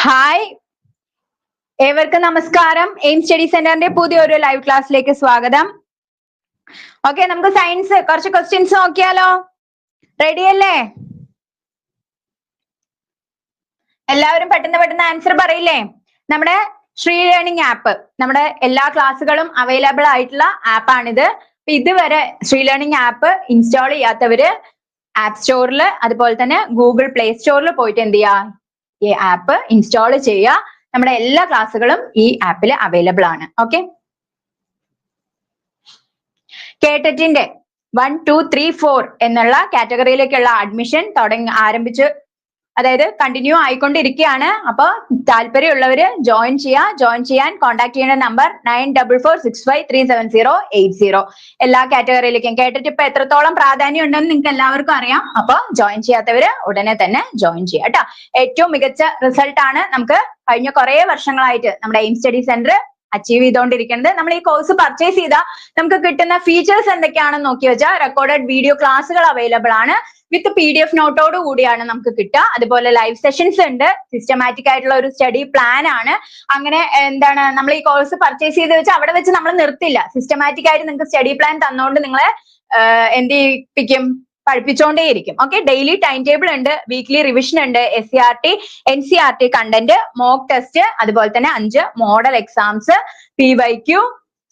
Hi, ഏവർക്കും നമസ്കാരം. Aim study സെന്ററിന്റെ പുതിയൊരു ലൈവ് ക്ലാസ്സിലേക്ക് സ്വാഗതം. ഓക്കെ, നമുക്ക് സയൻസ് കുറച്ച് ക്വസ്റ്റ്യൻസ് നോക്കിയാലോ? റെഡി അല്ലേ? എല്ലാവരും പെട്ടെന്ന് ആൻസർ പറയില്ലേ? നമ്മുടെ ശ്രീ ലേണിംഗ് ആപ്പ്, നമ്മുടെ എല്ലാ ക്ലാസ്സുകളും അവൈലബിൾ ആയിട്ടുള്ള ആപ്പാണിത്. ഇതുവരെ ശ്രീ ലേണിംഗ് ആപ്പ് ഇൻസ്റ്റാൾ ചെയ്യാത്തവര് ആപ്പ് സ്റ്റോറിൽ അതുപോലെ തന്നെ ഗൂഗിൾ പ്ലേ സ്റ്റോറിൽ പോയിട്ട് എന്ത് ചെയ്യുക, ഈ ആപ്പ് ഇൻസ്റ്റാൾ ചെയ്യുക. നമ്മുടെ എല്ലാ ക്ലാസ്സുകളും ഈ ആപ്പിൽ അവൈലബിൾ ആണ്. ഓക്കെ, കേട്ടറ്റിന്റെ 1, 2, 3, 4 എന്നുള്ള കാറ്റഗറിയിലേക്കുള്ള അഡ്മിഷൻ ആരംഭിച്ചു, അതായത് കണ്ടിന്യൂ ആയിക്കൊണ്ടിരിക്കുകയാണ്. അപ്പൊ താല്പര്യമുള്ളവര് ജോയിൻ ചെയ്യാൻ കോൺടാക്ട് ചെയ്യേണ്ട നമ്പർ 9446537080. എല്ലാ കാറ്റഗറിയിലേക്കും കേട്ടിട്ട് ഇപ്പൊ എത്രത്തോളം പ്രാധാന്യം ഉണ്ടെന്ന് നിങ്ങൾക്ക് എല്ലാവർക്കും അറിയാം. അപ്പൊ ജോയിൻ ചെയ്യാത്തവര് ഉടനെ തന്നെ ജോയിൻ ചെയ്യാം കേട്ടോ. ഏറ്റവും മികച്ച റിസൾട്ട് ആണ് നമുക്ക് കഴിഞ്ഞ കുറെ വർഷങ്ങളായിട്ട് നമ്മുടെ എയിം സ്റ്റഡി സെന്റർ അച്ചീവ് ചെയ്തുകൊണ്ടിരിക്കുന്നത്. നമ്മൾ ഈ കോഴ്സ് പർച്ചേസ് ചെയ്താൽ നമുക്ക് കിട്ടുന്ന ഫീച്ചേഴ്സ് എന്തൊക്കെയാണെന്ന് നോക്കി വെച്ചാൽ റെക്കോർഡഡ് വീഡിയോ ക്ലാസ്സുകൾ അവൈലബിൾ ആണ്. വിത്ത് PDF നോട്ടോട് കൂടിയാണ് നമുക്ക് കിട്ടുക. അതുപോലെ ലൈവ് സെഷൻസ് ഉണ്ട്. സിസ്റ്റമാറ്റിക് ആയിട്ടുള്ള ഒരു സ്റ്റഡി പ്ലാൻ ആണ്. അങ്ങനെ എന്താണ്, നമ്മൾ ഈ കോഴ്സ് പർച്ചേസ് ചെയ്ത് വെച്ച് അവിടെ വെച്ച് നമ്മൾ നിർത്തില്ല. സിസ്റ്റമാറ്റിക് ആയിട്ട് നിങ്ങൾക്ക് സ്റ്റഡി പ്ലാൻ തന്നുകൊണ്ട് നിങ്ങളെ എന്ത് ചെയ്യിപ്പിക്കും, പഠിപ്പിച്ചുകൊണ്ടേയിരിക്കും. ഓക്കെ, ഡെയിലി ടൈം ടേബിൾ ഉണ്ട്, വീക്ക്ലി റിവിഷൻ ഉണ്ട്, SCRT NCRT content, mock test, അതുപോലെ തന്നെ 5 model exams, PYQ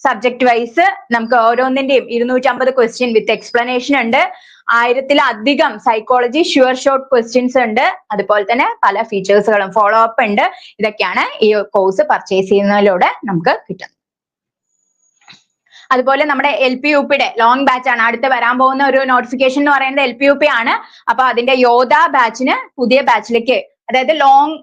subject wise നമുക്ക് ഓരോന്നിന്റെയും 250 ക്വസ്റ്റ്യൻ വിത്ത് എക്സ്പ്ലനേഷൻ ഉണ്ട്. 1000-ലധികം സൈക്കോളജി ഷുവർ ഷോർട്ട് ക്വസ്റ്റ്യൻസ് ഉണ്ട്. അതുപോലെ തന്നെ പല ഫീച്ചേഴ്സുകളും ഫോളോ അപ്പ് ഉണ്ട്. ഇതൊക്കെയാണ് ഈ കോഴ്സ് പർച്ചേസ് ചെയ്യുന്നതിലൂടെ നമുക്ക് കിട്ടുന്നത്. അതുപോലെ നമ്മുടെ LP-UPയുടെ ലോങ് ബാച്ച് ആണ് അടുത്ത് വരാൻ പോകുന്ന ഒരു നോട്ടിഫിക്കേഷൻ എന്ന് പറയുന്നത്. LP-UP ആണ്. അപ്പൊ അതിന്റെ യോധ ബാച്ചിന് പുതിയ ബാച്ചിലേക്ക്, അതായത് ലോങ്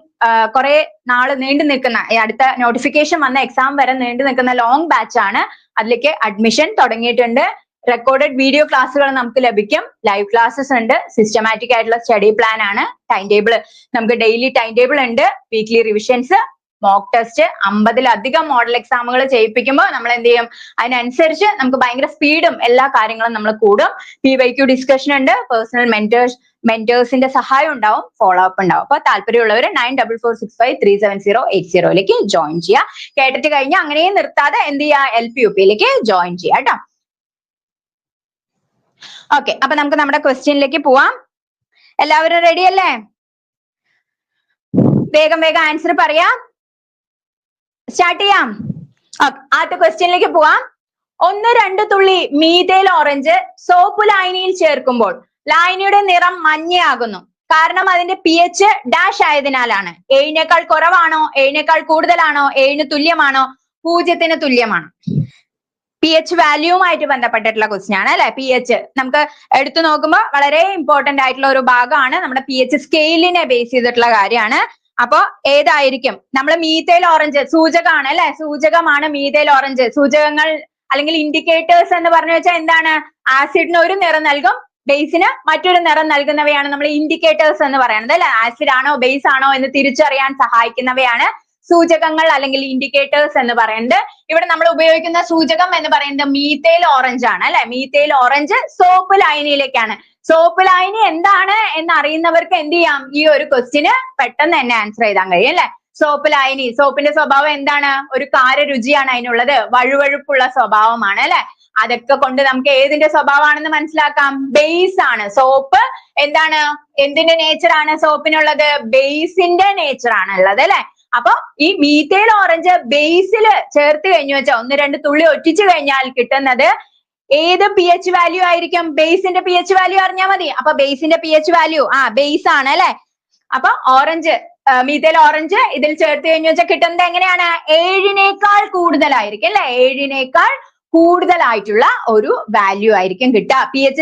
കുറെ നാള് നീണ്ടു നിൽക്കുന്ന, അടുത്ത നോട്ടിഫിക്കേഷൻ വന്ന എക്സാം വരെ നീണ്ടു നിൽക്കുന്ന ലോങ് ബാച്ച് ആണ്. അതിലേക്ക് അഡ്മിഷൻ തുടങ്ങിയിട്ടുണ്ട്. റെക്കോർഡഡ് വീഡിയോ ക്ലാസ്സുകൾ നമുക്ക് ലഭിക്കും. ലൈവ് ക്ലാസ്സസ് ഉണ്ട്. സിസ്റ്റമാറ്റിക് ആയിട്ടുള്ള സ്റ്റഡി പ്ലാൻ ആണ്. ടൈം ടേബിൾ നമുക്ക് ഡെയിലി ടൈം ടേബിൾ ഉണ്ട്. വീക്ക്ലി റിവിഷൻസ്, മോക്ക് ടെസ്റ്റ്, 50-ലധികം മോഡൽ എക്സാമുകൾ ചെയ്യിപ്പിക്കുമ്പോൾ നമ്മൾ എന്ത് ചെയ്യും, അതിനനുസരിച്ച് നമുക്ക് ഭയങ്കര സ്പീഡും എല്ലാ കാര്യങ്ങളും നമ്മൾ കൂടും. PYQ ഡിസ്കഷൻ ഉണ്ട്. പേഴ്സണൽ മെന്റേഴ്സിന്റെ സഹായം ഉണ്ടാവും. ഫോളോ അപ്പ് ഉണ്ടാവും. അപ്പൊ താല്പര്യമുള്ളവർ 9446537080 ജോയിൻ ചെയ്യുക. കേട്ടിട്ട് കഴിഞ്ഞാൽ അങ്ങനെയും നിർത്താതെ എന്ത് ചെയ്യുക, LP-UPയിലേക്ക് ജോയിൻ ചെയ്യുക കേട്ടോ. ഓക്കെ, അപ്പൊ നമുക്ക് നമ്മുടെ ക്വസ്റ്റ്യനിലേക്ക് പോവാം. എല്ലാവരും റെഡി അല്ലേ? വേഗം ആൻസർ പറയാം. സ്റ്റാർട്ട് ചെയ്യാം. ആദ്യത്തെ ക്വസ്റ്റ്യനിലേക്ക് പോവാം. 1-2 തുള്ളി മീഥൈൽ ഓറഞ്ച് സോപ്പ് ലായനിയിൽ ചേർക്കുമ്പോൾ ലായനിയുടെ നിറം മഞ്ഞയാകുന്നു. കാരണം അതിന്റെ pH ഡാഷ് ആയതിനാലാണ്. 7-നേക്കാൾ കുറവാണോ, 7-നേക്കാൾ കൂടുതലാണോ, 7-ന് തുല്യമാണോ, 0-ന് തുല്യമാണോ? pH വാല്യൂവുമായിട്ട് ബന്ധപ്പെട്ടിട്ടുള്ള ക്വസ്റ്റ്യൻ ആണ് അല്ലെ. pH നമുക്ക് എടുത്തു നോക്കുമ്പോൾ വളരെ ഇമ്പോർട്ടന്റ് ആയിട്ടുള്ള ഒരു ഭാഗമാണ്. നമ്മുടെ pH സ്കെയിലിനെ ബേസ് ചെയ്തിട്ടുള്ള കാര്യമാണ്. അപ്പൊ ഏതായിരിക്കും, നമ്മൾ മീഥൈൽ ഓറഞ്ച് സൂചകമാണ് അല്ലെ, സൂചകമാണ് മീഥൈൽ ഓറഞ്ച്. സൂചകങ്ങൾ അല്ലെങ്കിൽ ഇൻഡിക്കേറ്റേഴ്സ് എന്ന് പറഞ്ഞു വെച്ചാൽ എന്താണ്, ആസിഡിന് ഒരു നിറം നൽകും, ബേസിന് മറ്റൊരു നിറം നൽകുന്നവയാണ് നമ്മൾ ഇൻഡിക്കേറ്റേഴ്സ് എന്ന് പറയുന്നത് അല്ലെ. ആസിഡ് ആണോ ബേസ് ആണോ എന്ന് തിരിച്ചറിയാൻ സഹായിക്കുന്നവയാണ് സൂചകങ്ങൾ അല്ലെങ്കിൽ ഇൻഡിക്കേറ്റേഴ്സ് എന്ന് പറയുന്നത്. ഇവിടെ നമ്മൾ ഉപയോഗിക്കുന്ന സൂചകം എന്ന് പറയുന്നത് മീഥൈൽ ഓറഞ്ച് ആണ് അല്ലെ. മീഥൈൽ ഓറഞ്ച് സോപ്പ് ലായനിയിലേക്കാണ്. സോപ്പ് ലായനി എന്താണ് എന്ന് അറിയുന്നവർക്ക് എന്ത് ചെയ്യാം, ഈ ഒരു ക്വസ്റ്റ്യന് പെട്ടെന്ന് തന്നെ ആൻസർ ചെയ്താൻ കഴിയും അല്ലെ. സോപ്പ് ലായനി, സോപ്പിന്റെ സ്വഭാവം എന്താണ്, ഒരു കാര രുചിയാണ് അതിനുള്ളത്, വഴുവഴുപ്പുള്ള സ്വഭാവമാണ് അല്ലെ. അതൊക്കെ കൊണ്ട് നമുക്ക് ഏതിന്റെ സ്വഭാവമാണെന്ന് മനസ്സിലാക്കാം, ബേസ് ആണ്. സോപ്പ് എന്താണ്, എന്തിന്റെ നേച്ചർ ആണ് സോപ്പിനുള്ളത്, ബേസിന്റെ നേച്ചർ ആണ് ഉള്ളത് അല്ലെ. അപ്പൊ ഈ മീഥൈൽ ഓറഞ്ച് ബേസിൽ ചേർത്ത് കഴിഞ്ഞു വെച്ചാൽ 1-2 തുള്ളി ഒറ്റിച്ചു കഴിഞ്ഞാൽ കിട്ടുന്നത് ഏത് pH വാല്യൂ ആയിരിക്കും, ബേസിന്റെ pH വാല്യൂ അറിഞ്ഞാൽ മതി. അപ്പൊ ബേസിന്റെ pH വാല്യൂ ബേസ് ആണ് അല്ലെ. അപ്പൊ ഓറഞ്ച്, മീഥൈൽ ഓറഞ്ച് ഇതിൽ ചേർത്ത് കഴിഞ്ഞു വെച്ചാൽ കിട്ടുന്നത് എങ്ങനെയാണ്, 7-നേക്കാൾ കൂടുതലായിരിക്കും അല്ലെ. 7-നേക്കാൾ കൂടുതലായിട്ടുള്ള ഒരു വാല്യൂ ആയിരിക്കും കിട്ടുക. pH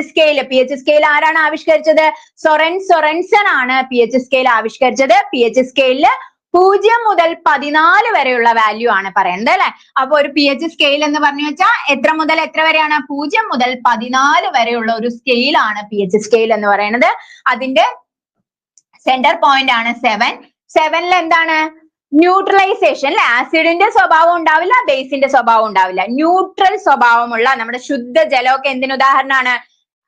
സ്കെയിൽ ആരാണ് ആവിഷ്കരിച്ചത്, സൊറൻസൺ ആണ് pH സ്കെയിൽ ആവിഷ്കരിച്ചത്. pH സ്കെയിലില് 0 മുതൽ 14 വരെയുള്ള വാല്യൂ ആണ് പറയുന്നത് അല്ലെ. അപ്പൊ ഒരു pH സ്കെയിൽ എന്ന് പറഞ്ഞു വെച്ചാൽ എത്ര മുതൽ എത്ര വരെയാണ്, 0 മുതൽ 14 വരെയുള്ള ഒരു സ്കെയിൽ ആണ് pH സ്കെയിൽ എന്ന് പറയുന്നത്. അതിന്റെ സെന്റർ പോയിന്റ് ആണ് 7. 7-ൽ എന്താണ്, ന്യൂട്രലൈസേഷൻ അല്ലെ. ആസിഡിന്റെ സ്വഭാവം ഉണ്ടാവില്ല, ബേസിന്റെ സ്വഭാവം ഉണ്ടാവില്ല. ന്യൂട്രൽ സ്വഭാവമുള്ള നമ്മുടെ ശുദ്ധ ജലമൊക്കെ എന്തിന് ഉദാഹരണമാണ്,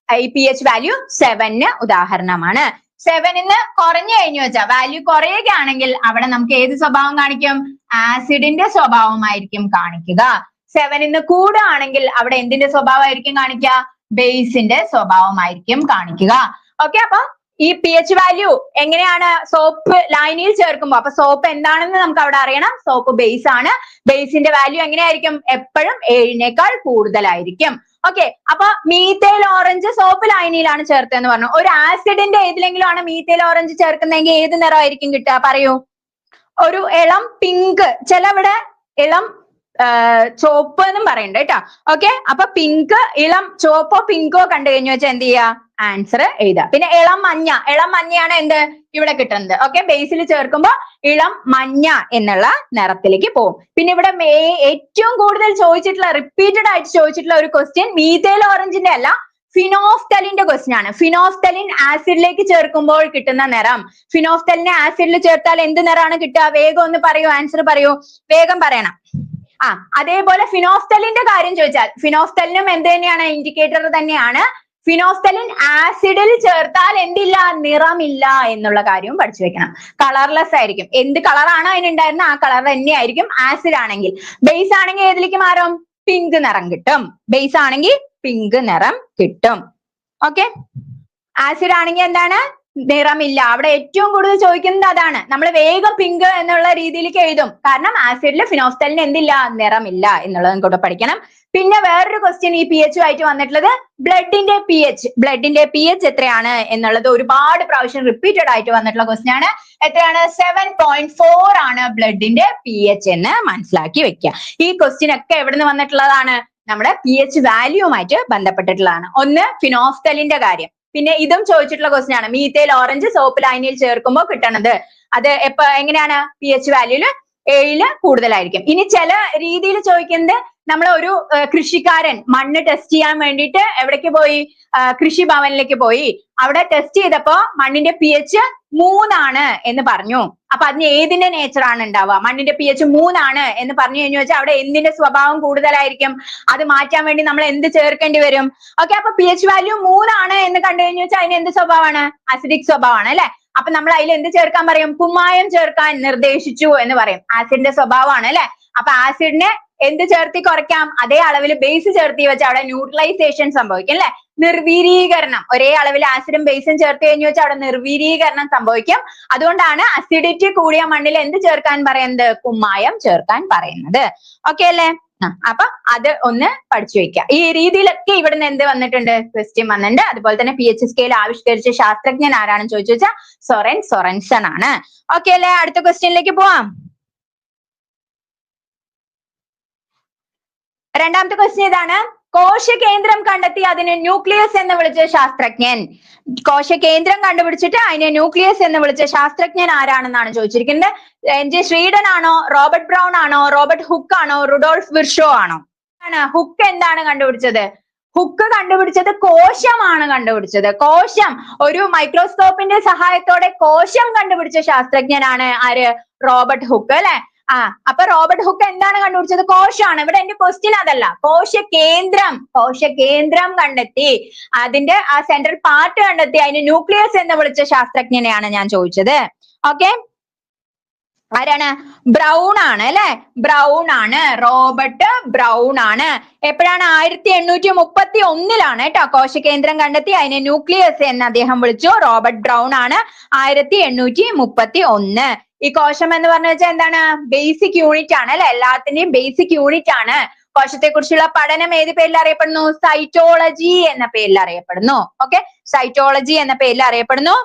ഈ pH വാല്യൂ 7-ന് ഉദാഹരണമാണ്. 7 കുറഞ്ഞു കഴിഞ്ഞു വെച്ചാൽ വാല്യൂ കുറയുകയാണെങ്കിൽ അവിടെ നമുക്ക് ഏത് സ്വഭാവം കാണിക്കും? ആസിഡിന്റെ സ്വഭാവമായിരിക്കും കാണിക്കുക. 7 കൂടുകയാണെങ്കിൽ അവിടെ എന്തിന്റെ സ്വഭാവമായിരിക്കും കാണിക്കുക? ബേസിന്റെ സ്വഭാവമായിരിക്കും കാണിക്കുക. ഓക്കെ, അപ്പൊ ഈ pH വാല്യൂ എങ്ങനെയാണ് സോപ്പ് ലായനിയിൽ ചേർക്കുമ്പോൾ? അപ്പൊ സോപ്പ് എന്താണെന്ന് നമുക്ക് അവിടെ അറിയണം. സോപ്പ് ബേസ് ആണ്. ബേസിന്റെ വാല്യൂ എങ്ങനെയായിരിക്കും? എപ്പോഴും 7നേക്കാൾ കൂടുതലായിരിക്കും. ഓക്കെ, അപ്പൊ മീഥൈൽ ഓറഞ്ച് സോപ്പ് ലായനിയിലാണ് ചേർത്തതെന്ന് പറഞ്ഞു. ഒരു ആസിഡിന്റെ ഏതിലെങ്കിലും ആണ് മീഥൈൽ ഓറഞ്ച് ചേർക്കുന്നതെങ്കിൽ ഏത് നിറമായിരിക്കും കിട്ടുക? പറയൂ. ഒരു ഇളം പിങ്ക്, ചിലവിടെ ഇളം ചുവപ്പ് എന്നും പറയുന്നുണ്ട് കേട്ടോ. ഓക്കെ, അപ്പൊ പിങ്ക്, ഇളം ചുവപ്പോ പിങ്കോ കണ്ടു കഴിഞ്ഞു വെച്ചാൽ എന്ത് ചെയ്യുക? ആൻസർ എഴുതുക. പിന്നെ ഇളം മഞ്ഞ, ഇളം മഞ്ഞയാണ് എന്ത് ഇവിടെ കിട്ടുന്നത്. ഓക്കെ, ബേസിൽ ചേർക്കുമ്പോ ഇളം മഞ്ഞ എന്നുള്ള നിറത്തിലേക്ക് പോകും. പിന്നെ ഇവിടെ ഏറ്റവും കൂടുതൽ ചോദിച്ചിട്ടുള്ള, റിപ്പീറ്റഡ് ആയിട്ട് ചോദിച്ചിട്ടുള്ള ഒരു ക്വസ്റ്റ്യൻ മീഥൈൽ ഓറഞ്ചിന്റെ അല്ല, ഫിനോഫ്തലിന്റെ ക്വസ്റ്റ്യൻ ആണ്. ഫിനോഫ്തലിൻ ആസിഡിലേക്ക് ചേർക്കുമ്പോൾ കിട്ടുന്ന നിറം. ഫിനോഫ്തലിനെ ആസിഡിൽ ചേർത്താൽ എന്ത് നിറമാണ് കിട്ടുക? വേഗം ഒന്ന് പറയൂ, ആൻസർ പറയൂ, വേഗം പറയണം. അതേപോലെ ഫിനോഫ്തലിന്റെ കാര്യം ചോദിച്ചാൽ ഫിനോഫ്തലിനും എന്ത് തന്നെയാണ്? ഇൻഡിക്കേറ്റർ തന്നെയാണ്. ഫിനോഫ്തലിൻ ആസിഡിൽ ചേർത്താൽ എന്തില്ല? നിറമില്ല എന്നുള്ള കാര്യവും പഠിച്ചു വെക്കണം. കളർലെസ് ആയിരിക്കും. എന്ത് കളറാണോ അതിനുണ്ടായിരുന്ന ആ കളർ തന്നെയായിരിക്കും ആസിഡ് ആണെങ്കിൽ. ബേസ് ആണെങ്കിൽ ഏതിലേക്ക് മാറും? പിങ്ക് നിറം കിട്ടും. ബേസ് ആണെങ്കിൽ പിങ്ക് നിറം കിട്ടും. ഓക്കെ, ആസിഡ് ആണെങ്കിൽ എന്താണ്? നിറമില്ല. അവിടെ ഏറ്റവും കൂടുതൽ ചോദിക്കുന്നത് അതാണ്. നമ്മൾ വേഗം പിങ്ക് എന്നുള്ള രീതിയിലേക്ക് എഴുതും. കാരണം ആസിഡിൽ ഫിനോഫ്തലിന് എന്തില്ല? നിറമില്ല എന്നുള്ളതും കൂടെ പഠിക്കണം. പിന്നെ വേറൊരു ക്വസ്റ്റ്യൻ ഈ pH ആയിട്ട് വന്നിട്ടുള്ളത് ബ്ലഡിന്റെ pH. ബ്ലഡിന്റെ pH എത്രയാണ് എന്നുള്ളത് ഒരുപാട് പ്രാവശ്യം റിപ്പീറ്റഡ് ആയിട്ട് വന്നിട്ടുള്ള ക്വസ്റ്റ്യൻ ആണ്. എത്രയാണ്? 7.4 ആണ് ബ്ലഡിന്റെ pH എന്ന് മനസ്സിലാക്കി വെക്കുക. ഈ ക്വസ്റ്റ്യൻ ഒക്കെ എവിടുന്ന് വന്നിട്ടുള്ളതാണ്? നമ്മുടെ pH വാല്യൂവുമായിട്ട് ബന്ധപ്പെട്ടിട്ടുള്ളതാണ്. ഒന്ന് ഫിനോഫ്തലിന്റെ കാര്യം. പിന്നെ ഇതും ചോദിച്ചിട്ടുള്ള ക്വസ്റ്റ്യൻ ആണ്. മീഥൈൽ ഓറഞ്ച് സോപ്പ് ലായനിയിൽ ചേർക്കുമ്പോൾ കിട്ടണത് അത് എങ്ങനെയാണ്? pH വാല്യൂല് 7 കൂടുതലായിരിക്കും. ഇനി ചില രീതിയിൽ ചോദിക്കുന്നത്, നമ്മൾ ഒരു കൃഷിക്കാരൻ മണ്ണ് ടെസ്റ്റ് ചെയ്യാൻ വേണ്ടിയിട്ട് എവിടേക്ക് പോയി? കൃഷിഭവനിലേക്ക് പോയി. അവിടെ ടെസ്റ്റ് ചെയ്തപ്പോ മണ്ണിന്റെ pH 3 ആണ് എന്ന് പറഞ്ഞു. അപ്പൊ അതിന് ഏതിന്റെ നേച്ചർ ആണ് ഉണ്ടാവുക? മണ്ണിന്റെ pH 3 ആണ് എന്ന് പറഞ്ഞു കഴിഞ്ഞു വെച്ചാൽ അവിടെ എന്തിന്റെ സ്വഭാവം കൂടുതലായിരിക്കും? അത് മാറ്റാൻ വേണ്ടി നമ്മൾ എന്ത് ചേർക്കേണ്ടി വരും? ഓക്കെ, അപ്പൊ pH വാല്യൂ 3 ആണ് എന്ന് കണ്ടു കഴിഞ്ഞു വെച്ചാൽ അതിന് എന്ത് സ്വഭാവമാണ്? അസിഡിക് സ്വഭാവമാണ് അല്ലെ? അപ്പൊ നമ്മൾ അതിൽ എന്ത് ചേർക്കാൻ പറയും? കുമ്മായം ചേർക്കാൻ നിർദ്ദേശിച്ചു എന്ന് പറയും. ആസിഡിന്റെ സ്വഭാവമാണ് അല്ലെ? അപ്പൊ ആസിഡിനെ എന്ത് ചേർത്തി കുറയ്ക്കാം? അതേ അളവിൽ ബേസ് ചേർത്തി വെച്ചാൽ അവിടെ ന്യൂട്രലൈസേഷൻ സംഭവിക്കും അല്ലെ? നിർവീരീകരണം. ഒരേ അളവിൽ ആസിഡും ബേസും ചേർത്ത് കഴിഞ്ഞു വെച്ചാൽ അവിടെ നിർവീരീകരണം സംഭവിക്കും. അതുകൊണ്ടാണ് അസിഡിറ്റി കൂടിയ മണ്ണിൽ എന്ത് ചേർക്കാൻ പറയുന്നത്? കുമ്മായം ചേർക്കാൻ പറയുന്നത്. ഓക്കെ അല്ലേ? അപ്പൊ അത് ഒന്ന് പഠിച്ചു വെക്കുക. ഈ രീതിയിലൊക്കെ ഇവിടുന്ന് എന്ത് വന്നിട്ടുണ്ട്? ക്വസ്റ്റ്യൻ വന്നിട്ടുണ്ട്. അതുപോലെ തന്നെ pH സ്കെയിൽ ആവിഷ്കരിച്ച ശാസ്ത്രജ്ഞൻ ആരാണെന്ന് ചോദിച്ചു വെച്ചാൽ സൊറൻസൺ ആണ്. ഓക്കെ അല്ലേ? അടുത്ത ക്വസ്റ്റ്യനിലേക്ക് പോവാം. രണ്ടാമത്തെ ക്വസ്റ്റ്യൻ ഇതാണ്. കോശകേന്ദ്രം കണ്ടെത്തി അതിനെ ന്യൂക്ലിയസ് എന്ന് വിളിച്ച ശാസ്ത്രജ്ഞൻ. കോശകേന്ദ്രം കണ്ടുപിടിച്ചിട്ട് അതിനെ ന്യൂക്ലിയസ് എന്ന് വിളിച്ച ശാസ്ത്രജ്ഞൻ ആരാണെന്നാണ് ചോദിച്ചിരിക്കുന്നത്. NG ശ്രീഡൻ ആണോ? റോബർട്ട് ബ്രൗൺ ആണോ? റോബർട്ട് ഹുക്ക് ആണോ? റുഡോൾഫ് വിർഷോ ആണോ? ഹുക്ക് എന്താണ് കണ്ടുപിടിച്ചത്? ഹുക്ക് കണ്ടുപിടിച്ചത് കോശമാണ് കണ്ടുപിടിച്ചത്. കോശം, ഒരു മൈക്രോസ്കോപ്പിന്റെ സഹായത്തോടെ കോശം കണ്ടുപിടിച്ച ശാസ്ത്രജ്ഞനാണ് ആര്? റോബർട്ട് ഹുക്ക് അല്ലെ? അപ്പൊ റോബർട്ട് ഹുക്ക് എന്താണ് കണ്ടുപിടിച്ചത്? കോശമാണ്. ഇവിടെ എന്റെ ക്വസ്റ്റ്യൻ അതല്ല. കോശകേന്ദ്രം കണ്ടെത്തി, അതിന്റെ ആ സെൻട്രൽ പാർട്ട് കണ്ടെത്തി അതിന് ന്യൂക്ലിയസ് എന്ന് വിളിച്ച ശാസ്ത്രജ്ഞനെയാണ് ഞാൻ ചോദിച്ചത്. ഓക്കെ, ആരാണ്? ബ്രൗൺ ആണ് അല്ലെ? ബ്രൗൺ ആണ്, റോബർട്ട് ബ്രൗൺ ആണ്. എപ്പോഴാണ്? 1831 കേട്ടോ കോശകേന്ദ്രം കണ്ടെത്തി അതിനെ ന്യൂക്ലിയസ് എന്ന് അദ്ദേഹം വിളിച്ചു. റോബർട്ട് ബ്രൗൺ ആണ്. 1831. ഈ കോശം എന്ന് പറഞ്ഞു വെച്ചാൽ എന്താണ്? ബേസിക് യൂണിറ്റ് ആണ് അല്ലെ? എല്ലാത്തിന്റെയും ബേസിക് യൂണിറ്റ് ആണ്. കോശത്തെ കുറിച്ചുള്ള പഠനം ഏത് പേരിൽ അറിയപ്പെടുന്നു? സൈറ്റോളജി എന്ന പേരിൽ അറിയപ്പെടുന്നു. ഓക്കെ, സൈറ്റോളജി എന്ന പേരിൽ അറിയപ്പെടുന്നു.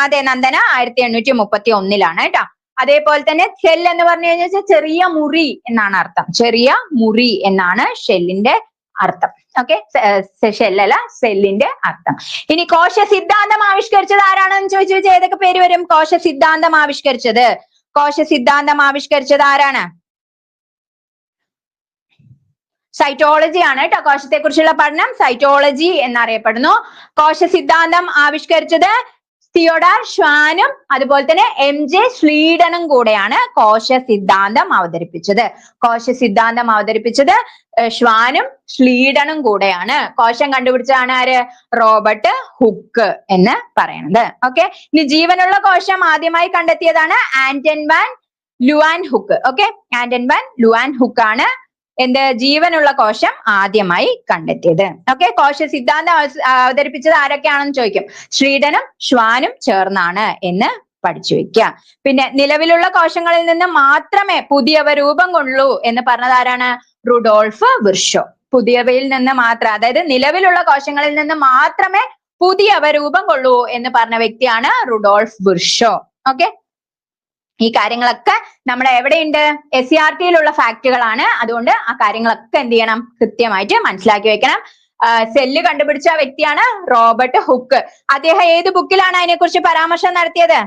അതെ നന്ദന, 1831 കേട്ടോ. അതേപോലെ തന്നെ സെൽ എന്ന് പറഞ്ഞു കഴിഞ്ഞാൽ ചെറിയ മുറി എന്നാണ് അർത്ഥം. ചെറിയ മുറി എന്നാണ് ഷെല്ലിന്റെ അർത്ഥം. ഓക്കെ, ഷെല്ലല്ല, സെല്ലിന്റെ അർത്ഥം. ഇനി കോശ സിദ്ധാന്തം ആവിഷ്കരിച്ചത് ആരാണെന്ന് ചോദിച്ചു വെച്ചാൽ ഏതൊക്കെ പേര് വരും? കോശ സിദ്ധാന്തം ആവിഷ്കരിച്ചത് ആരാണ്? സൈറ്റോളജി ആണ് കേട്ടോ. കോശത്തെ കുറിച്ചുള്ള പഠനം സൈറ്റോളജി എന്നറിയപ്പെടുന്നു. കോശ സിദ്ധാന്തം ആവിഷ്കരിച്ചത് തിയോഡാർ ഷ്വാനും അതുപോലെ തന്നെ MJ സ്ലീഡനും കൂടെയാണ് കോശ സിദ്ധാന്തം അവതരിപ്പിച്ചത്. കോശ സിദ്ധാന്തം അവതരിപ്പിച്ചത് ഷ്വാനും സ്ലീഡനും കൂടെയാണ്. കോശം കണ്ടുപിടിച്ചതാണ് ആര്? റോബർട്ട് ഹുക്ക് എന്ന് പറയുന്നത്. ഓക്കെ, ഇനി ജീവനുള്ള കോശം ആദ്യമായി കണ്ടെത്തിയതാണ് Anton van Leeuwenhoek. Okay, Anton van Leeuwenhoek ആണ് എന്ത് ജീവനുള്ള കോശം ആദ്യമായി കണ്ടെത്തിയത്. ഓക്കെ, കോശ സിദ്ധാന്തം അവതരിപ്പിച്ചത് ആരൊക്കെയാണെന്ന് ചോദിക്കും. സ്ലീഡനും ഷ്വാനും ചേർന്നാണ് എന്ന് പഠിച്ചു വെക്കുക. പിന്നെ നിലവിലുള്ള കോശങ്ങളിൽ നിന്ന് മാത്രമേ പുതിയവ രൂപം കൊള്ളൂ എന്ന് പറഞ്ഞത് ആരാണ്? Rudolf Virchow. പുതിയവയിൽ നിന്ന് മാത്രം, അതായത് നിലവിലുള്ള കോശങ്ങളിൽ നിന്ന് മാത്രമേ പുതിയവ രൂപം കൊള്ളൂ എന്ന് പറഞ്ഞ വ്യക്തിയാണ് റുഡോൾഫ് വിർഷോ. ഓക്കെ, ഈ കാര്യങ്ങളൊക്കെ നമ്മുടെ എവിടെയുണ്ട്? SCERT-യിലുള്ള ഫാക്ടുകളാണ്. അതുകൊണ്ട് ആ കാര്യങ്ങളൊക്കെ എന്ത് ചെയ്യണം? കൃത്യമായിട്ട് മനസ്സിലാക്കി വെക്കണം. സെല്ല് കണ്ടുപിടിച്ച വ്യക്തിയാണ് റോബർട്ട് ഹുക്ക്. അദ്ദേഹം ഏത് ബുക്കിലാണ് അതിനെക്കുറിച്ച് പരാമർശം നടത്തിയത്?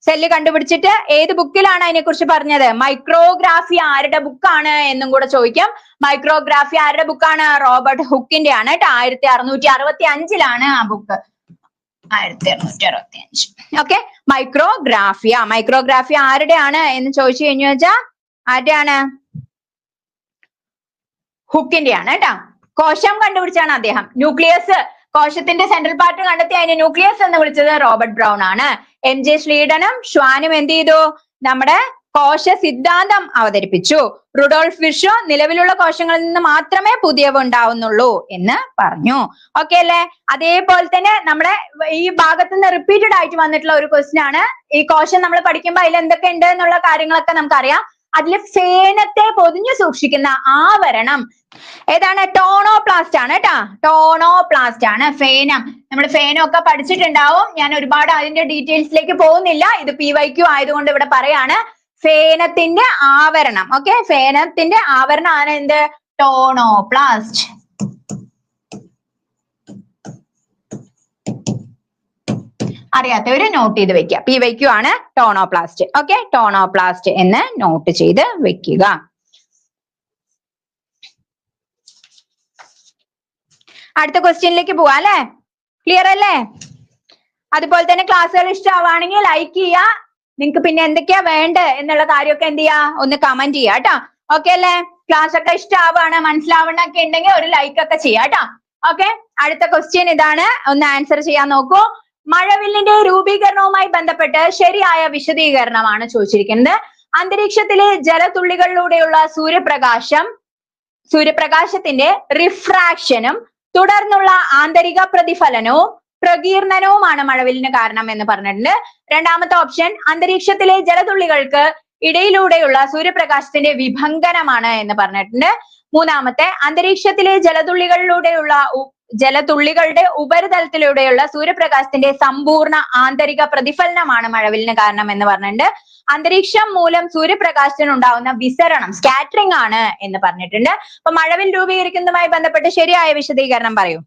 സെല്ല് കണ്ടുപിടിച്ചിട്ട് ഏത് ബുക്കിലാണ് അതിനെക്കുറിച്ച് പറഞ്ഞത്? മൈക്രോഗ്രാഫി ആരുടെ ബുക്കാണ് എന്നും കൂടെ ചോദിക്കാം. മൈക്രോഗ്രാഫി ആരുടെ ബുക്കാണ്? റോബർട്ട് ഹുക്കിന്റെ ആണ് കേട്ടോ. 1665 ആ ബുക്ക്. 1665. ഓക്കെ, മൈക്രോഗ്രാഫി ആരുടെയാണ് എന്ന് ചോദിച്ചു കഴിഞ്ഞു വെച്ചാൽ ആരുടെയാണ്? ഹുക്കിന്റെ ആണ് കേട്ടോ. കോശം കണ്ടുപിടിച്ചാണ് അദ്ദേഹം. ന്യൂക്ലിയസ്, കോശത്തിന്റെ സെൻട്രൽ പാർട്ട് കണ്ടെത്തി അതിനെ ന്യൂക്ലിയസ് എന്ന് വിളിച്ചത് റോബർട്ട് ബ്രൗൺ ആണ്. MJ സ്ലീഡനും ഷ്വാനും എന്ത് ചെയ്തു? നമ്മുടെ കോശ സിദ്ധാന്തം അവതരിപ്പിച്ചു. റുഡോൾഫ് വിർഷോ നിലവിലുള്ള കോശങ്ങളിൽ നിന്ന് മാത്രമേ പുതിയവ ഉണ്ടാവുന്നുള്ളൂ എന്ന് പറഞ്ഞു. ഓക്കെ അല്ലേ? അതേപോലെ തന്നെ നമ്മുടെ ഈ ഭാഗത്ത് നിന്ന് റിപ്പീറ്റഡ് ആയിട്ട് വന്നിട്ടുള്ള ഒരു ക്വസ്റ്റ്യൻ ആണ്. ഈ കോശം നമ്മൾ പഠിക്കുമ്പോൾ അതിൽ എന്തൊക്കെ ഉണ്ട് എന്നുള്ള കാര്യങ്ങളൊക്കെ നമുക്കറിയാം. അതിൽ ഫേനത്തെ പൊതിഞ്ഞു സൂക്ഷിക്കുന്ന ആവരണം ഏതാണ്? ടോണോപ്ലാസ്റ്റ് ആണ് കേട്ടാ. ടോണോപ്ലാസ്റ്റ് ആണ് ഫേനം. നമ്മൾ ഫേനം ഒക്കെ പഠിച്ചിട്ടുണ്ടാവും. ഞാൻ ഒരുപാട് അതിന്റെ ഡീറ്റെയിൽസിലേക്ക് പോകുന്നില്ല. ഇത് PYQ ആയതുകൊണ്ട് ഇവിടെ പറയാണ്. ഫേനത്തിന്റെ ആവരണം. ഓക്കെ, ഫേനത്തിന്റെ ആവരണം ആണ് എന്ത്? ടോണോപ്ലാസ്റ്റ്. അറിയാത്തവര് നോട്ട് ചെയ്ത് വെക്കുക. PYQ ആണ് ടോണോപ്ലാസ്റ്റ്. ഓക്കെ, ടോണോപ്ലാസ്റ്റ് എന്ന് നോട്ട് ചെയ്ത് വെക്കുക. അടുത്ത ക്വസ്റ്റ്യനിലേക്ക് പോവാം അല്ലെ? ക്ലിയർ അല്ലേ? അതുപോലെ തന്നെ ക്ലാസ്സുകൾ ഇഷ്ടമാവുകയാണെങ്കിൽ ലൈക്ക് ചെയ്യുക. നിങ്ങൾക്ക് പിന്നെ എന്തൊക്കെയാ വേണ്ടത് എന്നുള്ള കാര്യമൊക്കെ എന്ത് ചെയ്യാ? ഒന്ന് കമന്റ് ചെയ്യാം കേട്ടോ. ഓക്കെ അല്ലേ? ക്ലാസ് ഒക്കെ ഇഷ്ടമാവുകയാണ്, മനസ്സിലാവണൊക്കെ ഉണ്ടെങ്കിൽ ഒരു ലൈക്ക് ഒക്കെ ചെയ്യാം കേട്ടോ. ഓക്കെ, അടുത്ത ക്വസ്റ്റ്യൻ ഇതാണ്. ഒന്ന് ആൻസർ ചെയ്യാൻ നോക്കൂ. മഴവില്ലിന്റെ രൂപീകരണവുമായി ബന്ധപ്പെട്ട് ശരിയായ വിശദീകരണമാണ് ചോദിച്ചിരിക്കുന്നത്. അന്തരീക്ഷത്തിലെ ജലതുള്ളികളിലൂടെയുള്ള സൂര്യപ്രകാശത്തിന്റെ റിഫ്രാക്ഷനും തുടർന്നുള്ള ആന്തരിക പ്രതിഫലനവും പ്രകീർണനവുമാണ് മഴവില്ലിന് കാരണം എന്ന് പറഞ്ഞിട്ടുണ്ട്. രണ്ടാമത്തെ ഓപ്ഷൻ അന്തരീക്ഷത്തിലെ ജലതുള്ളികൾക്ക് ഇടയിലൂടെയുള്ള സൂര്യപ്രകാശത്തിന്റെ വിഭങ്കനമാണ് എന്ന് പറഞ്ഞിട്ടുണ്ട്. മൂന്നാമത്തെ അന്തരീക്ഷത്തിലെ ജലതുള്ളികളുടെ ഉപരിതലത്തിലൂടെയുള്ള സൂര്യപ്രകാശത്തിന്റെ സമ്പൂർണ്ണ ആന്തരിക പ്രതിഫലനമാണ് മഴവില്ലിന് കാരണം എന്ന് പറഞ്ഞിട്ടുണ്ട്. അന്തരീക്ഷം മൂലം സൂര്യപ്രകാശത്തിന് ഉണ്ടാവുന്ന വിസരണം സ്കാറ്ററിംഗ് ആണ് എന്ന് പറഞ്ഞിട്ടുണ്ട്. അപ്പൊ മഴവിൽ രൂപീകരിക്കുന്നതുമായി ബന്ധപ്പെട്ട് ശരിയായ വിശദീകരണം പറയൂ.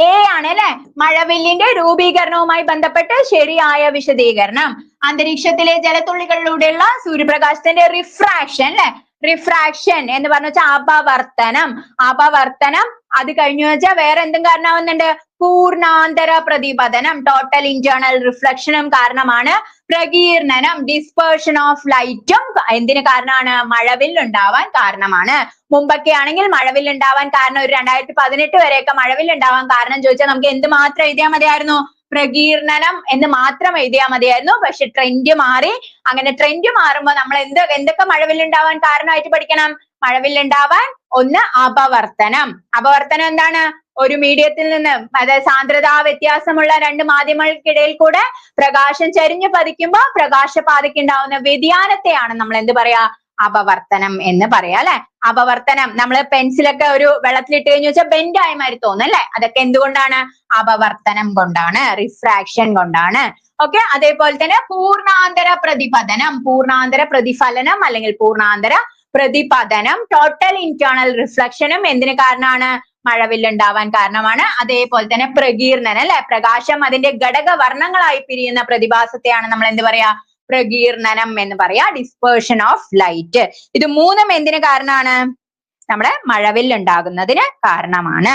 A ആണ് അല്ലെ? മഴവില്ലിന്റെ രൂപീകരണവുമായി ബന്ധപ്പെട്ട് ശരിയായ വിശദീകരണം അന്തരീക്ഷത്തിലെ ജലത്തുള്ളികളിലൂടെയുള്ള സൂര്യപ്രകാശത്തിന്റെ റിഫ്രാക്ഷൻ അല്ലെ? റിഫ്രാക്ഷൻ എന്ന് പറഞ്ഞു വെച്ചാൽ അപവർത്തനം. അത് കഴിഞ്ഞു വെച്ചാൽ വേറെ എന്തും കാരണമാവുന്നുണ്ട്? പൂർണ്ണാന്തര പ്രതിപതനം, ടോട്ടൽ ഇന്റേണൽ റിഫ്ലക്ഷനും കാരണമാണ്. പ്രകീർണനം, ഡിസ്പേർഷൻ ഓഫ് ലൈറ്റും എന്തിന് കാരണമാണ്? മഴവില്ലുണ്ടാവാൻ കാരണമാണ്. മുമ്പൊക്കെ ആണെങ്കിൽ മഴവില്ലുണ്ടാവാൻ കാരണം ഒരു 2018 വരെയൊക്കെ മഴവില്ലുണ്ടാവാൻ കാരണം ചോദിച്ചാൽ നമുക്ക് എന്ത് മാത്രം എഴുതിയാൽ മതിയായിരുന്നു? പ്രകീർണനം എന്ന് മാത്രം എഴുതിയാൽ മതിയായിരുന്നു. പക്ഷെ ട്രെൻഡ് മാറി. അങ്ങനെ ട്രെൻഡ് മാറുമ്പോൾ നമ്മൾ എന്തൊക്കെ മഴവില്ലുണ്ടാവാൻ കാരണമായിട്ട് പഠിക്കണം? മഴവില്ലുണ്ടാവാൻ ഒന്ന് അപവർത്തനം. അപവർത്തനം എന്താണ്? ഒരു മീഡിയത്തിൽ നിന്ന്, അതായത് സാന്ദ്രതാ വ്യത്യാസമുള്ള രണ്ട് മാധ്യമങ്ങൾക്കിടയിൽ കൂടെ പ്രകാശം ചരിഞ്ഞു പതിക്കുമ്പോൾ പ്രകാശപാതയ്ക്ക് ഉണ്ടാവുന്ന വ്യതിയാനത്തെയാണ് നമ്മൾ എന്ത് പറയാ? അപവർത്തനം എന്ന് പറയാ അല്ലെ? അപവർത്തനം നമ്മൾ പെൻസിലൊക്കെ ഒരു വെള്ളത്തിലിട്ട് കഴിഞ്ഞു വെച്ചാൽ ബെൻഡായ മാതിരി തോന്നും അല്ലെ? അതൊക്കെ എന്തുകൊണ്ടാണ്? അപവർത്തനം കൊണ്ടാണ്, റിഫ്രാക്ഷൻ കൊണ്ടാണ്. ഓക്കെ, അതേപോലെ തന്നെ പൂർണ്ണാന്തര പ്രതിഫലനം അല്ലെങ്കിൽ പൂർണ്ണാന്തര പ്രതിപതനം, ടോട്ടൽ ഇന്റേണൽ റിഫ്ലക്ഷനും എന്തിന് കാരണമാണ്? മഴവില്ലുണ്ടാവാൻ കാരണമാണ്. അതേപോലെ തന്നെ പ്രകീർണനം അല്ലെ? പ്രകാശം അതിന്റെ ഘടകവർണ്ണങ്ങളായി പിരിയുന്ന പ്രതിഭാസത്തെയാണ് നമ്മൾ എന്ത് പറയാ? പ്രകീർണനം എന്ന് പറയാ. Dispersion of light. ഇത് മൂന്നും എന്തിന് കാരണമാണ്? നമ്മുടെ മഴവില്ലുണ്ടാകുന്നതിന് കാരണമാണ്.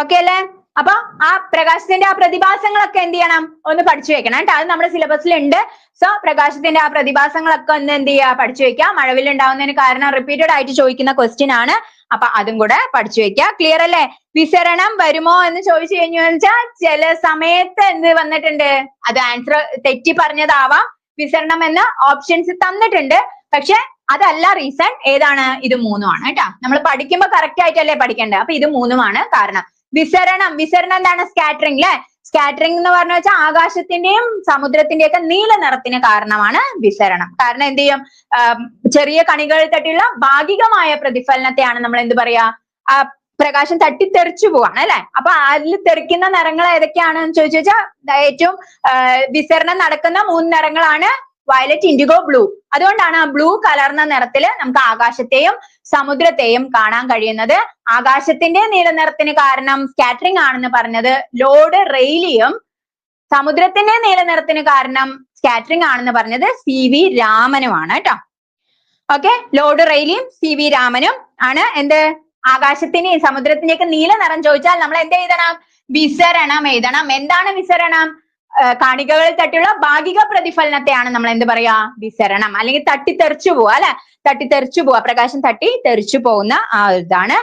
ഓക്കെ അല്ലേ? അപ്പൊ ആ പ്രകാശത്തിന്റെ ആ പ്രതിഭാസങ്ങളൊക്കെ എന്ത് ചെയ്യണം, ഒന്ന് പഠിച്ചു വെക്കണം കേട്ടോ. അത് നമ്മുടെ സിലബസിൽ ഉണ്ട്. സോ പ്രകാശത്തിന്റെ ആ പ്രതിഭാസങ്ങളൊക്കെ ഒന്ന് എന്ത് ചെയ്യുക, പഠിച്ചു വെക്കുക. മഴവിൽ ഉണ്ടാവുന്നതിന് കാരണം റിപ്പീറ്റഡ് ആയിട്ട് ചോദിക്കുന്ന ക്വസ്റ്റ്യൻ ആണ്. അപ്പൊ അതും കൂടെ പഠിച്ചു വെക്കുക. ക്ലിയർ അല്ലേ? വിസരണം വരുമോ എന്ന് ചോദിച്ചു കഴിഞ്ഞു വെച്ചാൽ ചില സമയത്ത് എന്ത് വന്നിട്ടുണ്ട്, അത് ആൻസർ തെറ്റി പറഞ്ഞതാവാം. വിസരണം എന്ന ഓപ്ഷൻസ് തന്നിട്ടുണ്ട്. പക്ഷെ അതല്ല റീസൺ. ഏതാണ്? ഇത് മൂന്നുമാണ് കേട്ടോ. നമ്മൾ പഠിക്കുമ്പോ കറക്റ്റ് ആയിട്ടല്ലേ പഠിക്കേണ്ടത്. അപ്പൊ ഇത് മൂന്നുമാണ് കാരണം. വിസരണം എന്താണ്? സ്കാറ്ററിംഗ് അല്ലെ? സ്കാറ്ററിംഗ് എന്ന് പറഞ്ഞു വെച്ചാൽ ആകാശത്തിന്റെയും സമുദ്രത്തിന്റെയും ഒക്കെ നീല നിറത്തിന് കാരണമാണ് വിസരണം. കാരണം എന്ത് ചെയ്യും, ചെറിയ കണികളിൽ തട്ടിയുള്ള ഭാഗികമായ പ്രതിഫലനത്തെയാണ് നമ്മൾ എന്ത് പറയാ, പ്രകാശം തട്ടിത്തെറിച്ചു പോവാണ് അല്ലെ. അപ്പൊ അതിൽ തെറിക്കുന്ന നിറങ്ങൾ ഏതൊക്കെയാണെന്ന് ചോദിച്ചു വെച്ചാൽ ഏറ്റവും വിസരണം നടക്കുന്ന 3 നിറങ്ങളാണ് വയലറ്റ്, ഇൻഡിഗോ, ബ്ലൂ. അതുകൊണ്ടാണ് ആ ബ്ലൂ കലർന്ന നിറത്തില് നമുക്ക് ആകാശത്തെയും സമുദ്രത്തെയും കാണാൻ കഴിയുന്നത്. ആകാശത്തിന്റെ നീല നിറത്തിന് കാരണം സ്കാറ്ററിംഗ് ആണെന്ന് പറഞ്ഞത് ലോർഡ് റെയ്ലിയും, സമുദ്രത്തിന്റെ നീല നിറത്തിന് കാരണം സ്കാറ്ററിംഗ് ആണെന്ന് പറഞ്ഞത് CV രാമനുമാണ് കേട്ടോ. ഓക്കെ, ലോർഡ് റെയ്ലിയും CV രാമനും ആണ് എന്ത്, ആകാശത്തിന്റെയും സമുദ്രത്തിന്റെയൊക്കെ നീല നിറം ചോദിച്ചാൽ നമ്മൾ എന്ത് എഴുതണം? വിസരണം എഴുതണം. എന്താണ് വിസരണം? കണികകളിൽ തട്ടിയുള്ള ഭാഗിക പ്രതിഫലനത്തെയാണ് നമ്മൾ എന്ത് പറയാ, വിസരണം. അല്ലെങ്കിൽ തട്ടിത്തെറിച്ചു പോവാ അല്ലെ, തട്ടിത്തെറിച്ചു പോവാ, പ്രകാശം തട്ടി തെറിച്ചു പോകുന്ന ആ ഇതാണ്.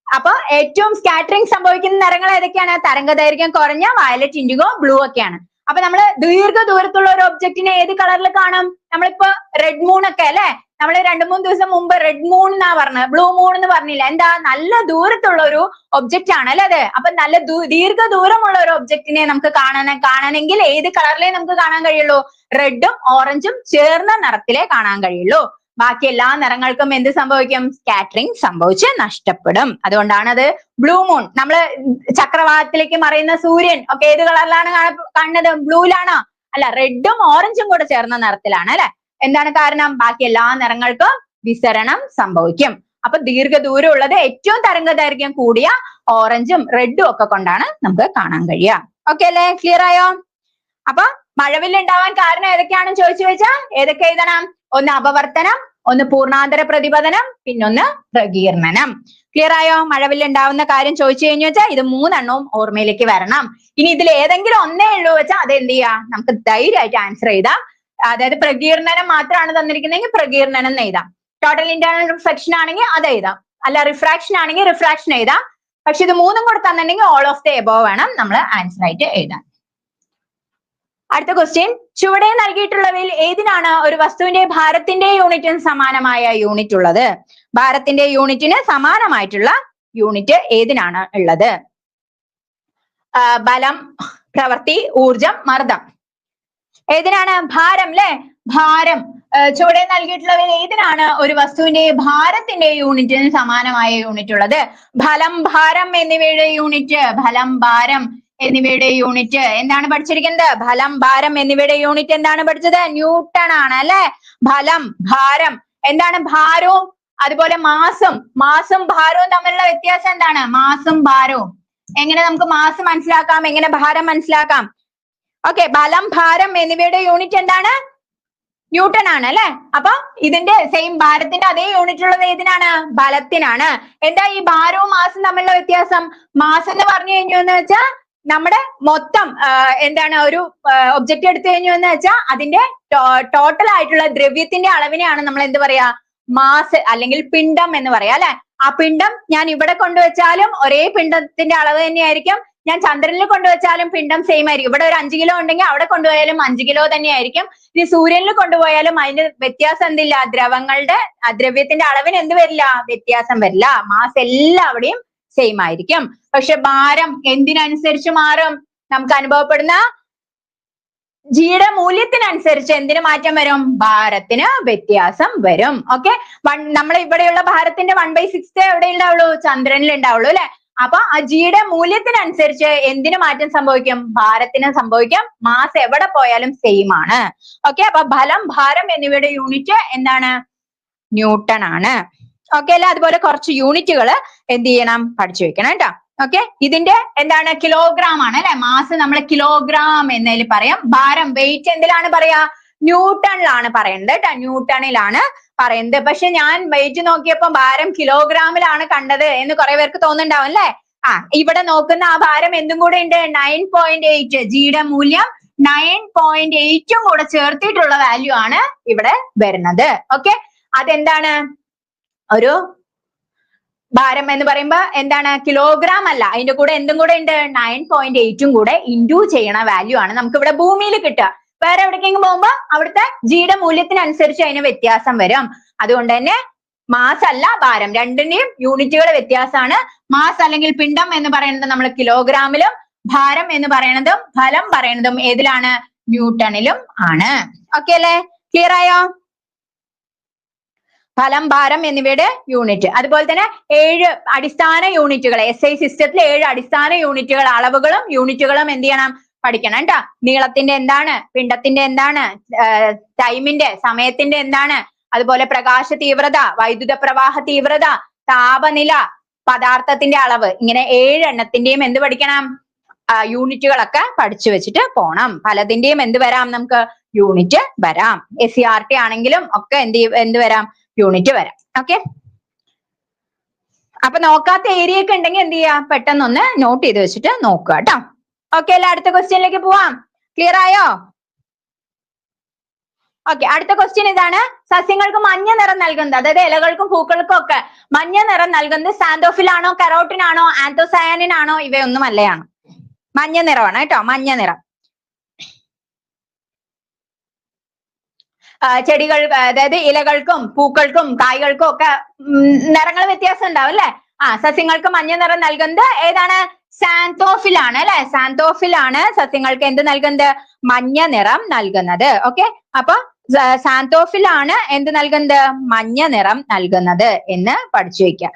അപ്പൊ ഏറ്റവും സ്കാറ്ററിംഗ് സംഭവിക്കുന്ന നിറങ്ങൾ ഏതൊക്കെയാണ്? തരംഗദൈർഘ്യം കുറഞ്ഞ വയലറ്റ്, ഇൻഡിഗോ, ബ്ലൂ ഒക്കെയാണ്. അപ്പൊ നമ്മൾ ദീർഘദൂരത്തുള്ള ഒരു ഒബ്ജക്റ്റിനെ ഏത് കളറിൽ കാണും? നമ്മളിപ്പോ റെഡ് മൂൺ ഒക്കെ അല്ലെ, നമ്മൾ 2-3 ദിവസം മുമ്പ് റെഡ് മൂൺ എന്നാ പറഞ്ഞത്, ബ്ലൂ മൂൺ എന്ന് പറഞ്ഞില്ല. എന്താ? നല്ല ദൂരത്തുള്ള ഒരു ഒബ്ജക്റ്റ് ആണ് അല്ലെ അത്. അപ്പൊ നല്ല ദീർഘദൂരമുള്ള ഒരു ഒബ്ജക്റ്റിനെ നമുക്ക് കാണണമെങ്കിൽ ഏത് കളറിലേ നമുക്ക് കാണാൻ കഴിയുള്ളൂ? റെഡും ഓറഞ്ചും ചേർന്ന നിറത്തിലേ കാണാൻ കഴിയുള്ളൂ. ബാക്കി എല്ലാ നിറങ്ങൾക്കും എന്ത് സംഭവിക്കും? സ്കാറ്ററിംഗ് സംഭവിച്ച് നഷ്ടപ്പെടും. അതുകൊണ്ടാണ് അത് ബ്ലൂ മൂൺ. നമ്മള് ചക്രവാളത്തിലേക്ക് മറയുന്ന സൂര്യൻ ഒക്കെ ഏത് കളറിലാണ് കാണുന്നത്? ബ്ലൂയിലാണോ? അല്ല, റെഡും ഓറഞ്ചും കൂടെ ചേർന്ന നിറത്തിലാണ് അല്ലെ. എന്താണ് കാരണം? ബാക്കി എല്ലാ നിറങ്ങൾക്കും വിസരണം സംഭവിക്കും. അപ്പൊ ദീർഘദൂരം ഉള്ളത് ഏറ്റവും തരംഗദൈർഘ്യം കൂടിയ ഓറഞ്ചും റെഡും ഒക്കെ കൊണ്ടാണ് നമുക്ക് കാണാൻ കഴിയുക. ഓക്കെ അല്ലേ? ക്ലിയർ ആയോ? അപ്പൊ മഴവില്ല് ഉണ്ടാവാൻ കാരണം ഏതൊക്കെയാണെന്ന് ചോദിച്ചു വെച്ചാൽ ഏതൊക്കെ എഴുതണം? ഒന്ന് അപവർത്തനം, ഒന്ന് പൂർണ്ണാന്തര പ്രതിപതനം, പിന്നൊന്ന് പ്രകീർണനം. ക്ലിയർ ആയോ? മഴവില്ല് ഉണ്ടാവുന്ന കാര്യം ചോദിച്ചു കഴിഞ്ഞു വെച്ചാൽ ഇത് 3 എണ്ണവും ഓർമ്മയിലേക്ക് വരണം. ഇനി ഇതിൽ ഏതെങ്കിലും ഒന്നേ ഉള്ളൂ വെച്ചാൽ അത് എന്ത് ചെയ്യാം, നമുക്ക് ധൈര്യമായിട്ട് ആൻസർ ചെയ്താം. അതായത് പ്രകീർണനം മാത്രമാണ് തന്നിരിക്കുന്നതെങ്കിൽ പ്രകീർണനം എന്ന് എഴുതാം. ടോട്ടൽ ഇന്റേണൽ റിഫ്ലക്ഷൻ ആണെങ്കിൽ അത് എഴുതാം. അല്ല, റിഫ്രാക്ഷൻ ആണെങ്കിൽ റിഫ്രാക്ഷൻ എഴുതാം. പക്ഷെ ഇത് 3ഉം കൂടെ തന്നിട്ടുണ്ടെങ്കിൽ ഓൾ ഓഫ് ദ എബോവ് വേണം നമ്മൾ ആൻസർ ആയിട്ട് എഴുതാൻ. അടുത്ത ക്വസ്റ്റ്യൻ, ചുവടെ നൽകിയിട്ടുള്ളവയിൽ ഏതിനാണ് ഒരു വസ്തുവിന്റെ ഭാരത്തിന്റെ യൂണിറ്റിന് സമാനമായ യൂണിറ്റ് ഉള്ളത്? ഭാരത്തിന്റെ യൂണിറ്റിന് സമാനമായിട്ടുള്ള യൂണിറ്റ് ഏതിനാണ് ഉള്ളത്? ബലം, പ്രവൃത്തി, ഊർജം, മർദ്ദം. ഏതിനാണ്? ഭാരം അല്ലെ. ഭാരം. ചുവടെ നൽകിയിട്ടുള്ളവയിൽ ഏതിനാണ് ഒരു വസ്തുവിന്റെ ഭാരത്തിന്റെ യൂണിറ്റിന് സമാനമായ യൂണിറ്റ് ഉള്ളത്? ഫലം, ഭാരം എന്നിവയുടെ യൂണിറ്റ്, ഫലം, ഭാരം എന്നിവയുടെ യൂണിറ്റ് എന്താണ് പഠിച്ചിരിക്കുന്നത്? ഫലം, ഭാരം എന്നിവയുടെ യൂണിറ്റ് എന്താണ് പഠിച്ചത്? ന്യൂട്ടൺ ആണ് അല്ലെ. ഫലം, ഭാരം എന്താണ്? ഭാരവും അതുപോലെ മാസും ഭാരവും തമ്മിലുള്ള വ്യത്യാസം എന്താണ്? മാസും ഭാരവും. എങ്ങനെ നമുക്ക് മാസ് മനസ്സിലാക്കാം, എങ്ങനെ ഭാരം മനസ്സിലാക്കാം? ഓക്കെ, ബലം, ഭാരം എന്നിവയുടെ യൂണിറ്റ് എന്താണ്? ന്യൂട്ടൺ ആണ് അല്ലെ. അപ്പൊ ഇതിന്റെ സെയിം ഭാരത്തിന്റെ അതേ യൂണിറ്റ് ഉള്ളത് ഏതിനാണ്? ബലത്തിനാണ്. എന്താ ഈ ഭാരവും മാസും തമ്മിലുള്ള വ്യത്യാസം? മാസ് എന്ന് പറഞ്ഞു കഴിഞ്ഞു എന്ന് വെച്ചാൽ നമ്മുടെ മൊത്തം എന്താണ് ഒരു ഒബ്ജക്റ്റ് എടുത്തു കഴിഞ്ഞു എന്ന് വെച്ചാൽ അതിന്റെ ടോട്ടൽ ആയിട്ടുള്ള ദ്രവ്യത്തിന്റെ അളവിനെയാണ് നമ്മൾ എന്ത് പറയാ? മാസ് അല്ലെങ്കിൽ പിണ്ഡം എന്ന് പറയാ അല്ലെ. ആ പിണ്ഡം ഞാൻ ഇവിടെ കൊണ്ടുവച്ചാലും ഒരേ പിണ്ഡത്തിന്റെ അളവ് തന്നെയായിരിക്കും. ഞാൻ ചന്ദ്രനിൽ കൊണ്ടുവച്ചാലും പിണ്ഡം സെയിം ആയിരിക്കും. ഇവിടെ ഒരു 5 കിലോ ഉണ്ടെങ്കിൽ അവിടെ കൊണ്ടുപോയാലും 5 കിലോ തന്നെയായിരിക്കും. ഇനി സൂര്യനിൽ കൊണ്ടുപോയാലും അതിന്റെ വ്യത്യാസം എന്തില്ല? ദ്രവ്യത്തിന്റെ അളവിന് എന്ത് വരില്ല? വ്യത്യാസം വരില്ല. മാസ് എല്ലാവിടെയും സെയിം ആയിരിക്കും. പക്ഷെ ഭാരം എന്തിനനുസരിച്ച് മാറും? നമുക്ക് അനുഭവപ്പെടുന്ന ജിയുടെ മൂല്യത്തിനനുസരിച്ച് എന്തിന് മാറ്റം വരും? ഭാരത്തിന് വ്യത്യാസം വരും. ഓക്കെ, നമ്മൾ ഇവിടെയുള്ള ഭാരത്തിന്റെ 1/6 എവിടെ ഉണ്ടാവുള്ളൂ? ചന്ദ്രനിൽ ഉണ്ടാവുള്ളൂ അല്ലെ. അപ്പൊ ആ ജിയുടെ മൂല്യത്തിനനുസരിച്ച് എന്തിന് മാറ്റം സംഭവിക്കും? ഭാരത്തിന് സംഭവിക്കും. മാസ് എവിടെ പോയാലും സെയിം ആണ്. ഓക്കെ, അപ്പൊ ബലം, ഭാരം എന്നിവയുടെ യൂണിറ്റ് എന്താണ്? ന്യൂട്ടൺ ആണ്. ഓക്കെ അല്ലെ. അതുപോലെ കുറച്ച് യൂണിറ്റുകൾ എന്ത് ചെയ്യണം? പഠിച്ചു വെക്കണം കേട്ടോ. ഓക്കെ, ഇതിന്റെ എന്താണ്? കിലോഗ്രാം ആണ് അല്ലെ. മാസ് നമ്മൾ കിലോഗ്രാം എന്നതിൽ പറയാം. ഭാരം, വെയിറ്റ് എന്തിലാണ് പറയാ? ന്യൂട്ടണിലാണ് പറയുന്നത് കേട്ടോ. ന്യൂട്ടണിലാണ് പറയുന്നത്. പക്ഷെ ഞാൻ വെയിറ്റ് നോക്കിയപ്പോ ഭാരം കിലോഗ്രാമിലാണ് കണ്ടത് എന്ന് കുറെ പേർക്ക് തോന്നുന്നുണ്ടാവും അല്ലെ. ഇവിടെ നോക്കുന്ന ആ ഭാരം എന്തും കൂടെ ഉണ്ട് 9.8. ജിയുടെ മൂല്യം 9.8 കൂടെ ചേർത്തിട്ടുള്ള വാല്യൂ ആണ് ഇവിടെ വരുന്നത്. ഓക്കെ, അതെന്താണ് ഒരു ഭാരം എന്ന് പറയുമ്പോ എന്താണ് കിലോഗ്രാം അല്ല, അതിന്റെ കൂടെ എന്തും കൂടെ ഉണ്ട് 9.8 കൂടെ ഇൻഡു ചെയ്യണ വാല്യൂ ആണ് നമുക്ക് ഇവിടെ ഭൂമിയിൽ കിട്ടുക. വേറെ എവിടേക്കെങ്കിലും പോകുമ്പോ അവിടുത്തെ ജിയുടെ മൂല്യത്തിനനുസരിച്ച് അതിന് വ്യത്യാസം വരും. അതുകൊണ്ട് തന്നെ മാസ് അല്ല ഭാരം, രണ്ടിന്റെയും യൂണിറ്റുകൾ വ്യത്യാസമാണ്. മാസ് അല്ലെങ്കിൽ പിണ്ഡം എന്ന് പറയുന്നത് നമ്മൾ കിലോഗ്രാമിലും, ഭാരം എന്ന് പറയുന്നതും ഫലം പറയുന്നതും ഏതിലാണ്? ന്യൂട്ടണിലും ആണ്. ഓക്കെ അല്ലേ? ക്ലിയർ ആയോ? ഫലം, ഭാരം എന്നിവയുടെ യൂണിറ്റ്. അതുപോലെ തന്നെ 7 അടിസ്ഥാന യൂണിറ്റുകൾ, SI സിസ്റ്റത്തിൽ 7 അടിസ്ഥാന യൂണിറ്റുകൾ, അളവുകളും യൂണിറ്റുകളും എന്ത് ചെയ്യണം? പഠിക്കണം കേട്ടോ. നീളത്തിന്റെ എന്താണ്, പിണ്ഡത്തിന്റെ എന്താണ്, ടൈമിന്റെ സമയത്തിന്റെ എന്താണ്, അതുപോലെ പ്രകാശ തീവ്രത, വൈദ്യുത പ്രവാഹ തീവ്രത, താപനില, പദാർത്ഥത്തിന്റെ അളവ്, ഇങ്ങനെ 7 എണ്ണത്തിന്റെയും എന്ത് പഠിക്കണം? യൂണിറ്റുകളൊക്കെ പഠിച്ചു വെച്ചിട്ട് പോണം. പലതിന്റെയും എന്ത് വരാം? നമുക്ക് യൂണിറ്റ് വരാം. SCRT ആണെങ്കിലും ഒക്കെ എന്ത് വരാം? യൂണിറ്റ് വരാം. ഓക്കെ, അപ്പൊ നോക്കാത്ത ഏരിയ ഒക്കെ ഉണ്ടെങ്കിൽ എന്ത് ചെയ്യാ? പെട്ടെന്നൊന്ന് നോട്ട് ചെയ്ത് വെച്ചിട്ട് നോക്കുക കേട്ടോ. ഓക്കെ അല്ലേ? അടുത്ത ക്വസ്റ്റ്യനിലേക്ക് പോവാം. ക്ലിയർ ആയോ? ഓക്കെ, അടുത്ത ക്വസ്റ്റ്യൻ ഇതാണ്. സസ്യങ്ങൾക്ക് മഞ്ഞ നിറം നൽകുന്നത്, അതായത് ഇലകൾക്കും പൂക്കൾക്കും ഒക്കെ മഞ്ഞ നിറം നൽകുന്നത് സാന്തോഫിൽ ആണോ, കരോട്ടിൻ ആണോ, ആന്തോസയാനിൻ ആണോ? ഇവയൊന്നും അല്ലയാണ്. മഞ്ഞ നിറമാണ് കേട്ടോ, മഞ്ഞ നിറം. ചെടികൾ, അതായത് ഇലകൾക്കും പൂക്കൾക്കും കായ്കൾക്കും ഒക്കെ നിറങ്ങൾ വ്യത്യാസം ഉണ്ടാവും അല്ലെ? സസ്യങ്ങൾക്ക് മഞ്ഞ നിറം നൽകുന്നത് ഏതാണ്? സാന്തോഫിൽ ആണ് അല്ലെ? സാന്തോഫിൽ ആണ് സസ്യങ്ങൾക്ക് എന്ത് നൽകുന്നത്? മഞ്ഞ നിറം നൽകുന്നത്. ഓക്കെ, അപ്പൊ സാന്തോഫിൽ ആണ് എന്ത് നൽകുന്നത്? മഞ്ഞ നിറം നൽകുന്നത് എന്ന് പഠിച്ചു വെക്കുക.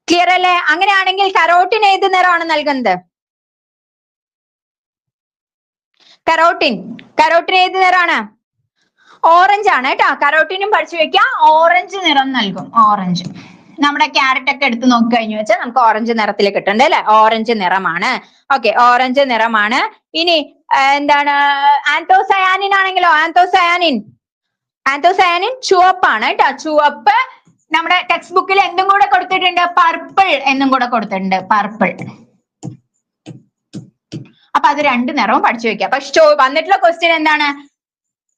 ക്ലിയർ അല്ലേ? അങ്ങനെയാണെങ്കിൽ കരോട്ടിൻ ഏത് നിറമാണ് നൽകുന്നത്? കരോട്ടിൻ ഏത് നിറമാണ്? ഓറഞ്ച് ആണ് കേട്ടോ. കരോട്ടിനും പഠിച്ചു വെക്കാം. ഓറഞ്ച് നിറം നൽകും. ഓറഞ്ച്, നമ്മുടെ ക്യാരറ്റ് ഒക്കെ എടുത്ത് നോക്കി കഴിഞ്ഞു വെച്ചാൽ നമുക്ക് ഓറഞ്ച് നിറത്തിൽ കിട്ടുന്നുണ്ട് അല്ലെ? ഓറഞ്ച് നിറമാണ്. ഓക്കെ, ഓറഞ്ച് നിറമാണ്. ഇനി എന്താണ്? ആന്തോസയാനിൻ ആണെങ്കിലോ? ആന്തോസയാനിൻ ചുവപ്പാണ് കേട്ടോ. ചുവപ്പ് നമ്മുടെ ടെക്സ്റ്റ് ബുക്കിൽ എന്തും കൂടെ കൊടുത്തിട്ടുണ്ട്? പർപ്പിൾ എന്നും കൂടെ കൊടുത്തിട്ടുണ്ട്. പർപ്പിൾ. അപ്പൊ അത് 2 നിറവും പഠിച്ചു വെക്കുക. പക്ഷെ വന്നിട്ടുള്ള ക്വസ്റ്റ്യൻ എന്താണ്?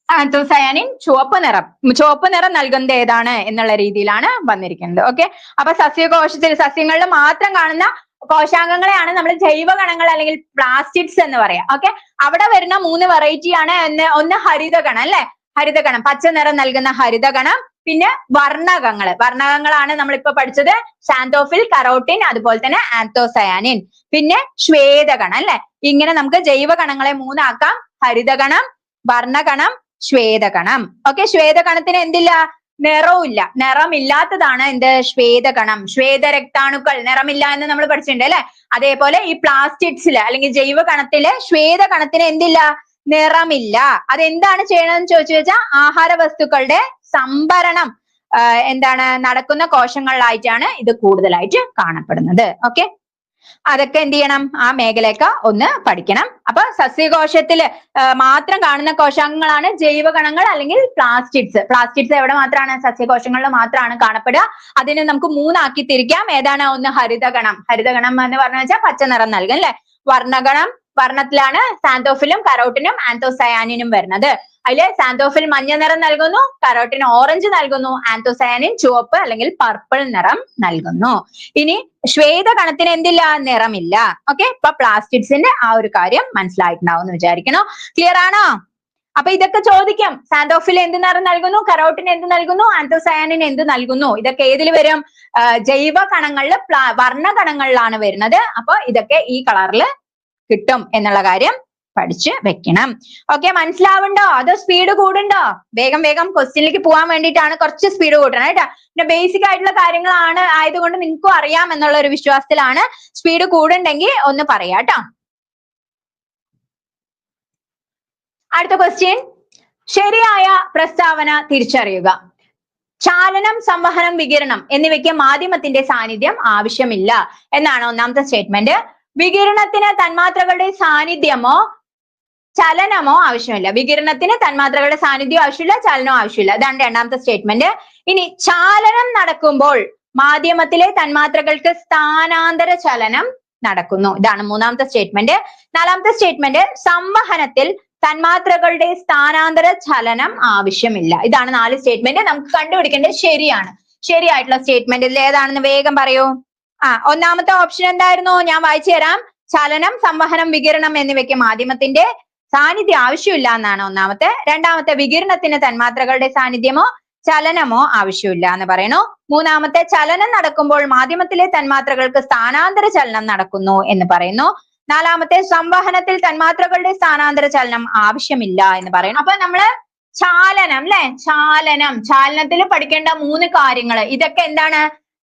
ആന്തോസയാനിൻ ചുവപ്പ് നിറം നൽകുന്നത് ഏതാണ് എന്നുള്ള രീതിയിലാണ് വന്നിരിക്കുന്നത്. ഓക്കെ, അപ്പൊ സസ്യങ്ങളിൽ മാത്രം കാണുന്ന കോശാംഗങ്ങളെയാണ് നമ്മൾ ജൈവകണങ്ങൾ അല്ലെങ്കിൽ പ്ലാസ്റ്റിഡ്സ് എന്ന് പറയാം. ഓക്കെ, അവിടെ വരുന്ന 3 വെറൈറ്റി ആണ്. ഒന്ന് ഹരിതകണം അല്ലെ? ഹരിതകണം, പച്ച നിറം നൽകുന്ന ഹരിതകണം. പിന്നെ വർണ്ണകങ്ങളാണ് നമ്മളിപ്പോ പഠിച്ചത്. സാന്തോഫിൽ, കരോട്ടിൻ, അതുപോലെ തന്നെ ആന്തോസയാനിൻ. പിന്നെ ശ്വേതകണം അല്ലെ? ഇങ്ങനെ നമുക്ക് ജൈവകണങ്ങളെ 3 ആക്കാം. ഹരിതകണം, വർണ്ണകണം, ശ്വേതകണം. ഓക്കെ, ശ്വേതകണത്തിന് എന്തില്ല? നിറവുമില്ല. നിറമില്ലാത്തതാണ് എന്ത്? ശ്വേതകണം. ശ്വേതരക്താണുക്കൾ നിറമില്ല എന്ന് നമ്മൾ പഠിച്ചിട്ടുണ്ട് അല്ലെ? അതേപോലെ ഈ പ്ലാസ്റ്റിഡ്സില് അല്ലെങ്കിൽ ജൈവകണത്തില് ശ്വേതകണത്തിന് എന്തില്ല? നിറമില്ല. അതെന്താണ് ചെയ്യണമെന്ന് ചോദിച്ചു വെച്ചാൽ ആഹാര വസ്തുക്കളുടെ സംഭരണം എന്താണ് നടക്കുന്ന കോശങ്ങളിലായിട്ടാണ് ഇത് കൂടുതലായിട്ട് കാണപ്പെടുന്നത്. ഓക്കെ, അതൊക്കെ എന്ത് ചെയ്യണം? ആ മേഖലയൊക്കെ ഒന്ന് പഠിക്കണം. അപ്പൊ സസ്യകോശത്തില് മാത്രം കാണുന്ന കോശാംഗങ്ങളാണ് ജൈവകണങ്ങൾ അല്ലെങ്കിൽ പ്ലാസ്റ്റിഡ്സ്. പ്ലാസ്റ്റിഡ്സ് എവിടെ മാത്രമാണ്? സസ്യകോശങ്ങളിൽ മാത്രമാണ് കാണപ്പെടുക. അതിനെ നമുക്ക് 3 ആക്കി തിരിക്കാം. ഏതാണ്? ഒന്ന് ഹരിതകണം. ഹരിതകണം എന്ന് പറഞ്ഞു വെച്ചാൽ പച്ച നിറം നൽകും അല്ലെ? വർണ്ണത്തിലാണ് സാന്തോഫിലും കരോട്ടിനും ആന്തോസയാനിനും വരുന്നത്. അതില് സാന്തോഫിൽ മഞ്ഞ നിറം നൽകുന്നു, കരോട്ടിൻ ഓറഞ്ച് നൽകുന്നു, ആന്തോസയാനിൻ ചുവപ്പ് അല്ലെങ്കിൽ പർപ്പിൾ നിറം നൽകുന്നു. ഇനി ശ്വേതകണത്തിന് എന്തില്ല? നിറമില്ല. ഓക്കെ, ഇപ്പൊ പ്ലാസ്റ്റിഡ്സിന്റെ ആ ഒരു കാര്യം മനസ്സിലായിട്ടുണ്ടാവും എന്ന് വിചാരിക്കണോ? ക്ലിയർ ആണോ? അപ്പൊ ഇതൊക്കെ ചോദിക്കും. സാന്തോഫിൽ എന്ത് നിറം നൽകുന്നു, കരോട്ടിൻ എന്ത് നൽകുന്നു, ആന്തോസയാനിൻ എന്ത് നൽകുന്നു? ഇതൊക്കെ ഏതിൽ വരും? ജൈവ കണങ്ങളില് വർണ്ണകണങ്ങളിലാണ് വരുന്നത്. അപ്പൊ ഇതൊക്കെ ഈ കളറിൽ കിട്ടും എന്നുള്ള കാര്യം പഠിച്ച് വെക്കണം. ഓക്കെ, മനസ്സിലാവുണ്ടോ? അതോ സ്പീഡ് കൂടുണ്ടോ? വേഗം ക്വസ്റ്റ്യനിലേക്ക് പോകാൻ വേണ്ടിയിട്ടാണ് കുറച്ച് സ്പീഡ് കൂട്ടണം കേട്ടോ. പിന്നെ ബേസിക് ആയിട്ടുള്ള കാര്യങ്ങളാണ് ആയതുകൊണ്ട് നിങ്ങൾക്കും അറിയാം എന്നുള്ള ഒരു വിശ്വാസത്തിലാണ്. സ്പീഡ് കൂടുണ്ടെങ്കിൽ ഒന്ന് പറയാം കേട്ടോ. അടുത്ത ക്വസ്റ്റ്യൻ, ശരിയായ പ്രസ്താവന തിരിച്ചറിയുക. ചാലനം, സംവഹനം, വികിരണം എന്നിവയ്ക്ക് മാധ്യമത്തിന്റെ സാന്നിധ്യം ആവശ്യമില്ല എന്നാണ് ഒന്നാമത്തെ സ്റ്റേറ്റ്മെന്റ്. വികിരണത്തിന് തന്മാത്രകളുടെ സാന്നിധ്യമോ ചലനമോ ആവശ്യമില്ല. വികിരണത്തിന് തന്മാത്രകളുടെ സാന്നിധ്യം ആവശ്യമില്ല, ചലനവും ആവശ്യമില്ല. ഇതാണ് രണ്ടാമത്തെ സ്റ്റേറ്റ്മെന്റ്. ഇനി ചാലനം നടക്കുമ്പോൾ മാധ്യമത്തിലെ തന്മാത്രകൾക്ക് സ്ഥാനാന്തര ചലനം നടക്കുന്നു. ഇതാണ് മൂന്നാമത്തെ സ്റ്റേറ്റ്മെന്റ്. നാലാമത്തെ സ്റ്റേറ്റ്മെന്റ്, സംവഹനത്തിൽ തന്മാത്രകളുടെ സ്ഥാനാന്തര ചലനം ആവശ്യമില്ല. ഇതാണ് 4 സ്റ്റേറ്റ്മെന്റ്. നമുക്ക് കണ്ടുപിടിക്കേണ്ടത് ശരിയാണ്. ശരിയായിട്ടുള്ള സ്റ്റേറ്റ്മെന്റ് ഇതിൽ ഏതാണെന്ന് വേഗം പറയൂ. ഒന്നാമത്തെ ഓപ്ഷൻ എന്തായിരുന്നു? ഞാൻ വായിച്ചു തരാം. ചലനം, സംവഹനം, വികിരണം എന്നിവയ്ക്ക് മാധ്യമത്തിന്റെ സാന്നിധ്യം ആവശ്യമില്ല എന്നാണ് ഒന്നാമത്തെ. രണ്ടാമത്തെ, വികിരണത്തിന് തന്മാത്രകളുടെ സാന്നിധ്യമോ ചലനമോ ആവശ്യമില്ല എന്ന് പറയുന്നു. മൂന്നാമത്തെ, ചലനം നടക്കുമ്പോൾ മാധ്യമത്തിലെ തന്മാത്രകൾക്ക് സ്ഥാനാന്തര ചലനം നടക്കുന്നു എന്ന് പറയുന്നു. നാലാമത്തെ, സംവഹനത്തിൽ തന്മാത്രകളുടെ സ്ഥാനാന്തര ചലനം ആവശ്യമില്ല എന്ന് പറയുന്നു. അപ്പൊ നമ്മള് ചാലനം അല്ലെ, ചാലനത്തിൽ പഠിക്കേണ്ട 3 കാര്യങ്ങൾ. ഇതൊക്കെ എന്താണ്?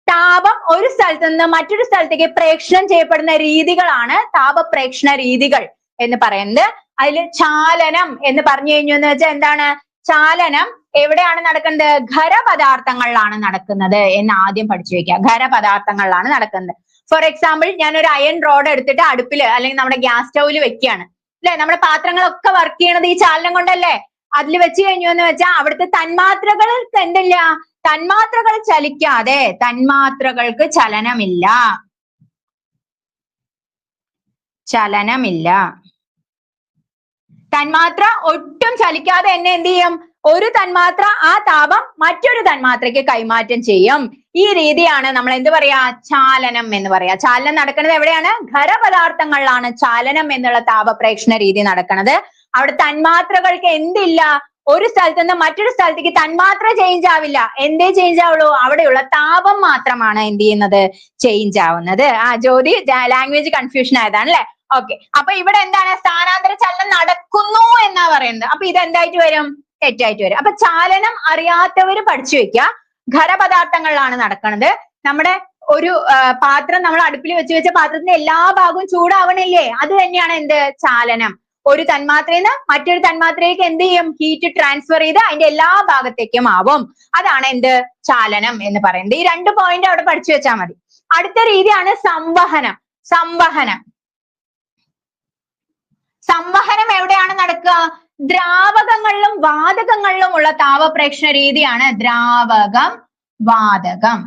താപം ഒരു സ്ഥലത്ത് നിന്ന് മറ്റൊരു സ്ഥലത്തേക്ക് പ്രേക്ഷണം ചെയ്യപ്പെടുന്ന രീതികളാണ് താപപ്രേക്ഷണ രീതികൾ എന്ന് പറയുന്നത്. അതിൽ ചാലനം എന്ന് പറഞ്ഞു കഴിഞ്ഞു എന്ന് വെച്ചാൽ എന്താണ്? ചാലനം എവിടെയാണ് നടക്കുന്നത്? ഖരപദാർത്ഥങ്ങളിലാണ് നടക്കുന്നത് എന്ന് ആദ്യം പഠിച്ചു വെക്കുക. ഖരപദാർത്ഥങ്ങളിലാണ് നടക്കുന്നത്. ഫോർ എക്സാമ്പിൾ, ഞാനൊരു അയൺ റോഡ് എടുത്തിട്ട് അടുപ്പിൽ അല്ലെങ്കിൽ നമ്മുടെ ഗ്യാസ് സ്റ്റൗവിൽ വെക്കുകയാണ് അല്ലെ. നമ്മുടെ പാത്രങ്ങളൊക്കെ വർക്ക് ചെയ്യണത് ഈ ചാലനം കൊണ്ടല്ലേ. അതിൽ വെച്ച് കഴിഞ്ഞു എന്ന് വെച്ചാൽ അവിടുത്തെ തന്മാത്രകൾക്ക് എന്തില്ല? തന്മാത്രകൾ ചലിക്കാതെ തന്മാത്രകൾക്ക് ചലനമില്ല. തന്മാത്ര ഒട്ടും ചലിക്കാതെ തന്നെ എന്ത് ചെയ്യും? ഒരു തന്മാത്ര ആ താപം മറ്റൊരു തന്മാത്രയ്ക്ക് കൈമാറ്റം ചെയ്യും. ഈ രീതിയാണ് നമ്മൾ എന്ത് പറയാ? ചാലനം എന്ന് പറയാ. ചാലനം നടക്കുന്നത് എവിടെയാണ്? ഖരപദാർത്ഥങ്ങളിലാണ് ചാലനം എന്നുള്ള താപപ്രേക്ഷണ രീതി നടക്കുന്നത്. അവിടെ തന്മാത്രകൾക്ക് എന്തില്ല? ഒരു സ്ഥലത്ത് നിന്ന് മറ്റൊരു സ്ഥലത്തേക്ക് തന്മാത്ര ചേഞ്ച് ആവില്ല. എന്തേ ചേഞ്ച് ആവുള്ളൂ? അവിടെയുള്ള താപം മാത്രമാണ് എന്ത് ചെയ്യുന്നത്? ചേഞ്ച് ആവുന്നത്. ജ്യോതി ലാംഗ്വേജ് കൺഫ്യൂഷൻ ആയതാണ് അല്ലെ. ഓക്കെ, അപ്പൊ ഇവിടെ എന്താണ്? സ്ഥാനാന്തര ചലനം നടക്കുന്നു എന്നാ പറയുന്നത്. അപ്പൊ ഇത് എന്തായിട്ട് വരും? തെറ്റായിട്ട് വരും. അപ്പൊ ചാലനം അറിയാത്തവര് പഠിച്ചു വെക്കുക. ഖരപദാർത്ഥങ്ങളിലാണ് നടക്കുന്നത്. നമ്മുടെ ഒരു പാത്രം നമ്മൾ അടുപ്പിൽ വെച്ച പാത്രത്തിന്റെ എല്ലാ ഭാഗവും ചൂടാവണില്ലേ? അത് തന്നെയാണ് എന്ത്? ചാലനം. ഒരു തന്മാത്രയിൽ നിന്ന് മറ്റൊരു തന്മാത്രയിലേക്ക് എന്ത് ചെയ്യും? ഹീറ്റ് ട്രാൻസ്ഫർ ചെയ്ത് അതിന്റെ എല്ലാ ഭാഗത്തേക്കും ആവും. അതാണ് എന്ത്? ചാലനം എന്ന് പറയുന്നത്. ഈ 2 പോയിന്റ് അവിടെ പഠിച്ചു വെച്ചാൽ മതി. അടുത്ത രീതിയാണ് സംവഹനം. സംവഹനം എവിടെയാണ് നടക്കുക? ദ്രാവകങ്ങളിലും വാതകങ്ങളിലും ഉള്ള താപപ്രേക്ഷണ രീതിയാണ് ദ്രാവകം, വാതകം.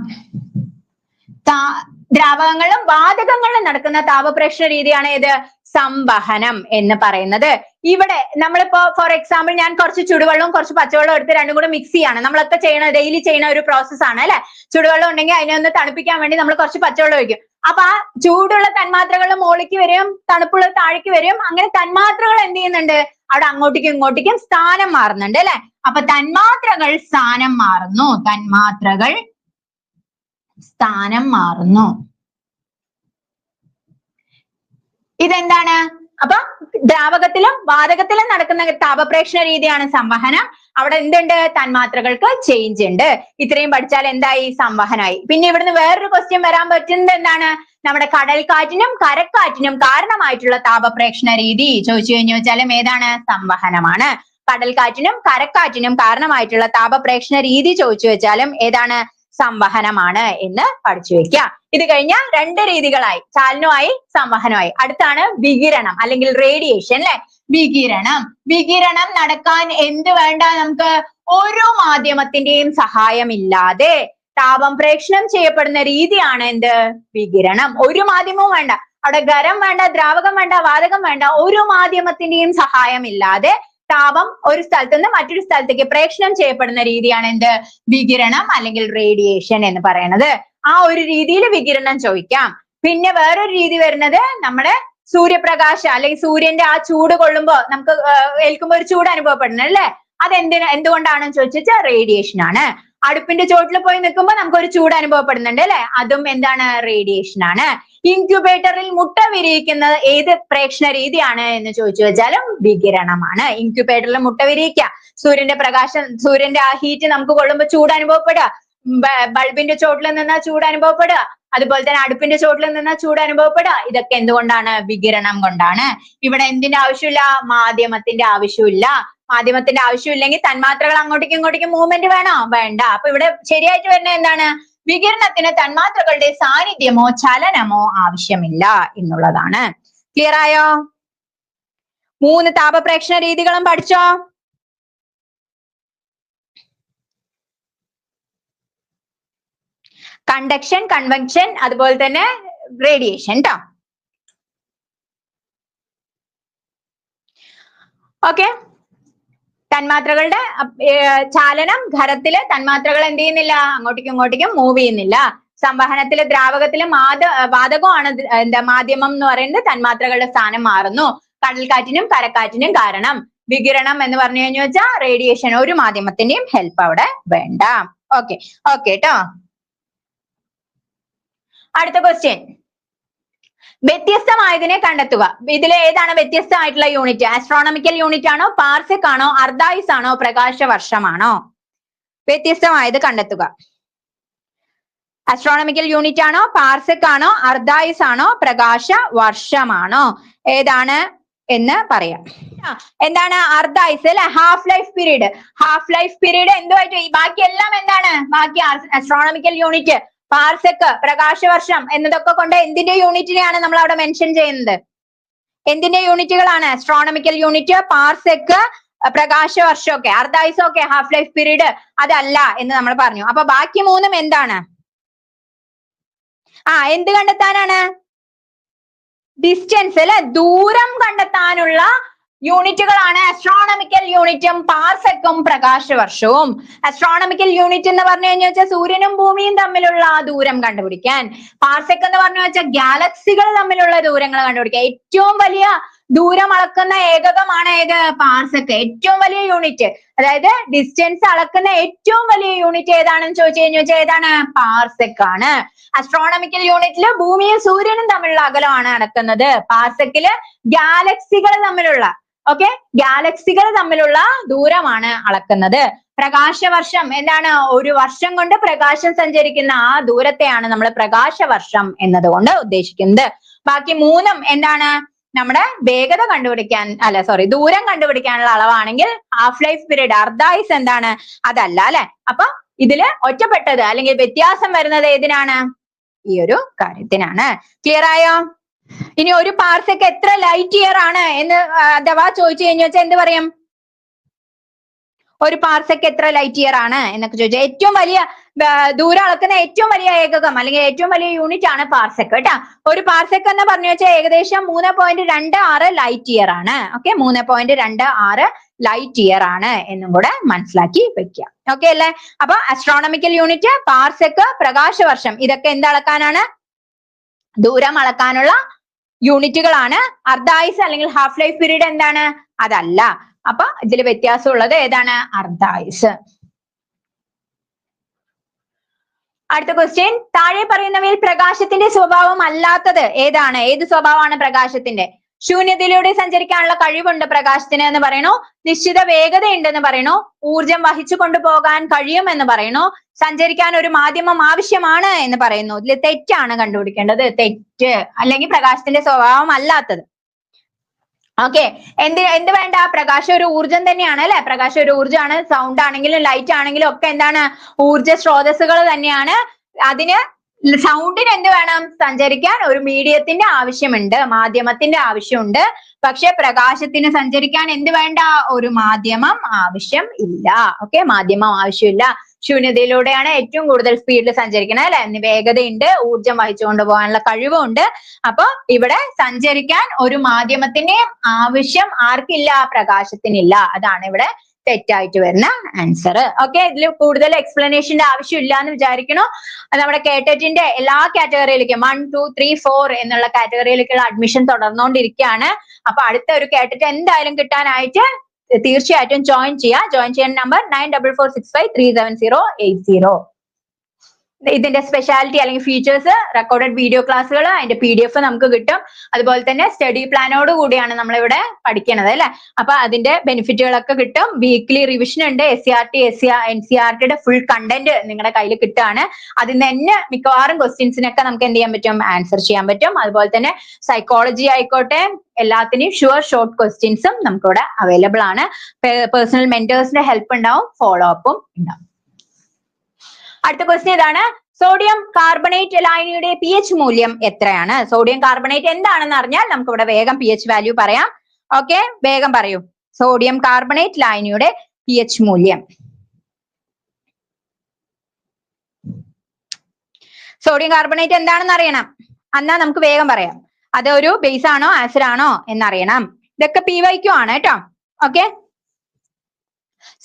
ദ്രാവകങ്ങളിലും വാതകങ്ങളിലും നടക്കുന്ന താപപ്രേക്ഷണ രീതിയാണ് ഏത്? സംവഹനം എന്ന് പറയുന്നത്. ഇവിടെ നമ്മളിപ്പോ ഫോർ എക്സാമ്പിൾ ഞാൻ കുറച്ച് ചുടുവെള്ളവും കുറച്ച് പച്ചവെള്ളവും എടുത്ത് രണ്ടും കൂടെ മിക്സ് ചെയ്യാണ്. നമ്മളൊക്കെ ഡെയിലി ചെയ്യുന്ന ഒരു പ്രോസസ് ആണ് അല്ലെ. ചുടുവെള്ളം ഉണ്ടെങ്കിൽ അതിനെ ഒന്ന് തണുപ്പിക്കാൻ വേണ്ടി നമ്മൾ കുറച്ച് പച്ചവെള്ളം ഒഴിക്കും. അപ്പൊ ആ ചൂടുള്ള തന്മാത്രകൾ മുകളിലേക്ക് വരും, തണുപ്പുള്ള താഴേക്ക് വരും. അങ്ങനെ തന്മാത്രകൾ എന്ത് ചെയ്യുന്നുണ്ട്? അവിടെ അങ്ങോട്ടേക്കും ഇങ്ങോട്ടേക്കും സ്ഥാനം മാറുന്നുണ്ട് അല്ലെ. അപ്പൊ തന്മാത്രകൾ സ്ഥാനം മാറുന്നു. ഇതെന്താണ്? അപ്പൊ ദ്രാവകത്തിലും വാതകത്തിലും നടക്കുന്ന താപപ്രേക്ഷണ രീതിയാണ് സംവഹനം. അവിടെ എന്തുണ്ട്? തന്മാത്രകൾക്ക് ചേഞ്ച് ഉണ്ട്. ഇത്രയും പഠിച്ചാൽ എന്തായി? സംവഹനമായി. പിന്നെ ഇവിടുന്ന് വേറൊരു ക്വസ്റ്റ്യൻ വരാൻ പറ്റുന്നത് എന്താണ്? നമ്മുടെ കടൽക്കാറ്റിനും കരക്കാറ്റിനും കാരണമായിട്ടുള്ള താപപ്രേക്ഷണ രീതി ചോദിച്ചു കഴിഞ്ഞു വെച്ചാലും ഏതാണ്? സംവഹനമാണ്. കടൽക്കാറ്റിനും കരക്കാറ്റിനും കാരണമായിട്ടുള്ള താപപ്രേക്ഷണ രീതി ചോദിച്ചു വെച്ചാലും ഏതാണ്? സംവഹനമാണ് എന്ന് പഠിച്ചു വെക്കുക. ഇത് കഴിഞ്ഞാൽ 2 രീതികളായി, ചാലനമായി സംവഹനമായി. അടുത്താണ് വികിരണം അല്ലെങ്കിൽ റേഡിയേഷൻ അല്ലെ. വികിരണം നടക്കാൻ എന്ത് വേണ്ട? നമുക്ക് ഒരു മാധ്യമത്തിന്റെയും സഹായമില്ലാതെ താപം പ്രേക്ഷണം ചെയ്യപ്പെടുന്ന രീതിയാണ് എന്ത്? വികിരണം. ഒരു മാധ്യമവും വേണ്ട. അവിടെ ഖരം വേണ്ട, ദ്രാവകം വേണ്ട, വാതകം വേണ്ട. ഒരു മാധ്യമത്തിന്റെയും സഹായമില്ലാതെ താപം ഒരു സ്ഥലത്ത് നിന്ന് മറ്റൊരു സ്ഥലത്തേക്ക് പ്രേക്ഷണം ചെയ്യപ്പെടുന്ന രീതിയാണ് എന്ത്? വികിരണം അല്ലെങ്കിൽ റേഡിയേഷൻ എന്ന് പറയുന്നത്. ആ ഒരു രീതിയിൽ വികിരണം ചോദിക്കാം. പിന്നെ വേറൊരു രീതി വരുന്നത് നമ്മുടെ സൂര്യപ്രകാശം അല്ലെങ്കിൽ സൂര്യന്റെ ആ ചൂട് കൊള്ളുമ്പോ നമുക്ക് ഏൽക്കുമ്പോ ഒരു ചൂട് അനുഭവപ്പെടുന്നത് അല്ലെ. അത് എന്തുകൊണ്ടാണെന്ന് ചോദിച്ചാൽ റേഡിയേഷൻ ആണ്. അടുപ്പിന്റെ ചോട്ടിൽ പോയി നിൽക്കുമ്പോൾ നമുക്കൊരു ചൂട് അനുഭവപ്പെടുന്നുണ്ട് അല്ലെ. അതും എന്താണ്? റേഡിയേഷൻ ആണ്. ഇൻക്യുബേറ്ററിൽ മുട്ട വിരിയിക്കുന്നത് ഏത് പ്രേക്ഷണ രീതിയാണ് എന്ന് ചോദിച്ചു വെച്ചാലും വികിരണമാണ്. ഇൻക്യുബേറ്ററിൽ മുട്ട വിരിയിക്കുക, സൂര്യന്റെ ആ ഹീറ്റ് നമുക്ക് കൊള്ളുമ്പോൾ ചൂട് അനുഭവപ്പെടുക, ബൾബിന്റെ ചോട്ടിൽ നിന്നാൽ ചൂട് അനുഭവപ്പെടുക, അതുപോലെ തന്നെ അടുപ്പിന്റെ ചോട്ടിൽ നിന്നാൽ ചൂട് അനുഭവപ്പെടുക. ഇതൊക്കെ എന്തുകൊണ്ടാണ്? വികിരണം കൊണ്ടാണ്. ഇവിടെ എന്തിന്റെ ആവശ്യമില്ല? മാധ്യമത്തിന്റെ ആവശ്യമില്ല. മാധ്യമത്തിന്റെ ആവശ്യമില്ലെങ്കിൽ തന്മാത്രകൾ അങ്ങോട്ടേക്കും ഇങ്ങോട്ടേക്കും മൂവ്മെന്റ് വേണോ? വേണ്ട. അപ്പൊ ഇവിടെ ശരിയായിട്ട് വരുന്നത് എന്താണ്? വികിരണത്തിന് തന്മാത്രകളുടെ സാന്നിധ്യമോ ചലനമോ ആവശ്യമില്ല എന്നുള്ളതാണ്. ക്ലിയർ ആയോ? 3 താപപ്രേക്ഷണ രീതികളും പഠിച്ചോ? കണ്ടക്ഷൻ, കൺവെക്ഷൻ, അതുപോലെ തന്നെ റേഡിയേഷൻ ട്ടോ. ഓക്കെ, തന്മാത്രകളുടെ ചാലനം ഖരത്തില് തന്മാത്രകൾ എന്ത് ചെയ്യുന്നില്ല, അങ്ങോട്ടേക്കും ഇങ്ങോട്ടേക്കും മൂവ് ചെയ്യുന്നില്ല. സംവഹനത്തില് ദ്രാവകത്തില് വാതകമാണ് എന്താ മാധ്യമം എന്ന് പറയുന്നത്, തന്മാത്രകളുടെ സ്ഥാനം മാറുന്നു. കടൽക്കാറ്റിനും കരക്കാറ്റിനും കാരണം വികിരണം എന്ന് പറഞ്ഞു കഴിഞ്ഞു വെച്ചാൽ റേഡിയേഷൻ. ഒരു മാധ്യമത്തിന്റെയും ഹെൽപ്പ് അവിടെ വേണ്ട. ഓക്കെ കേട്ടോ. അടുത്ത ക്വസ്റ്റ്യൻ, വ്യത്യസ്തമായതിനെ കണ്ടെത്തുക. ഇതിൽ ഏതാണ് വ്യത്യസ്തമായിട്ടുള്ള യൂണിറ്റ്? ആസ്ട്രോണമിക്കൽ യൂണിറ്റ് ആണോ, പാർസെക് ആണോ, അർദ്ധായുസ് ആണോ, പ്രകാശവർഷമാണോ? വ്യത്യസ്തമായത് കണ്ടെത്തുക. ആസ്ട്രോണമിക്കൽ യൂണിറ്റ് ആണോ, പാർസെക് ആണോ, അർദ്ധായുസ് ആണോ, പ്രകാശവർഷമാണോ? ഏതാണ് എന്ന് പറയാം. എന്താണ് അർദ്ധായുസ് അല്ലെ? Half life period. Half life period എന്തുമായിട്ട്, ബാക്കിയെല്ലാം എന്താണ്, ബാക്കി ആസ്ട്രോണമിക്കൽ യൂണിറ്റ്, പാർസെക്, പ്രകാശവർഷം എന്നതൊക്കെ കൊണ്ട് എന്തിന്റെ യൂണിറ്റിനെയാണ് നമ്മൾ അവിടെ മെൻഷൻ ചെയ്യുന്നത്? എന്തിന്റെ യൂണിറ്റുകളാണ്? ആസ്ട്രോണമിക്കൽ യൂണിറ്റ്, പാർസെക്, പ്രകാശവർഷം ഒക്കെ. അർദ്ധായുസ് ഒക്കെ ഹാഫ് ലൈഫ് പീരീഡ് അതല്ല എന്ന് നമ്മൾ പറഞ്ഞു. അപ്പൊ ബാക്കി മൂന്നും എന്താണ്? എന്ത് കണ്ടെത്താനാണ്? ഡിസ്റ്റൻസ് അല്ലെ, ദൂരം കണ്ടെത്താനുള്ള യൂണിറ്റുകളാണ് ആസ്ട്രോണമിക്കൽ യൂണിറ്റും പാർസെക്കും പ്രകാശവർഷവും. ആസ്ട്രോണമിക്കൽ യൂണിറ്റ് എന്ന് പറഞ്ഞു കഴിഞ്ഞാൽ സൂര്യനും ഭൂമിയും തമ്മിലുള്ള ദൂരം കണ്ടുപിടിക്കാൻ. പാർസെക് എന്ന് പറഞ്ഞു വെച്ചാൽ ഗാലക്സികൾ തമ്മിലുള്ള ദൂരങ്ങൾ കണ്ടുപിടിക്കാൻ. ഏറ്റവും വലിയ ദൂരം അളക്കുന്ന ഏകകമാണ് ഏത്? പാർസെക്. ഏറ്റവും വലിയ യൂണിറ്റ്, അതായത് ഡിസ്റ്റൻസ് അളക്കുന്ന ഏറ്റവും വലിയ യൂണിറ്റ് ഏതാണെന്ന് ചോദിച്ചു കഴിഞ്ഞാൽ ഏതാണ്? പാർസെക് ആണ്. ആസ്ട്രോണമിക്കൽ യൂണിറ്റില് ഭൂമിയും സൂര്യനും തമ്മിലുള്ള അകലമാണ് അളക്കുന്നത്. പാർസെക്കില് ഗാലക്സികൾ തമ്മിലുള്ള ഗാലക്സികൾ തമ്മിലുള്ള ദൂരമാണ് അളക്കുന്നത്. പ്രകാശവർഷം എന്താണ്? ഒരു വർഷം കൊണ്ട് പ്രകാശം സഞ്ചരിക്കുന്ന ആ ദൂരത്തെയാണ് നമ്മൾ പ്രകാശവർഷം എന്നതുകൊണ്ട് ഉദ്ദേശിക്കുന്നത്. ബാക്കി മൂന്നും എന്താണ്? നമ്മുടെ വേഗത കണ്ടുപിടിക്കാൻ ദൂരം കണ്ടുപിടിക്കാനുള്ള അളവാണെങ്കിൽ ഹാഫ് ലൈഫ് പീരീഡ്, അർദ്ധായുസ് എന്താണ്? അതല്ല അല്ലെ. അപ്പൊ ഇതില് ഒറ്റപ്പെട്ടത് അല്ലെങ്കിൽ വ്യത്യാസം വരുന്നത് ഏതിനാണ്? ഈ ഒരു കാര്യത്തിനാണ്. ക്ലിയർ ആയോ? ഇനി ഒരു പാർസെക് എത്ര ലൈറ്റ് ഇയർ ആണ് എന്ന് അഥവാ ചോദിച്ചു കഴിഞ്ഞു വെച്ചാൽ എന്ത് പറയും? ഒരു പാർസെക് എത്ര ലൈറ്റ് ഇയർ ആണ് എന്നൊക്കെ ചോദിച്ചാൽ ഏറ്റവും വലിയ ദൂരം അളക്കുന്ന ഏറ്റവും വലിയ ഏകകം അല്ലെങ്കിൽ ഏറ്റവും വലിയ യൂണിറ്റ് ആണ് പാർസെക് കേട്ടാ. ഒരു പാർസെക് എന്ന് പറഞ്ഞു വെച്ചാൽ ഏകദേശം 3.26 ലൈറ്റ് ഇയർ ആണ്. 3.26 ലൈറ്റ് ഇയർ ആണ് എന്നും കൂടെ മനസ്സിലാക്കി വെക്കുക. ഓക്കെ അല്ലേ? അപ്പൊ ആസ്ട്രോണമിക്കൽ യൂണിറ്റ്, പാർസെക്, പ്രകാശവർഷം ഇതൊക്കെ എന്തളക്കാനാണ്? ദൂരം അളക്കാനുള്ള യൂണിറ്റുകളാണ്. അർദ്ധായുസ് അല്ലെങ്കിൽ ഹാഫ് ലൈഫ് പീരീഡ് എന്താണ്? അതല്ല. അപ്പൊ ഇതിൽ വ്യത്യാസമുള്ളത് ഏതാണ്? അർദ്ധായുസ്. അടുത്ത ക്വസ്റ്റ്യൻ, താഴെ പറയുന്നവയിൽ പ്രകാശത്തിന്റെ സ്വഭാവം അല്ലാത്തത് ഏതാണ്? ഏത് സ്വഭാവമാണ് പ്രകാശത്തിന്റെ? ശൂന്യതയിലൂടെ സഞ്ചരിക്കാനുള്ള കഴിവുണ്ട് പ്രകാശത്തിന് എന്ന് പറയണു. നിശ്ചിത വേഗത ഉണ്ടെന്ന് പറയണു. ഊർജം വഹിച്ചു കൊണ്ടുപോകാൻ കഴിയും എന്ന് പറയണു. സഞ്ചരിക്കാൻ ഒരു മാധ്യമം ആവശ്യമാണ് എന്ന് പറയുന്നു. ഇതിൽ തെറ്റാണ് കണ്ടുപിടിക്കേണ്ടത്. തെറ്റ്, അല്ലെങ്കിൽ പ്രകാശത്തിന്റെ സ്വഭാവം അല്ലാത്തത്. എന്ത് വേണ്ട? പ്രകാശം ഒരു ഊർജം തന്നെയാണ് അല്ലെ. പ്രകാശം ഒരു ഊർജ്ജമാണ്. സൗണ്ട് ആണെങ്കിലും ലൈറ്റ് ആണെങ്കിലും ഒക്കെ എന്താണ്? ഊർജ സ്രോതസ്സുകൾ തന്നെയാണ്. അതിന് സൗണ്ടിന് എന്ത് വേണം? സഞ്ചരിക്കാൻ ഒരു മീഡിയത്തിന്റെ ആവശ്യമുണ്ട്, മാധ്യമത്തിന്റെ ആവശ്യമുണ്ട്. പക്ഷെ പ്രകാശത്തിന് സഞ്ചരിക്കാൻ എന്ത് വേണ്ട? ഒരു മാധ്യമം ആവശ്യം ഇല്ല. മാധ്യമം ആവശ്യമില്ല. ശൂന്യതയിലൂടെയാണ് ഏറ്റവും കൂടുതൽ സ്പീഡിൽ സഞ്ചരിക്കുന്നത് അല്ലെ. വേഗതയുണ്ട്, ഊർജം വഹിച്ചു കൊണ്ടുപോകാനുള്ള കഴിവുണ്ട്. അപ്പൊ ഇവിടെ സഞ്ചരിക്കാൻ ഒരു മാധ്യമത്തിന്റെ ആവശ്യം ആർക്കില്ല? പ്രകാശത്തിനില്ല. അതാണ് ഇവിടെ തെറ്റായിട്ട് വരുന്ന ആൻസർ. ഇതിൽ കൂടുതൽ എക്സ്പ്ലനേഷന്റെ ആവശ്യമില്ല എന്ന് വിചാരിക്കണു. നമ്മുടെ കേട്ടറ്റിന്റെ എല്ലാ കാറ്റഗറിയിലേക്കും 1, 2, 3, 4 എന്നുള്ള കാറ്റഗറിയിലേക്കുള്ള അഡ്മിഷൻ തുടർന്നുകൊണ്ടിരിക്കുകയാണ്. അപ്പൊ അടുത്ത ഒരു കേട്ടറ്റ് എന്തായാലും കിട്ടാനായിട്ട് തീർച്ചയായിട്ടും ജോയിൻ ചെയ്യുക. ജോയിൻ ചെയ്യാൻ നമ്പർ 9446537080. ഇതിന്റെ സ്പെഷ്യാലിറ്റി അല്ലെങ്കിൽ ഫീച്ചേഴ്സ്, റെക്കോർഡഡ് വീഡിയോ ക്ലാസ്സുകൾ, അതിന്റെ PDF നമുക്ക് കിട്ടും. അതുപോലെ തന്നെ സ്റ്റഡി പ്ലാനോട് കൂടിയാണ് നമ്മളിവിടെ പഠിക്കുന്നത് അല്ലെ. അപ്പൊ അതിന്റെ ബെനിഫിറ്റുകളൊക്കെ കിട്ടും. വീക്ക്ലി റിവിഷൻ ഉണ്ട്. SCRT, NCERTയുടെ ഫുൾ കണ്ടന്റ് നിങ്ങളുടെ കയ്യിൽ കിട്ടുകയാണ്. അതിൽ നിന്ന് തന്നെ മിക്കവാറും ക്വസ്റ്റ്യൻസിനൊക്കെ നമുക്ക് എന്ത് ചെയ്യാൻ പറ്റും? ആൻസർ ചെയ്യാൻ പറ്റും. അതുപോലെ തന്നെ സൈക്കോളജി ആയിക്കോട്ടെ, എല്ലാത്തിനും ഷോർട്ട് ക്വസ്റ്റ്യൻസും നമുക്കിവിടെ അവൈലബിൾ ആണ്. പേഴ്സണൽ മെന്റേഴ്സിന്റെ ഹെൽപ്പ് ഉണ്ടാവും, ഫോളോ അപ്പും ഉണ്ടാവും. അടുത്ത ക്വസ്റ്റ്യൻ ഇതാണ്, സോഡിയം കാർബണേറ്റ് ലായനിയുടെ pH മൂല്യം എത്രയാണ്? സോഡിയം കാർബണേറ്റ് എന്താണെന്ന് അറിഞ്ഞാൽ നമുക്ക് ഇവിടെ വേഗം pH വാല്യൂ പറയാം. വേഗം പറയൂ. സോഡിയം കാർബണേറ്റ് ലായനിയുടെ pH മൂല്യം. സോഡിയം കാർബണേറ്റ് എന്താണെന്ന് അറിയണം. എന്നാ നമുക്ക് വേഗം പറയാം. അത് ഒരു ബേസ് ആണോ ആസിഡ് ആണോ എന്നറിയണം. ഇതൊക്കെ PYQ ആണ് കേട്ടോ. ഓക്കെ.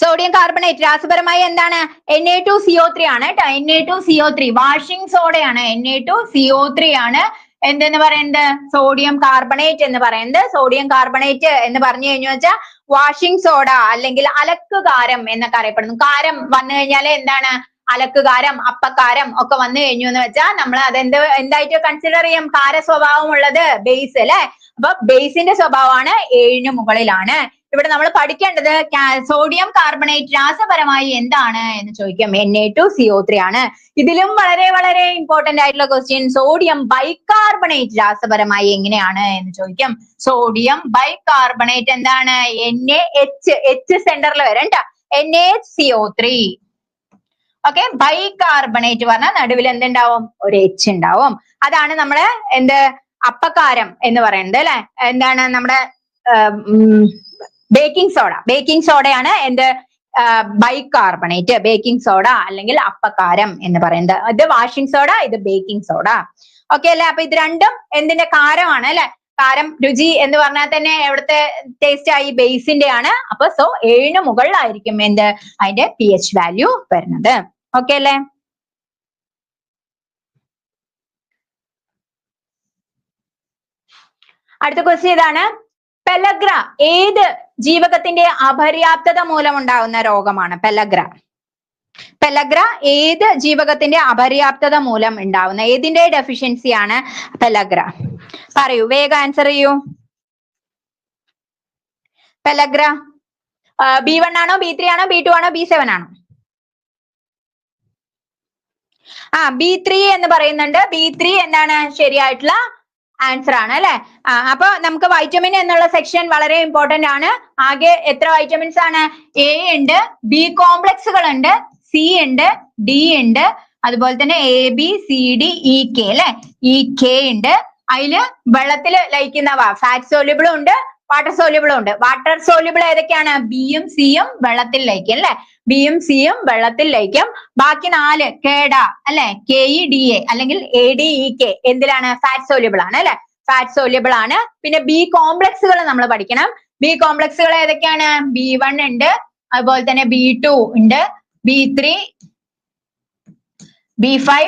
സോഡിയം കാർബണേറ്റ് രാസപരമായി എന്താണ്? Na2CO3 ആണ് കേട്ടോ. Na2CO3 washing സോഡയാണ്. Na2CO3 ആണ് എന്തെന്ന് പറയുന്നത്? സോഡിയം കാർബണേറ്റ് എന്ന് പറയുന്നത്. സോഡിയം കാർബണേറ്റ് എന്ന് പറഞ്ഞു കഴിഞ്ഞു വെച്ചാൽ വാഷിംഗ് സോഡ അല്ലെങ്കിൽ അലക്കുകാരം എന്നൊക്കെ അറിയപ്പെടുന്നു. കാരം വന്നു കഴിഞ്ഞാൽ എന്താണ്? അലക്കുകാരം, അപ്പക്കാരം ഒക്കെ വന്നു കഴിഞ്ഞു എന്ന് വെച്ചാൽ നമ്മൾ അത് എന്തായിട്ട് കൺസിഡർ ചെയ്യും? കാര സ്വഭാവമുള്ളത് ബേസ് അല്ലെ. അപ്പൊ ബേസിന്റെ സ്വഭാവമാണ് 7 മുകളിലാണ്. ഇവിടെ നമ്മൾ പഠിക്കേണ്ടത് സോഡിയം കാർബണേറ്റ് രാസപരമായി എന്താണ് എന്ന് ചോദിക്കും. Na2CO3 ആണ്. ഇതിലും വളരെ വളരെ ഇമ്പോർട്ടന്റ് ആയിട്ടുള്ള ക്വസ്റ്റ്യൻ, സോഡിയം ബൈകാർബണേറ്റ് രാസപരമായി എങ്ങനെയാണ് എന്ന് ചോദിക്കും. സോഡിയം ബൈകാർബണേറ്റ് എന്താണ്? H സെന്ററിൽ വരും ട്ടോ. NaCO3. ഓക്കെ. ബൈകാർബണേറ്റ് പറഞ്ഞാൽ നടുവിൽ എന്തുണ്ടാവും? ഒരു H ഉണ്ടാവും. അതാണ് നമ്മള് അപ്പക്കാരം എന്ന് പറയുന്നത് അല്ലെ. എന്താണ്? നമ്മുടെ ബേക്കിംഗ് സോഡയാണ് ബൈകാർബണേറ്റ്. ബേക്കിംഗ് സോഡ അല്ലെങ്കിൽ അപ്പക്കാരം എന്ന് പറയുന്നത്. ഇത് വാഷിംഗ് സോഡ, ഇത് ബേക്കിംഗ് സോഡ. ഓക്കെ അല്ലെ. അപ്പൊ ഇത് രണ്ടും എന്തിന്റെ? കാരമാണ് അല്ലെ. കാരം രുചി എന്ന് പറഞ്ഞാൽ തന്നെ എവിടുത്തെ ടേസ്റ്റ് ആയി? ബേസിന്റെ ആണ്. അപ്പൊ 7 മുകളിലായിരിക്കും അതിന്റെ pH വാല്യൂ വരുന്നത്. ഓക്കെ അല്ലെ. അടുത്ത ക്വസ്റ്റ്യൻ ഇതാണ്. പെലഗ്ര ഏത് ജീവകത്തിന്റെ അപര്യാപ്തത മൂലം ഉണ്ടാകുന്ന രോഗമാണ്? പെലഗ്ര ഏത് ജീവകത്തിന്റെ അപര്യാപ്തത മൂലം ഉണ്ടാവുന്ന ഏതിന്റെ ഡെഫിഷ്യൻസിയാണ് പെലഗ്ര? പറയൂ, വേഗം ആൻസർ ചെയ്യൂ. പെലഗ്ര B1 ആണോ, B3 ആണോ, B2 ആണോ, B7 ആണോ? B3 എന്ന് പറയുന്നുണ്ട്. B3 എന്താണ് ശരിയായിട്ടുള്ള ആൻസർ ആണ് അല്ലെ. അപ്പൊ നമുക്ക് വൈറ്റമിൻ എന്നുള്ള സെക്ഷൻ വളരെ ഇമ്പോർട്ടന്റ് ആണ്. ആകെ എത്ര വൈറ്റമിൻസ് ആണ്? A ഉണ്ട്, B കോംപ്ലക്സുകൾ ഉണ്ട്, C ഉണ്ട്, D ഉണ്ട്, അതുപോലെ തന്നെ ABCDEK അല്ലെ. EK ഉണ്ട്. അതില് വെള്ളത്തിൽ ലയിക്കുന്നവ ഫാറ്റ് സോല്യൂബിളും ഉണ്ട്, വാട്ടർ സോല്യൂബിളും ഉണ്ട്. വാട്ടർ സോല്യൂബിൾ ഏതൊക്കെയാണ്? ബിയും സിയും വെള്ളത്തിൽ ലയിക്കും അല്ലെ. ബിയും സിയും വെള്ളത്തിൽ ലയിക്കും. ബാക്കി 4 കേഡ അല്ലെ, KEDA അല്ലെങ്കിൽ ADEK എന്തിലാണ്? ഫാറ്റ് സോല്യൂബിൾ ആണ് അല്ലെ. ഫാറ്റ് സോല്യൂബിൾ ആണ്. പിന്നെ B കോംപ്ലക്സുകൾ നമ്മൾ പഠിക്കണം. B കോംപ്ലക്സുകൾ ഏതൊക്കെയാണ്? B1 ഉണ്ട്, അതുപോലെ തന്നെ B2 ഉണ്ട്, B3, B5,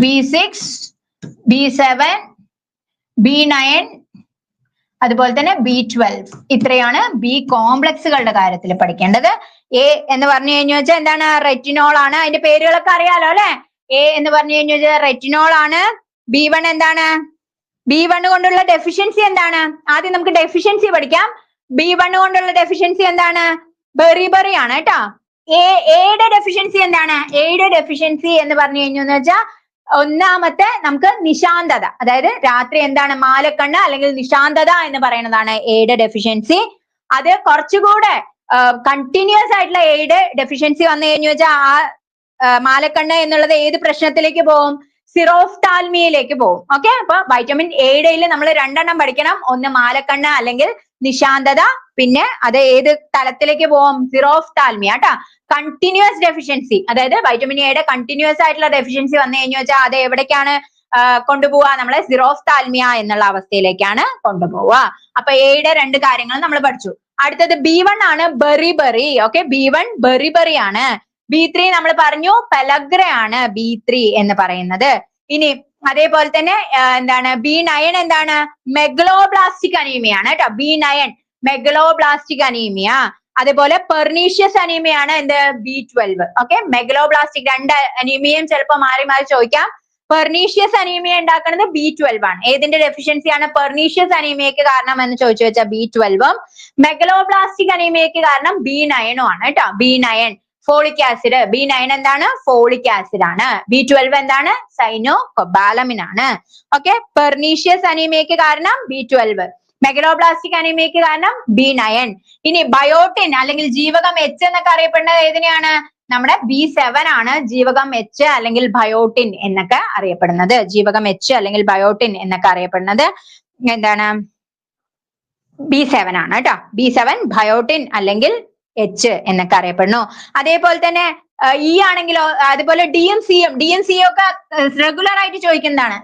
B6, B7, B9, അതുപോലെ തന്നെ B12. ഇത്രയാണ് B കോംപ്ലക്സുകളുടെ കാര്യത്തിൽ പഠിക്കേണ്ടത്. A എന്ന് പറഞ്ഞു കഴിഞ്ഞു വെച്ചാൽ എന്താണ്? റെറ്റിനോൾ ആണ്. അതിന്റെ പേരുകളൊക്കെ അറിയാലോ അല്ലെ. A എന്ന് പറഞ്ഞു കഴിഞ്ഞു വെച്ചാൽ റെറ്റിനോൾ ആണ്. B1 എന്താണ്? B1 കൊണ്ടുള്ള ഡെഫിഷ്യൻസി എന്താണ്? ആദ്യം നമുക്ക് ഡെഫിഷ്യൻസി പഠിക്കാം. B1 കൊണ്ടുള്ള ഡെഫിഷ്യൻസി എന്താണ്? ബെറിബറി ആണ് കേട്ടോ. എയുടെ ഡെഫിഷ്യൻസി എന്താണ്? എയുടെ ഡെഫിഷ്യൻസി എന്ന് പറഞ്ഞു കഴിഞ്ഞു വെച്ചാൽ ഒന്നാമത്തെ നമുക്ക് നിശാന്തത, അതായത് രാത്രി എന്താണ്? മാലക്കണ്ണ് അല്ലെങ്കിൽ നിശാന്തത എന്ന് പറയുന്നതാണ് എയുടെ ഡെഫിഷ്യൻസി. അത് കുറച്ചുകൂടെ കണ്ടിന്യൂസ് ആയിട്ടുള്ള എയുടെ ഡെഫിഷ്യൻസി വന്നു കഴിഞ്ഞു വെച്ചാൽ മാലക്കണ്ണ് എന്നുള്ളത് ഏത് പ്രശ്നത്തിലേക്ക് പോകും? സിറോഫ്താൽമിയയിലേക്ക് പോകും. ഓക്കെ. അപ്പൊ വൈറ്റമിൻ എയുടെയിൽ നമ്മൾ 2 എണ്ണം പഠിക്കണം. ഒന്ന് മാലക്കണ്ണ് അല്ലെങ്കിൽ നിശാന്തത, പിന്നെ അത് ഏത് തലത്തിലേക്ക് പോകും? സിറോഫ്താൽമിയ കേട്ടോ. കണ്ടിന്യൂസ് ഡെഫിഷ്യൻസി, അതായത് വൈറ്റമിൻ എയുടെ കണ്ടിന്യൂസ് ആയിട്ടുള്ള ഡെഫിഷ്യൻസി വന്നു കഴിഞ്ഞു വെച്ചാൽ അത് എവിടേക്കാണ് കൊണ്ടുപോവുക? നമ്മളെ സിറോഫ്താൽമിയ എന്നുള്ള അവസ്ഥയിലേക്കാണ് കൊണ്ടുപോവുക. അപ്പൊ എയുടെ 2 കാര്യങ്ങൾ നമ്മൾ പഠിച്ചു. അടുത്തത് B1 ആണ്, ബെറിബറി. ഓക്കെ. B1 ബെറിബറി ആണ്. B3 നമ്മൾ പറഞ്ഞു പെലഗ്ര ആണ് B3 എന്ന് പറയുന്നത്. ഇനി അതേപോലെ തന്നെ എന്താണ്? B9 എന്താണ്? മെഗലോബ്ലാസ്റ്റിക് അനീമിയ ആണ് കേട്ടോ. B9 megaloblastic anaemia. അതേപോലെ പെർനീഷ്യസ് അനീമിയ ആണ് എന്ത്? B12. ഓക്കെ. മെഗലോബ്ലാസ്റ്റിക് 2 അനീമിയയും ചിലപ്പോൾ മാറി മാറി ചോദിക്കാം. പെർനീഷ്യസ് അനീമിയ ഉണ്ടാക്കുന്നത് B12 ആണ്. ഏതിന്റെ ഡെഫിഷ്യൻസി ആണ് പെർനീഷ്യസ് അനീമിയക്ക് കാരണം എന്ന് ചോദിച്ചു വെച്ചാൽ B12ഉം. മെഗലോബ്ലാസ്റ്റിക് അനീമിയക്ക് കാരണം B9 ആണ് കേട്ടോ. B9 folic acid. B9 എന്താണ്? ഫോളിക് ആസിഡ് ആണ്. B12 എന്താണ്? സൈനോകൊബാലമിൻ ആണ്. ഓക്കെ. പെർനീഷ്യസ് അനീമിയക്ക് കാരണം B12, മെഗലോബ്ലാസ്റ്റിക് അനീമിയക്ക് കാരണം B9. ഇനി ബയോട്ടിൻ അല്ലെങ്കിൽ ജീവകം H എന്നൊക്കെ അറിയപ്പെടുന്നത് ഏതിനെയാണ്? നമ്മുടെ B7 ആണ് ജീവകം H അല്ലെങ്കിൽ ബയോട്ടിൻ എന്നൊക്കെ അറിയപ്പെടുന്നത്. ജീവകം H അല്ലെങ്കിൽ ബയോട്ടിൻ എന്നൊക്കെ അറിയപ്പെടുന്നത് എന്താണ്? B7 ആണ് കേട്ടോ. B7 ബയോട്ടിൻ അല്ലെങ്കിൽ H എന്നൊക്കെ അറിയപ്പെടുന്നു. അതേപോലെ തന്നെ E ആണെങ്കിലോ അതുപോലെ ഡിയും സിയും ഒക്കെ റെഗുലർ ആയിട്ട് ചോദിക്കുന്നതാണ്.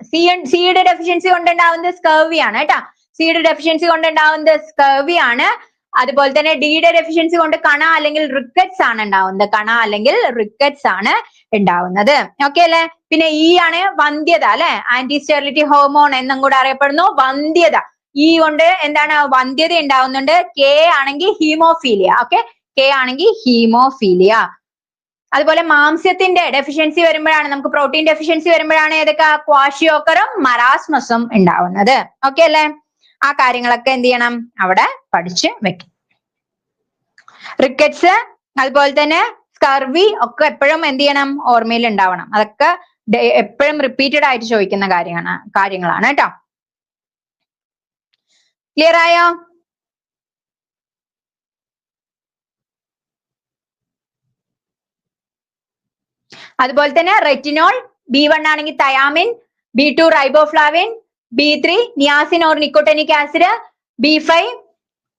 സിയുടെ ഡെഫിഷ്യൻസി കൊണ്ടുണ്ടാവുന്നത് സ്കർവി ആണ് കേട്ടോ. സിയുടെ ഡെഫിഷ്യൻസി കൊണ്ടുണ്ടാവുന്നത് സ്കർവി ആണ്. അതുപോലെ തന്നെ ഡിയുടെ ഡെഫിഷ്യൻസി കൊണ്ട് കണ അല്ലെങ്കിൽ റിക്കറ്റ്സ് ആണ് ഉണ്ടാവുന്നത്. കണ അല്ലെങ്കിൽ റിക്കറ്റ്സ് ആണ് ഉണ്ടാവുന്നത്. ഓക്കെ അല്ലെ? പിന്നെ ഇ ആണ് വന്ധ്യത അല്ലെ? ആന്റി സ്റ്റെറിലിറ്റി ഹോർമോൺ എന്നും കൂടെ അറിയപ്പെടുന്നു വന്ധ്യത. ഇ കൊണ്ട് എന്താണ് വന്ധ്യത ഉണ്ടാവുന്നുണ്ട്. കെ ആണെങ്കിൽ ഹീമോഫീലിയ. ഓക്കെ, കെ ആണെങ്കിൽ ഹീമോഫീലിയ. അതുപോലെ മാംസ്യത്തിന്റെ ഡെഫിഷ്യൻസി വരുമ്പോഴാണ്, നമുക്ക് പ്രോട്ടീൻ ഡെഫിഷ്യൻസി വരുമ്പോഴാണ് ഏതൊക്കെ ക്വാഷിയോക്കറും മറാസ്മസും ഉണ്ടാവുന്നത്. ഓക്കെ അല്ലെ? ആ കാര്യങ്ങളൊക്കെ എന്ത് ചെയ്യണം, അവിടെ പഠിച്ച് വെക്കും. റിക്കറ്റ്സ് അതുപോലെ തന്നെ സ്കർവി ഒക്കെ എപ്പോഴും എന്ത് ചെയ്യണം, ഓർമ്മയിൽ ഉണ്ടാവണം. അതൊക്കെ എപ്പോഴും റിപ്പീറ്റഡ് ആയിട്ട് ചോദിക്കുന്ന കാര്യങ്ങളാണ് കേട്ടോ. ക്ലിയർ ആയോ? അതുപോലെ തന്നെ റെറ്റിനോൾ, B1 ആണെങ്കിൽ thiamine, B2 riboflavin, B3 niacin or nicotinic acid, B5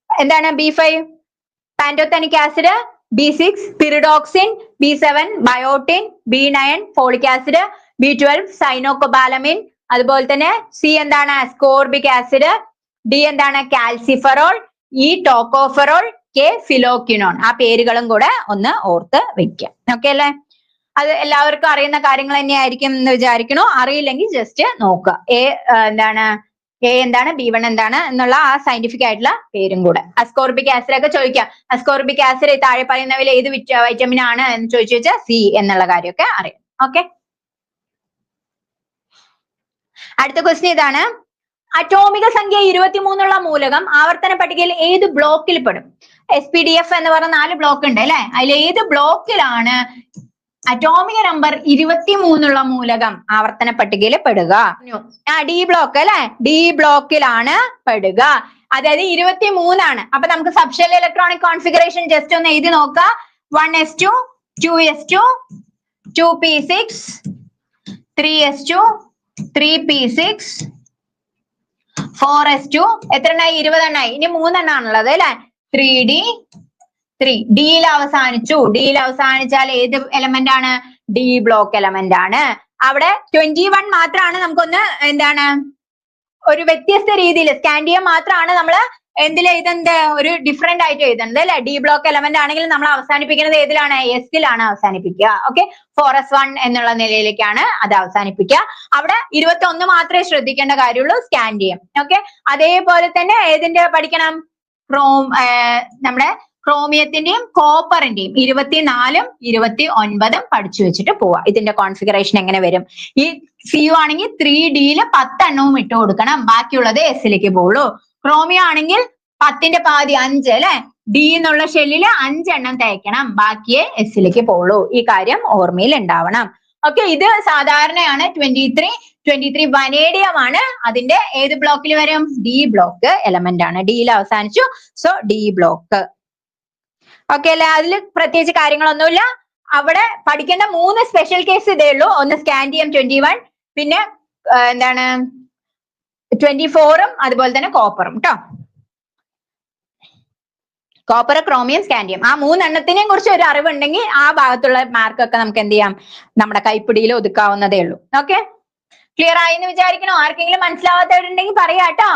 എന്താണ് B5 pantothenic acid, B6 pyridoxine, B7 biotin, B9 folic acid, B12 cyanocobalamin, അതുപോലെ തന്നെ C എന്താണ് അസ്കോർബിക് ആസിഡ്, D എന്താണ് calciferol, E tocopherol, K phylloquinone. ആ പേരുകളും കൂടെ ഒന്ന് ഓർത്ത് വെക്കുക. ഓക്കെ അല്ലെ? അത് എല്ലാവർക്കും അറിയുന്ന കാര്യങ്ങൾ തന്നെയായിരിക്കും എന്ന് വിചാരിക്കണു. അറിയില്ലെങ്കിൽ ജസ്റ്റ് നോക്കുക. എന്താണ് B1 എന്താണ് എന്നുള്ള ആ സയന്റിഫിക് ആയിട്ടുള്ള പേരും കൂടെ. അസ്കോർബിക് ആസിഡ് ഒക്കെ ചോദിക്കാം. അസ്കോർബിക് ആസിഡ് താഴെ പറയുന്നവയിൽ ഏത് വൈറ്റമിൻ ആണ് എന്ന് ചോദിച്ചു വെച്ചാൽ സി എന്നുള്ള കാര്യമൊക്കെ അറിയാം. ഓക്കെ, അടുത്ത ക്വസ്റ്റ്യൻ ഇതാണ്. അറ്റോമിക സംഖ്യ 23 മൂലകം ആവർത്തന പട്ടികയിൽ ഏത് ബ്ലോക്കിൽ പെടും? SPDF എന്ന് പറഞ്ഞ 4 ബ്ലോക്ക് ഉണ്ട് അല്ലെ? അതിൽ ഏത് ബ്ലോക്കിലാണ് അറ്റോമിക നമ്പർ 23 മൂലകം ആവർത്തന പട്ടികയിൽ പെടുക? ഡി ബ്ലോക്ക് അല്ലെ? ഡി ബ്ലോക്കിലാണ് പെടുക. അതായത് 23 ആണ്. അപ്പൊ നമുക്ക് സബ്ഷെൽ ഇലക്ട്രോണിക് കോൺഫിഗറേഷൻ ജസ്റ്റ് ഒന്ന് എഴുതി നോക്കാം. 1s2 2s2 2p6 3s2 3p6 4s2 എത്ര എണ്ണായി? 20 എണ്ണായി. ഇനി 3 എണ്ണാണുള്ളത് അല്ലെ? 3d 3 ഡിയിൽ അവസാനിച്ചു. ഡിയിൽ അവസാനിച്ചാൽ ഏത് എലമെന്റ് ആണ്? ഡി ബ്ലോക്ക് എലമെന്റ് ആണ്. അവിടെ 21 മാത്രമാണ് നമുക്കൊന്ന് എന്താണ് ഒരു വ്യത്യസ്ത രീതിയിൽ സ്കാൻഡിയം മാത്രമാണ് നമ്മൾ എന്തിൽ എഴുതുന്നത്? ഒരു ഡിഫറെന്റ് ആയിട്ട് എഴുതുന്നത് അല്ലെ? ഡി ബ്ലോക്ക് എലമെന്റ് ആണെങ്കിൽ നമ്മൾ അവസാനിപ്പിക്കുന്നത് ഏതിലാണ്? എസിലാണ് അവസാനിപ്പിക്കുക. ഓക്കെ, 4s1 എന്നുള്ള നിലയിലേക്കാണ് അത് അവസാനിപ്പിക്കുക. അവിടെ 21 മാത്രമേ ശ്രദ്ധിക്കേണ്ട കാര്യമുള്ളൂ, സ്കാൻഡിയം. ഓക്കെ, അതേപോലെ തന്നെ ഏതിന്റെ പഠിക്കണം? നമ്മുടെ ക്രോമിയത്തിന്റെയും കോപ്പറിന്റെയും 24ഉം 29ഉം പഠിച്ചു വെച്ചിട്ട് പോവാ. ഇതിന്റെ കോൺഫിഗറേഷൻ എങ്ങനെ വരും? ഈ സിയു ആണെങ്കിൽ 3Dയിൽ 10 എണ്ണവും ഇട്ട് കൊടുക്കണം, ബാക്കിയുള്ളത് എസിലേക്ക് പോകുള്ളൂ. ക്രോമിയം ആണെങ്കിൽ 10ന്റെ പാതി 5 അല്ലെ? ഡി എന്നുള്ള ഷെല്ലിൽ 5 എണ്ണം തേക്കണം, ബാക്കിയേ എസിലേക്ക് പോകുള്ളൂ. ഈ കാര്യം ഓർമ്മയിൽ ഉണ്ടാവണം. ഓക്കെ, ഇത് സാധാരണയാണ്. 23 വനേഡിയം ആണ്. അതിന്റെ ഏത് ബ്ലോക്കിൽ വരും? ഡി ബ്ലോക്ക് എലമെന്റ് ആണ്. ഡിയിൽ അവസാനിച്ചു, സോ ഡി ബ്ലോക്ക്. ഓക്കെ അല്ലെ? അതിൽ പ്രത്യേകിച്ച് കാര്യങ്ങളൊന്നുമില്ല. അവിടെ പഠിക്കേണ്ട 3 സ്പെഷ്യൽ കേസ് ഇതേ ഉള്ളൂ. ഒന്ന് സ്കാൻഡിയം 21, പിന്നെ എന്താണ് 24ഉം അതുപോലെ തന്നെ കോപ്പറും കേട്ടോ. കോപ്പർ, ക്രോമിയം, സ്കാൻഡിയം, ആ 3 എണ്ണത്തിനെയും കുറിച്ച് ഒരു അറിവുണ്ടെങ്കിൽ ആ ഭാഗത്തുള്ള മാർക്കൊക്കെ നമുക്ക് എന്ത് ചെയ്യാം? നമ്മുടെ കൈപ്പിടിയിൽ ഒതുക്കാവുന്നതേ ഉള്ളൂ. ഓക്കെ, ക്ലിയർ ആയി എന്ന് വിചാരിക്കണോ? ആർക്കെങ്കിലും മനസ്സിലാവാത്തവരുണ്ടെങ്കിൽ പറയാ കേട്ടോ.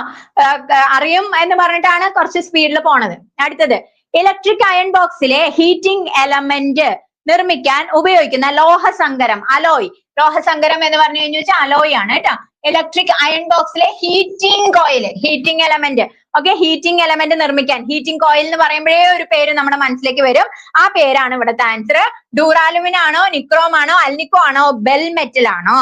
അറിയും എന്ന് പറഞ്ഞിട്ടാണ് കുറച്ച് സ്പീഡിൽ പോണത്. അടുത്തത്, ഇലക്ട്രിക് അയൺ ബോക്സിലെ ഹീറ്റിംഗ് എലമെന്റ് നിർമ്മിക്കാൻ ഉപയോഗിക്കുന്ന ലോഹസങ്കരം, അലോയ്. ലോഹസങ്കരം എന്ന് പറഞ്ഞു കഴിഞ്ഞാൽ അലോയ് ആണ് കേട്ടോ. ഇലക്ട്രിക് അയൺ ബോക്സിലെ heating coil, heating element. Okay, heating element നിർമ്മിക്കാൻ, ഹീറ്റിംഗ് കോയിൽ എന്ന് പറയുമ്പോഴേ ഒരു പേര് നമ്മുടെ മനസ്സിലേക്ക് വരും. ആ പേരാണ് ഇവിടുത്തെ ആൻസർ. ഡ്യൂറാലുമിൻ ആണോ, നിക്രോം ആണോ, അൽനിക്കോ ആണോ, ബെൽ മെറ്റൽ ആണോ?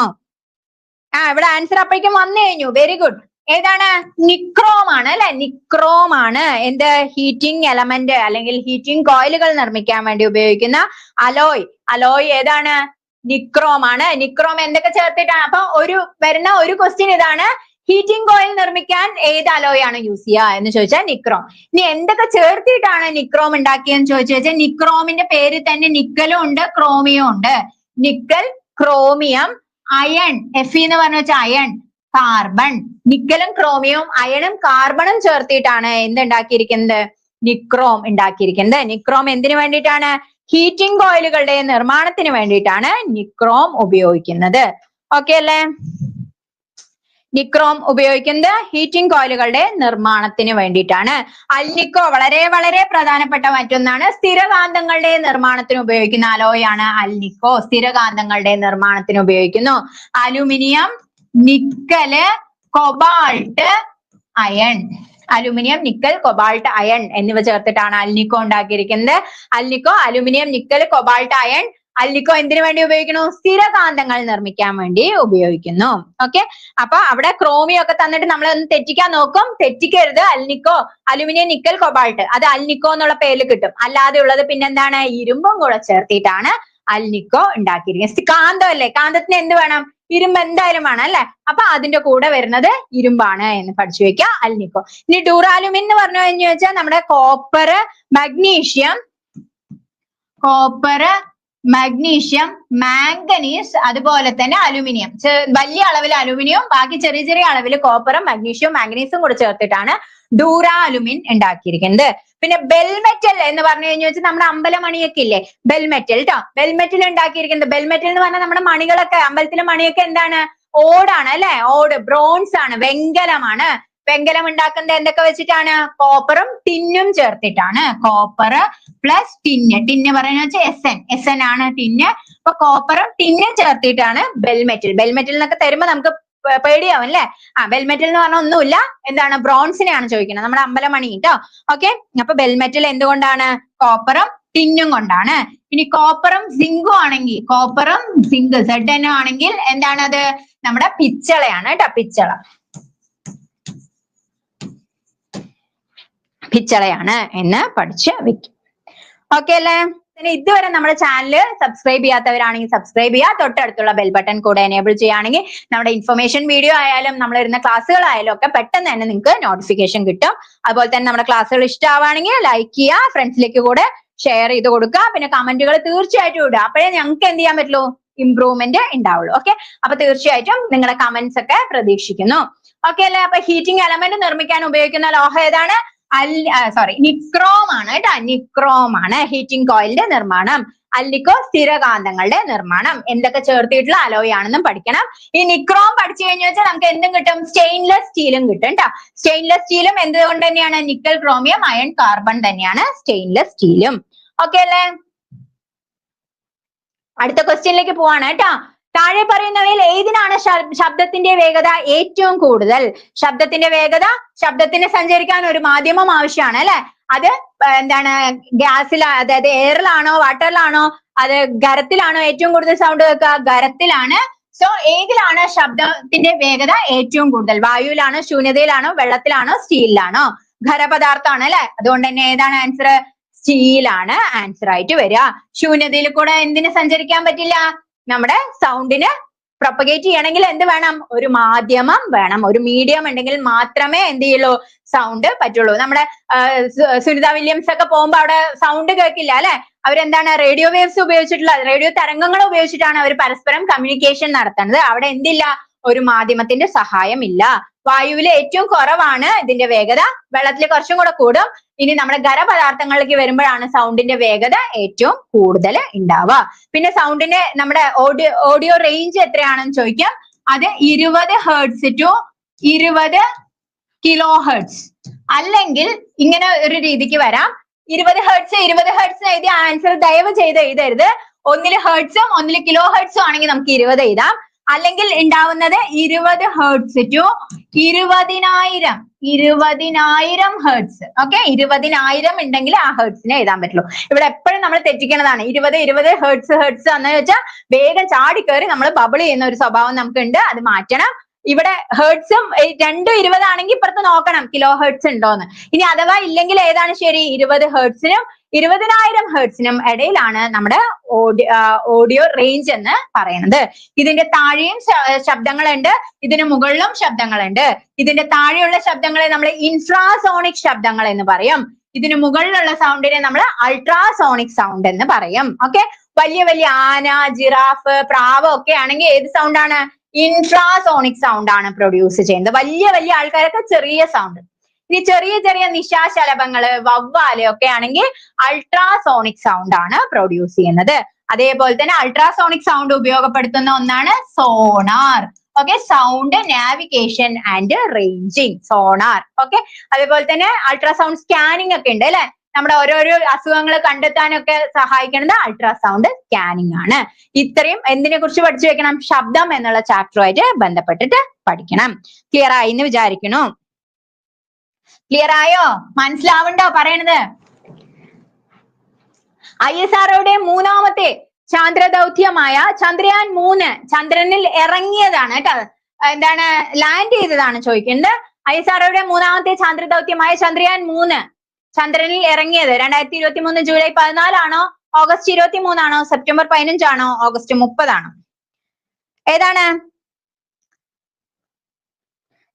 ഇവിടെ ആൻസർ അപ്പോഴേക്കും വന്നു കഴിഞ്ഞു. Very good. ഏതാണ്? നിക്രോം ആണ് അല്ലെ? നിക്രോം ആണ് എന്ത്? ഹീറ്റിംഗ് എലമെന്റ് അല്ലെങ്കിൽ ഹീറ്റിംഗ് കോയിലുകൾ നിർമ്മിക്കാൻ വേണ്ടി ഉപയോഗിക്കുന്ന അലോയ്. അലോയ് ഏതാണ്? നിക്രോം ആണ്. നിക്രോം എന്തൊക്കെ ചേർത്തിട്ടാണ്? അപ്പൊ വരുന്ന ഒരു ക്വസ്റ്റ്യൻ ഇതാണ്, ഹീറ്റിംഗ് കോയിൽ നിർമ്മിക്കാൻ ഏത് അലോയ് ആണ് യൂസ് ചെയ്യുക എന്ന് ചോദിച്ചാൽ നിക്രോം. ഇനി എന്തൊക്കെ ചേർത്തിട്ടാണ് നിക്രോം ഉണ്ടാക്കിയെന്ന് ചോദിച്ചു വെച്ചാൽ നിക്രോമിന്റെ പേര് തന്നെ നിക്കലും ഉണ്ട്, ക്രോമിയം ഉണ്ട്. നിക്കൽ, ക്രോമിയം, അയൺ, എഫ് എന്ന് പറഞ്ഞു വെച്ചാൽ അയൺ, കാർബൺ. നിക്കലും ക്രോമിയവും അയണും കാർബണും ചേർത്തിട്ടാണ് എന്തുണ്ടാക്കിയിരിക്കുന്നത്? നിക്രോം ഉണ്ടാക്കിയിരിക്കുന്നത്. നിക്രോം എന്തിനു വേണ്ടിയിട്ടാണ്? ഹീറ്റിംഗ് കോയിലുകളുടെ നിർമ്മാണത്തിന് വേണ്ടിയിട്ടാണ് നിക്രോം ഉപയോഗിക്കുന്നത്. ഓക്കെ അല്ലേ? നിക്രോം ഉപയോഗിക്കുന്നത് ഹീറ്റിംഗ് കോയിലുകളുടെ നിർമ്മാണത്തിന് വേണ്ടിയിട്ടാണ്. അൽനിക്കോ വളരെ വളരെ പ്രധാനപ്പെട്ട മറ്റൊന്നാണ്. സ്ഥിരകാന്തങ്ങളുടെ നിർമ്മാണത്തിന് ഉപയോഗിക്കുന്ന അലോയാണ് അൽനിക്കോ. സ്ഥിരകാന്തങ്ങളുടെ നിർമ്മാണത്തിന് ഉപയോഗിക്കുന്നു. അലുമിനിയം, നിക്കല്, cobalt, iron. Aluminium, nickel, cobalt, iron എന്നിവ ചേർത്തിട്ടാണ് അൽനിക്കോ ഉണ്ടാക്കിയിരിക്കുന്നത്. Alnico aluminium, nickel, cobalt, iron. Alnico എന്തിനു വേണ്ടി ഉപയോഗിക്കുന്നു? സ്ഥിരകാന്തങ്ങൾ നിർമ്മിക്കാൻ വേണ്ടി ഉപയോഗിക്കുന്നു. ഓക്കെ, അപ്പൊ അവിടെ ക്രോമിയം ഒക്കെ തന്നിട്ട് നമ്മൾ ഒന്ന് തെറ്റിക്കാൻ നോക്കും. തെറ്റിക്കരുത്. അൽനിക്കോ അലുമിനിയം, നിക്കൽ, കൊബാൾട്ട് അത് അൽനിക്കോ എന്നുള്ള പേരിൽ കിട്ടും. അല്ലാതെ ഉള്ളത് പിന്നെന്താണ്? ഇരുമ്പും കൂടെ ചേർത്തിട്ടാണ് അൽനിക്കോ ഉണ്ടാക്കിയിരിക്കുന്നത്. കാന്തം അല്ലേ, കാന്തത്തിന് എന്ത് വേണം? ഇരുമ്പ് എന്തായാലും വേണം അല്ലെ. അപ്പൊ അതിന്റെ കൂടെ വരുന്നത് ഇരുമ്പാണ് എന്ന് പഠിച്ചു വെക്കുക. അൽനിക്കോ. ഇനി ഡ്യൂറാലുമിൻ എന്ന് പറഞ്ഞു കഴിഞ്ഞു വെച്ചാൽ നമ്മുടെ കോപ്പർ, മഗ്നീഷ്യം, മാംഗനീസ്, അതുപോലെ തന്നെ അലുമിനിയം. വലിയ അളവിൽ അലുമിനിയം, ബാക്കി ചെറിയ ചെറിയ അളവിൽ കോപ്പറും മഗ്നീഷ്യവും മാംഗനീസും കൂടെ ചേർത്തിട്ടാണ് ഡ്യൂറാലുമിൻ ഉണ്ടാക്കിയിരിക്കുന്നത്. പിന്നെ ബെൽമെറ്റൽ എന്ന് പറഞ്ഞു കഴിഞ്ഞു വെച്ചാൽ നമ്മുടെ അമ്പലമണിയൊക്കെ ഇല്ലേ, ബെൽമെറ്റൽ ട്ടോ. ബെൽമെറ്റൽ ഉണ്ടാക്കിയിരിക്കുന്നത്, ബെൽമെറ്റൽ എന്ന് പറഞ്ഞാൽ നമ്മുടെ മണികളൊക്കെ, അമ്പലത്തിലെ മണിയൊക്കെ എന്താണ്? ഓടാണ് അല്ലെ. ഓട്, ബ്രോൺസ് ആണ്, വെങ്കലമാണ്. വെങ്കലം ഉണ്ടാക്കുന്നത് എന്തൊക്കെ വെച്ചിട്ടാണ്? കോപ്പറും ടിന്നും ചേർത്തിട്ടാണ്. Copper plus tin. ടിന്ന് പറയുന്നത് വെച്ചാൽ SN ആണ് ടിന്ന്. അപ്പൊ കോപ്പറും ടിന്നും ചേർത്തിട്ടാണ് ബെൽമെറ്റൽ. ബെൽമെറ്റൽ എന്നൊക്കെ തരുമ്പോ നമുക്ക് പേടിയാവും അല്ലെ. ബെൽമെറ്റൽ എന്ന് പറഞ്ഞാൽ ഒന്നുമില്ല, എന്താണ്? ബ്രോൺസിനെയാണ് ചോദിക്കുന്നത്, നമ്മുടെ അമ്പലമണി ട്ടോ. ഓക്കെ, അപ്പൊ ബെൽമെറ്റൽ എന്തുകൊണ്ടാണ്? കോപ്പറും ടിന്നും കൊണ്ടാണ്. ഇനി കോപ്പറും സിങ്കും ആണെങ്കിൽ, കോപ്പറും സിങ്ക് ZN ആണെങ്കിൽ എന്താണത്? നമ്മുടെ പിച്ചളയാണ് ട്ടോ. പിച്ചളയാണ് എന്ന് പഠിച്ച് വെക്കും. ഓക്കെ അല്ലേ? ഇതുവരെ നമ്മുടെ ചാനൽ സബ്സ്ക്രൈബ് ചെയ്യാത്തവരാണെങ്കിൽ സബ്സ്ക്രൈബ് ചെയ്യുക. തൊട്ടടുത്തുള്ള ബെൽ ബട്ടൺ കൂടെ എനേബിൾ ചെയ്യുകയാണെങ്കിൽ നമ്മുടെ ഇൻഫർമേഷൻ വീഡിയോ ആയാലും നമ്മൾ ഇരുന്ന ക്ലാസ്സുകളായാലും ഒക്കെ പെട്ടെന്ന് തന്നെ നിങ്ങൾക്ക് നോട്ടിഫിക്കേഷൻ കിട്ടും. അതുപോലെ തന്നെ നമ്മുടെ ക്ലാസ്സുകൾ ഇഷ്ടമാവുകയാണെങ്കിൽ ലൈക്ക് ചെയ്യുക, ഫ്രണ്ട്സിലേക്ക് കൂടെ ഷെയർ ചെയ്ത് കൊടുക്കുക. പിന്നെ കമന്റുകൾ തീർച്ചയായിട്ടും ഇടുക. അപ്പോഴേ ഞങ്ങൾക്ക് എന്ത് ചെയ്യാൻ പറ്റുള്ളൂ? ഇംപ്രൂവ്മെന്റ് ഉണ്ടാവുള്ളൂ. ഓക്കെ, അപ്പൊ തീർച്ചയായിട്ടും നിങ്ങളുടെ കമന്റ്സ് ഒക്കെ പ്രതീക്ഷിക്കുന്നു. ഓക്കെ അല്ലേ? അപ്പൊ ഹീറ്റിംഗ് എലമെന്റ് നിർമ്മിക്കാൻ ഉപയോഗിക്കുന്ന ലോഹം ഏതാണ്? നിക്രോം ആണ് കേട്ടോ. നിക്രോം ആണ് ഹീറ്റിംഗ് കോയിലിന്റെ നിർമ്മാണം. അൽനിക്കോ സ്ഥിരകാന്തങ്ങളുടെ നിർമ്മാണം. എന്തൊക്കെ ചേർത്തിട്ടുള്ള അലോയ് ആണെന്നും പഠിക്കണം. ഈ നിക്രോം പഠിച്ചു കഴിഞ്ഞു വെച്ചാൽ നമുക്ക് എന്തും കിട്ടും? സ്റ്റെയിൻലെസ് സ്റ്റീലും കിട്ടും കേട്ടോ. സ്റ്റെയിൻലെസ് സ്റ്റീലും എന്തുകൊണ്ട് തന്നെയാണ്? നിക്കൽ, ക്രോമിയം, അയൺ, കാർബൺ തന്നെയാണ് സ്റ്റെയിൻലെസ് സ്റ്റീലും. ഓക്കെ അല്ലേ? അടുത്ത ക്വസ്റ്റ്യനിലേക്ക് പോവാണ് കേട്ടോ. താഴെ പറയുന്നവയിൽ ഏതിനാണ് ശബ്ദത്തിന്റെ വേഗത ഏറ്റവും കൂടുതൽ? ശബ്ദത്തിന്റെ വേഗത, ശബ്ദത്തിന് സഞ്ചരിക്കാൻ ഒരു മാധ്യമം ആവശ്യമാണ് അല്ലെ. അത് എന്താണ്? ഗ്യാസിൽ, അതായത് എയറിലാണോ വാട്ടറിലാണോ അത് ഖരത്തിലാണോ ഏറ്റവും കൂടുതൽ സൗണ്ട് കേൾക്കുക? ഖരത്തിലാണ്. സോ ഏതിലാണ് ശബ്ദത്തിന്റെ വേഗത ഏറ്റവും കൂടുതൽ? വായുവിലാണോ, ശൂന്യതയിലാണോ, വെള്ളത്തിലാണോ, സ്റ്റീലിലാണോ? ഖരപദാർത്ഥമാണ് അല്ലെ. അതുകൊണ്ട് തന്നെ ഏതാണ് ആൻസർ? സ്റ്റീലാണ് ആൻസർ ആയിട്ട് വരിക. ശൂന്യതയിൽ കൂടെ എന്തിന് സഞ്ചരിക്കാൻ പറ്റില്ല? നമ്മുടെ സൗണ്ടിന് പ്രൊപ്പഗേറ്റ് ചെയ്യണമെങ്കിൽ എന്ത് വേണം? ഒരു മാധ്യമം വേണം. ഒരു മീഡിയം ഉണ്ടെങ്കിൽ മാത്രമേ എന്ത് ചെയ്യുള്ളൂ? സൗണ്ട് പറ്റുള്ളൂ. നമ്മുടെ സുനിത വില്യംസ് ഒക്കെ പോകുമ്പോ അവിടെ സൗണ്ട് കേൾക്കില്ല അല്ലെ. അവരെന്താണ്? റേഡിയോ വേവ്സ് ഉപയോഗിച്ചിട്ടുള്ള, റേഡിയോ തരംഗങ്ങൾ ഉപയോഗിച്ചിട്ടാണ് അവർ പരസ്പരം കമ്മ്യൂണിക്കേഷൻ നടത്തുന്നത്. അവിടെ എന്തില്ല? ഒരു മാധ്യമത്തിന്റെ സഹായം ഇല്ല. വായുവിൽ ഏറ്റവും കുറവാണ് ഇതിന്റെ വേഗത, വെള്ളത്തിൽ കുറച്ചും കൂടെ കൂടും. ഇനി നമ്മുടെ ഖരപദാർത്ഥങ്ങളിലേക്ക് വരുമ്പോഴാണ് സൗണ്ടിന്റെ വേഗത ഏറ്റവും കൂടുതൽ ഉണ്ടാവുക. പിന്നെ സൗണ്ടിന്റെ നമ്മുടെ ഓഡിയോ റേഞ്ച് എത്രയാണെന്ന് ചോദിക്കാം. അത് 20 ഹെർട്സ് ടു 20 കിലോ ഹെർട്സ്. അല്ലെങ്കിൽ ഇങ്ങനെ ഒരു രീതിക്ക് വരാം. 20 ഹെർട്സ് എഴുതിയ ആൻസർ ദയവ് ചെയ്ത് എഴുതരുത്. ഒന്നില് ഹെർട്സും ഒന്നില് കിലോ ഹെർട്സും ആണെങ്കിൽ നമുക്ക് 20 എഴുതാം. അല്ലെങ്കിൽ ഉണ്ടാവുന്നത് 20 ഹെർട്സ് ടു 20,000 ഹെർട്സ്. ഓക്കെ, 20,000 ഉണ്ടെങ്കിൽ ആ ഹെർട്സിനെ എഴുതാൻ പറ്റുള്ളൂ. ഇവിടെ എപ്പോഴും നമ്മൾ തെറ്റിക്കണതാണ്. 20 ഹെർട്സ് എന്ന് വെച്ചാൽ വേഗം ചാടിക്കേറി നമ്മൾ ബബിൾ ചെയ്യുന്ന ഒരു സ്വഭാവം നമുക്കുണ്ട്. അത് മാറ്റണം. ഇവിടെ ഹെർട്സും രണ്ടും 20 ആണെങ്കിൽ ഇപ്പുറത്ത് നോക്കണം കിലോ ഹെർട്സ് ഉണ്ടോന്ന്. ഇനി അഥവാ ഇല്ലെങ്കിൽ ഏതാണ് ശരി? 20 ഹെർട്സിനും 20,000 ഹെർട്സിനും ഇടയിലാണ് നമ്മുടെ ഓഡിയോ റേഞ്ച് എന്ന് പറയുന്നത്. ഇതിന്റെ താഴെയും ശബ്ദങ്ങളുണ്ട്, ഇതിന് മുകളിലും ശബ്ദങ്ങളുണ്ട്. ഇതിന്റെ താഴെയുള്ള ശബ്ദങ്ങളെ നമ്മൾ ഇൻഫ്രാസോണിക് ശബ്ദങ്ങൾ എന്ന് പറയും. ഇതിന് മുകളിലുള്ള സൗണ്ടിനെ നമ്മൾ അൾട്രാസോണിക് സൗണ്ട് എന്ന് പറയും. ഓക്കെ, വലിയ വലിയ ആന, ജിറാഫ്, പ്രാവ് ഒക്കെ ആണെങ്കിൽ ഏത് സൗണ്ടാണ്? ഇൻഫ്രാസോണിക് സൗണ്ട് ആണ് പ്രൊഡ്യൂസ് ചെയ്യുന്നത്. വലിയ വലിയ ആൾക്കാരൊക്കെ ചെറിയ സൗണ്ട്. ഇനി ചെറിയ ചെറിയ നിശാശലഭങ്ങള്, വവ്വാല് ഒക്കെ ആണെങ്കിൽ അൾട്രാസോണിക് സൗണ്ട് ആണ് പ്രൊഡ്യൂസ് ചെയ്യുന്നത്. അതേപോലെ തന്നെ അൾട്രാസോണിക് സൗണ്ട് ഉപയോഗപ്പെടുത്തുന്ന ഒന്നാണ് sonar. Okay, sound navigation and ranging, sonar. Okay, അതേപോലെ തന്നെ അൾട്രാസൗണ്ട് സ്കാനിങ് ഒക്കെ ഉണ്ട് അല്ലെ, നമ്മുടെ ഓരോരോ അസുഖങ്ങൾ കണ്ടെത്താനൊക്കെ സഹായിക്കുന്നത് അൾട്രാസൗണ്ട് സ്കാനിങ് ആണ്. ഇത്രയും എന്തിനെ കുറിച്ച് പഠിച്ചു വെക്കണം? ശബ്ദം എന്നുള്ള ചാപ്റ്ററുമായിട്ട് ബന്ധപ്പെട്ടിട്ട് പഠിക്കണം. ക്ലിയർ ആയി എന്ന് വിചാരിക്കണു. ക്ലിയർ ആയോ? മനസ്സിലാവുണ്ടോ പറയണത്? ISROയുടെ മൂന്നാമത്തെ ചാന്ദ്രദൗത്യമായ ചന്ദ്രയാൻ 3 ചന്ദ്രനിൽ ഇറങ്ങിയതാണ് കേട്ടോ. എന്താണ്? ലാൻഡ് ചെയ്തതാണ് ചോദിക്കുന്നത്. ISROയുടെ മൂന്നാമത്തെ ചാന്ദ്രദൗത്യമായ ചന്ദ്രയാൻ 3 ചന്ദ്രനിൽ ഇറങ്ങിയത് 2023 ജൂലൈ 14 ആണോ, ഓഗസ്റ്റ് 23 ആണോ, സെപ്റ്റംബർ 15 ആണോ, ഓഗസ്റ്റ് 30 ആണോ? ഏതാണ്?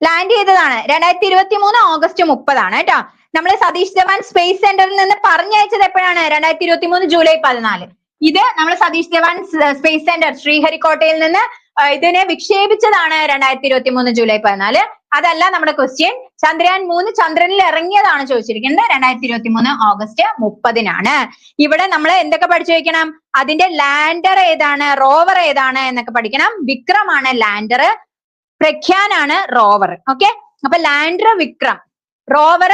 ലാൻഡ് ചെയ്തതാണ് 2023 ഓഗസ്റ്റ് 30 ആണ് കേട്ടോ. നമ്മൾ സതീഷ് ധവാൻ സ്പേസ് സെന്ററിൽ നിന്ന് പറഞ്ഞയച്ചത് എപ്പോഴാണ്? 2023 ജൂലൈ 14. ഇത് നമ്മൾ സതീഷ് ധവാൻ സ്പേസ് സെന്റർ ശ്രീഹരിക്കോട്ടയിൽ നിന്ന് ഇതിനെ വിക്ഷേപിച്ചതാണ് 2023 ജൂലൈ 14. അതല്ല നമ്മുടെ ക്വസ്റ്റ്യൻ. ചന്ദ്രയാൻ 3 ചന്ദ്രനിൽ ഇറങ്ങിയതാണ് ചോദിച്ചിരിക്കുന്നത് 2023 ഓഗസ്റ്റ് 30-നാണ്. ഇവിടെ നമ്മൾ എന്തൊക്കെ പഠിച്ചു വെക്കണം? അതിന്റെ ലാൻഡർ ഏതാണ്, റോവർ ഏതാണ് എന്നൊക്കെ പഠിക്കണം. വിക്രം ആണ് ലാൻഡർ, പ്രഖ്യാൻ ആണ് റോവർ. ഓക്കെ, അപ്പൊ lander Vikram, rover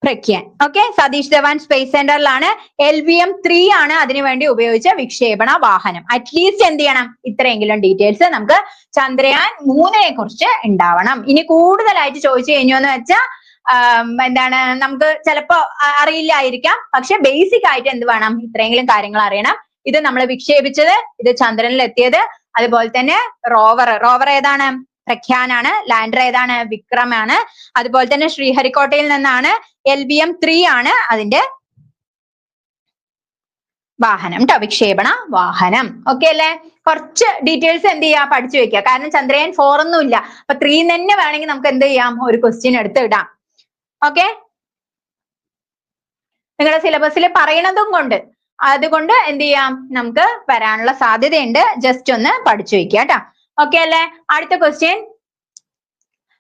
Pragyan. Okay, Satish Dhawan space സെന്ററിലാണ്. LVM-3 ആണ് അതിനുവേണ്ടി ഉപയോഗിച്ച വിക്ഷേപണ വാഹനം. അറ്റ്ലീസ്റ്റ് എന്ത് ചെയ്യണം? ഇത്രയെങ്കിലും ഡീറ്റെയിൽസ് നമുക്ക് ചന്ദ്രയാൻ 3-നെ കുറിച്ച് ഉണ്ടാവണം. ഇനി കൂടുതലായിട്ട് ചോദിച്ചു കഴിഞ്ഞു എന്ന് വെച്ചാൽ എന്താണ്, നമുക്ക് ചിലപ്പോ അറിയില്ലായിരിക്കാം. പക്ഷെ ബേസിക് ആയിട്ട് എന്ത് വേണം? ഇത്രയെങ്കിലും കാര്യങ്ങൾ അറിയണം. ഇത് നമ്മൾ വിക്ഷേപിച്ചത്, ഇത് ചന്ദ്രനിൽ എത്തിയത്, അതുപോലെ തന്നെ റോവർ ഏതാണ്? പ്രഖ്യാനാണ്. ലാൻഡർ ഏതാണ്? വിക്രമാണ്. അതുപോലെ തന്നെ ശ്രീഹരിക്കോട്ടയിൽ നിന്നാണ്. LVM-3 ആണ് അതിന്റെ വാഹനം ട്ടോ, വിക്ഷേപണ വാഹനം. ഓക്കെ അല്ലെ? കുറച്ച് ഡീറ്റെയിൽസ് എന്ത് ചെയ്യാ? പഠിച്ചു വെക്കുക. കാരണം ചന്ദ്രയാൻ 4 ഒന്നും ഇല്ല. അപ്പൊ 3 തന്നെ വേണമെങ്കിൽ നമുക്ക് എന്ത് ചെയ്യാം? ഒരു ക്വസ്റ്റ്യൻ എടുത്ത് ഇടാം. ഓക്കെ, നിങ്ങളുടെ സിലബസിൽ പറയണതും കൊണ്ട് അതുകൊണ്ട് എന്ത് ചെയ്യാം? നമുക്ക് വരാനുള്ള സാധ്യതയുണ്ട്. ജസ്റ്റ് ഒന്ന് പഠിച്ചു വെക്കുക കേട്ടോ. ഓക്കെ അല്ലേ? അടുത്ത ക്വസ്റ്റ്യൻ.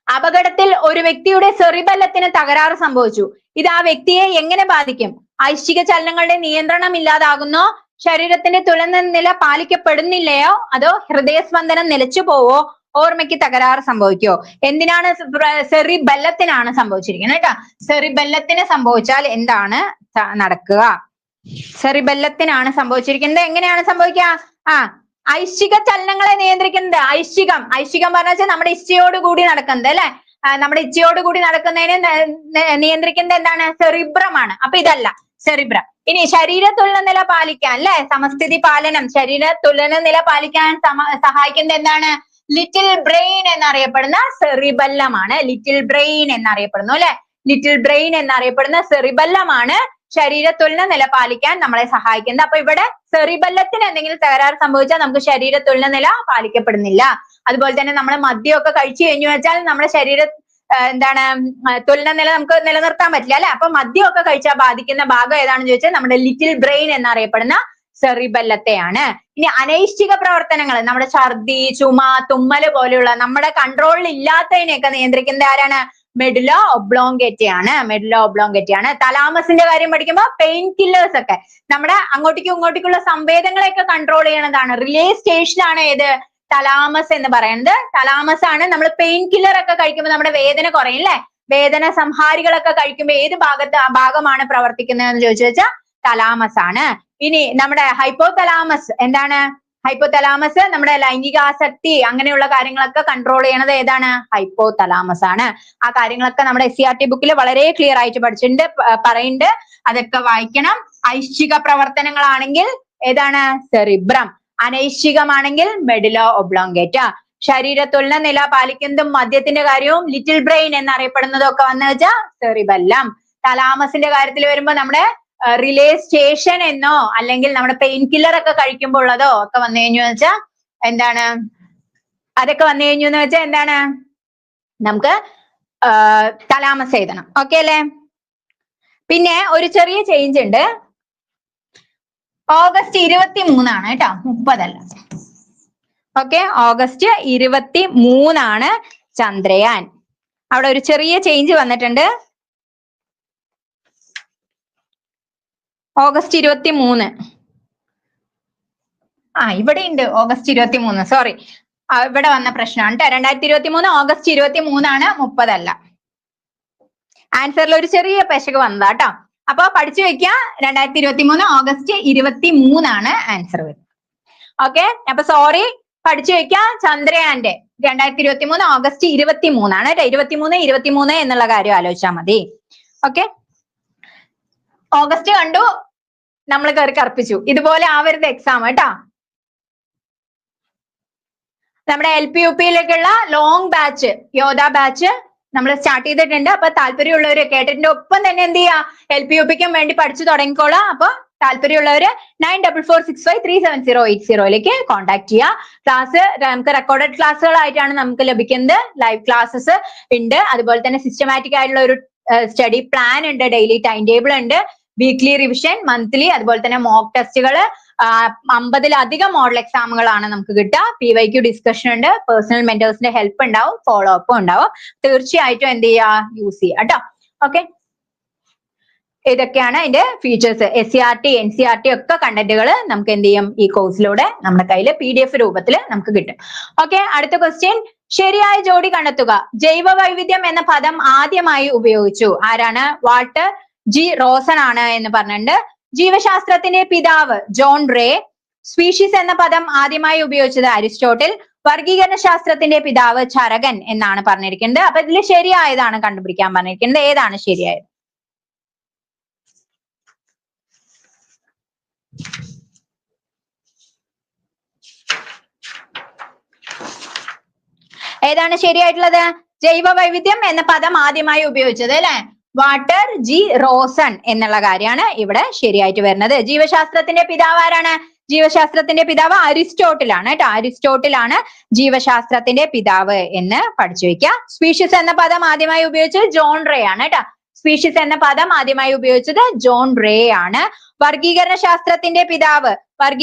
അപകടത്തിൽ ഒരു വ്യക്തിയുടെ സെറിബെല്ലത്തിന് തകരാറ് സംഭവിച്ചു. ഇത് ആ വ്യക്തിയെ എങ്ങനെ ബാധിക്കും? ഐച്ഛിക ചലനങ്ങളുടെ നിയന്ത്രണം ഇല്ലാതാകുന്നോ, ശരീരത്തിന്റെ തുലന നില പാലിക്കപ്പെടുന്നില്ലയോ, അതോ ഹൃദയസ്പന്ദനം നിലച്ചു പോവോ, ഓർമ്മയ്ക്ക് തകരാറ് സംഭവിക്കോ? എന്തിനാണ്? സെറിബെല്ലത്തിനാണ് സംഭവിച്ചിരിക്കുന്നത് കേട്ടോ. സെറിബെല്ലത്തിന് സംഭവിച്ചാൽ എന്താണ് നടക്കുക? സെറിബെല്ലത്തിനാണ് സംഭവിച്ചിരിക്കുന്നത്. എങ്ങനെയാണ് സംഭവിക്കുക? ഐച്ഛിക ചലനങ്ങളെ നിയന്ത്രിക്കുന്നത്. ഐച്ഛികം പറഞ്ഞാൽ നമ്മുടെ ഇച്ഛയോടുകൂടി നടക്കുന്നത് അല്ലെ. നമ്മുടെ ഇച്ഛയോടുകൂടി നടക്കുന്നതിനെ നിയന്ത്രിക്കുന്നത് എന്താണ്? സെറിബ്രമാണ്. അപ്പൊ ഇതല്ല സെറിബ്രം. ഇനി ശരീര തുലന നില പാലിക്കാൻ അല്ലെ, സമസ്ഥിതി പാലനം, ശരീര തുലന നില പാലിക്കാൻ സഹായിക്കുന്നത് എന്താണ്? ലിറ്റിൽ ബ്രെയിൻ എന്നറിയപ്പെടുന്ന സെറിബെല്ലമാണ്. ലിറ്റിൽ ബ്രെയിൻ എന്നറിയപ്പെടുന്നു അല്ലെ. ലിറ്റിൽ ബ്രെയിൻ എന്നറിയപ്പെടുന്ന സെറിബെല്ലമാണ് ശരീര തുലന നില പാലിക്കാൻ നമ്മളെ സഹായിക്കുന്നത്. അപ്പൊ ഇവിടെ സെറിബെല്ലത്തിന് എന്തെങ്കിലും തകരാറ് സംഭവിച്ചാൽ നമുക്ക് ശരീര തുലന നില പാലിക്കപ്പെടുന്നില്ല. അതുപോലെ തന്നെ നമ്മൾ മദ്യമൊക്കെ കഴിച്ചു കഴിഞ്ഞു വെച്ചാൽ നമ്മുടെ ശരീര എന്താണ് തുലന നില നമുക്ക് നിലനിർത്താൻ പറ്റില്ല അല്ലെ. അപ്പൊ മദ്യമൊക്കെ കഴിച്ചാൽ ബാധിക്കുന്ന ഭാഗം ഏതാണെന്ന് ചോദിച്ചാൽ നമ്മുടെ ലിറ്റിൽ ബ്രെയിൻ എന്നറിയപ്പെടുന്ന സെറിബെല്ലത്തെയാണ്. ഇനി അനൈച്ഛിക പ്രവർത്തനങ്ങൾ, നമ്മുടെ ഛർദി, ചുമ, തുമ്മല് പോലെയുള്ള നമ്മുടെ കൺട്രോളിൽ ഇല്ലാത്തതിനെയൊക്കെ നിയന്ത്രിക്കുന്നത് ആരാണ്? മെഡുല ഒബ്ലോങ്കേറ്റ ആണ്. തലാമസിന്റെ കാര്യം പഠിക്കുമ്പോൾ പെയിൻ കില്ലേഴ്സ് ഒക്കെ നമ്മുടെ അങ്ങോട്ടേക്കും ഇങ്ങോട്ടേക്കുള്ള സംവേദങ്ങളെയൊക്കെ കൺട്രോൾ ചെയ്യണതാണ്. റിലേ സ്റ്റേഷൻ ആണ് ഏത്? തലാമസ് എന്ന് പറയുന്നത്. തലാമസ് ആണ് നമ്മൾ പെയിൻ കില്ലർ ഒക്കെ കഴിക്കുമ്പോൾ നമ്മുടെ വേദന കുറയും അല്ലെ. വേദന സംഹാരികളൊക്കെ കഴിക്കുമ്പോൾ ഏത് ഭാഗമാണ് പ്രവർത്തിക്കുന്നതെന്ന് ചോദിച്ചു വെച്ചാൽ തലാമസ് ആണ്. ഇനി നമ്മുടെ ഹൈപ്പോതലാമസ് എന്താണ്? ഹൈപ്പോതലാമസ് നമ്മുടെ ലൈംഗികാസക്തി അങ്ങനെയുള്ള കാര്യങ്ങളൊക്കെ കൺട്രോൾ ചെയ്യണത് ഏതാണ്? ഹൈപ്പോതലാമസ് ആണ്. ആ കാര്യങ്ങളൊക്കെ നമ്മുടെ SCERT ബുക്കിൽ വളരെ ക്ലിയർ ആയിട്ട് പഠിച്ചിട്ടുണ്ട്, പറയുന്നുണ്ട്. അതൊക്കെ വായിക്കണം. ഐച്ഛിക പ്രവർത്തനങ്ങളാണെങ്കിൽ ഏതാണ്? സെറിബ്രം. അനൈച്ഛികമാണെങ്കിൽ മെഡുല ഒബ്ലോങ്കേറ്റ. ശരീര തുലന നില പാലിക്കുന്നതും മദ്യത്തിന്റെ കാര്യവും ലിറ്റിൽ ബ്രെയിൻ എന്നറിയപ്പെടുന്നതും ഒക്കെ വന്നു വെച്ചാൽ സെറിബെല്ലം. തലാമസിന്റെ കാര്യത്തിൽ വരുമ്പോൾ നമ്മുടെ റിലേ സ്റ്റേഷൻ എന്നോ അല്ലെങ്കിൽ നമ്മുടെ പെയിൻ കില്ലർ ഒക്കെ കഴിക്കുമ്പോൾ ഉള്ളതോ ഒക്കെ വന്നു കഴിഞ്ഞു വെച്ചാൽ എന്താണ്? അതൊക്കെ വന്നു കഴിഞ്ഞു എന്ന് വെച്ചാൽ എന്താണ്? നമുക്ക് തലാമസ് എഴുതണം. ഓക്കെ അല്ലെ? പിന്നെ ഒരു ചെറിയ ചേഞ്ച് ഉണ്ട്. ഓഗസ്റ്റ് 23 കേട്ടോ, 30 അല്ല. Okay, August 23 Chandrayaan. അവിടെ ഒരു ചെറിയ ചേഞ്ച് വന്നിട്ടുണ്ട്. ഓഗസ്റ്റ് 23. ഇവിടെ ഉണ്ട് ഓഗസ്റ്റ് 23. സോറി, ഇവിടെ വന്ന പ്രശ്നമാണ് കേട്ടോ. 2023 ഓഗസ്റ്റ് 23 30 ആൻസറിൽ ഒരു ചെറിയ പെശക് വന്നതാ കേട്ടോ. അപ്പൊ പഠിച്ചു വെക്കുക, 2023 ഓഗസ്റ്റ് 23 ആൻസർ വരുന്നത്. ഓക്കെ, അപ്പൊ സോറി, പഠിച്ചു വെക്കുക. ചന്ദ്രയാന്റെ 2023 ഓഗസ്റ്റ് 23 കേട്ടോ. 23 എന്നുള്ള കാര്യം ആലോചിച്ചാൽ മതി. ഓക്കെ, ഓഗസ്റ്റ് കണ്ടു, നമ്മൾ കയറി കർപ്പിച്ചു. ഇതുപോലെ ആവരുത് എക്സാം കേട്ടോ. നമ്മുടെ LP-UPയിലേക്കുള്ള ലോങ് ബാച്ച്, യോധ ബാച്ച് നമ്മൾ സ്റ്റാർട്ട് ചെയ്തിട്ടുണ്ട്. അപ്പൊ താല്പര്യമുള്ളവര് കേട്ടതിന്റെ ഒപ്പം തന്നെ എന്ത് ചെയ്യാ, LP-UPക്കും വേണ്ടി പഠിച്ചു തുടങ്ങിക്കോളാം. അപ്പൊ താല്പര്യമുള്ളവര് 9446537080 കോൺടാക്ട് ചെയ്യുക. ക്ലാസ് നമുക്ക് റെക്കോർഡഡ് ക്ലാസ്സുകളായിട്ടാണ് നമുക്ക് ലഭിക്കുന്നത്. ലൈവ് ക്ലാസ്സസ് ഉണ്ട്, അതുപോലെ തന്നെ സിസ്റ്റമാറ്റിക് ആയിട്ടുള്ള ഒരു സ്റ്റഡി പ്ലാൻ ഉണ്ട്, ഡെയിലി ടൈം ടേബിൾ ഉണ്ട്, വീക്ക്ലി റിവിഷൻ, മന്ത്ലി, അതുപോലെ തന്നെ മോക്ക് ടെസ്റ്റുകൾ, 50-ലധികം മോഡൽ എക്സാമുകളാണ് നമുക്ക് കിട്ടുക. PYQ ഡിസ്കഷൻ ഉണ്ട്, പേഴ്സണൽ മെന്റേഴ്സിന്റെ ഹെൽപ്പ് ഉണ്ടാവും, ഫോളോ അപ്പ് ഉണ്ടാവും. തീർച്ചയായിട്ടും എന്ത് ചെയ്യുക, യൂസ് ചെയ്യുക കേട്ടോ. ഓക്കെ, ഇതൊക്കെയാണ് അതിന്റെ ഫീച്ചേഴ്സ്. SCRT NCRT ഒക്കെ കണ്ടന്റുകൾ നമുക്ക് എന്ത് ചെയ്യും, ഈ കോഴ്സിലൂടെ നമ്മുടെ കയ്യിൽ PDF രൂപത്തിൽ നമുക്ക് കിട്ടും. ഓക്കെ, അടുത്ത ക്വസ്റ്റ്യൻ, ശരിയായ ജോഡി കണ്ടെത്തുക. ജൈവ വൈവിധ്യം എന്ന പദം ആദ്യമായി ഉപയോഗിച്ചു ആരാണ്? വാൾട്ടർ ജി റോസൺ ആണ് എന്ന് പറഞ്ഞിട്ടുണ്ട്. ജീവശാസ്ത്രത്തിന്റെ പിതാവ് ജോൺ റേ. സ്പീഷീസ് എന്ന പദം ആദ്യമായി ഉപയോഗിച്ചത് അരിസ്റ്റോട്ടിൽ. വർഗീകരണ ശാസ്ത്രത്തിന്റെ പിതാവ് ചരകൻ എന്നാണ് പറഞ്ഞിരിക്കുന്നത്. അപ്പൊ ഇതിൽ ശരിയായതാണ് കണ്ടുപിടിക്കാൻ പറഞ്ഞിരിക്കുന്നത്. ഏതാണ് ശരിയായത്? ഏതാണ് ശരിയായിട്ടുള്ളത്? ജൈവ വൈവിധ്യം എന്ന പദം ആദ്യമായി ഉപയോഗിച്ചത് അല്ലെ, വാൾട്ടർ ജി റോസൺ എന്നുള്ള കാര്യമാണ് ഇവിടെ ശരിയായിട്ട് വരുന്നത്. ജീവശാസ്ത്രത്തിന്റെ പിതാവ് ആരാണ്? ജീവശാസ്ത്രത്തിന്റെ പിതാവ് അരിസ്റ്റോട്ടിലാണ് കേട്ടോ. അരിസ്റ്റോട്ടിലാണ് ജീവശാസ്ത്രത്തിന്റെ പിതാവ് എന്ന് പഠിച്ചു വെക്കുക. സ്പീഷീസ് എന്ന പദം ആദ്യമായി ഉപയോഗിച്ചത് ജോൺ റേ ആണ് കേട്ടോ. സ്പീഷീസ് എന്ന പദം ആദ്യമായി ഉപയോഗിച്ചത് ജോൺ റേ ആണ്. വർഗീകരണ ശാസ്ത്രത്തിന്റെ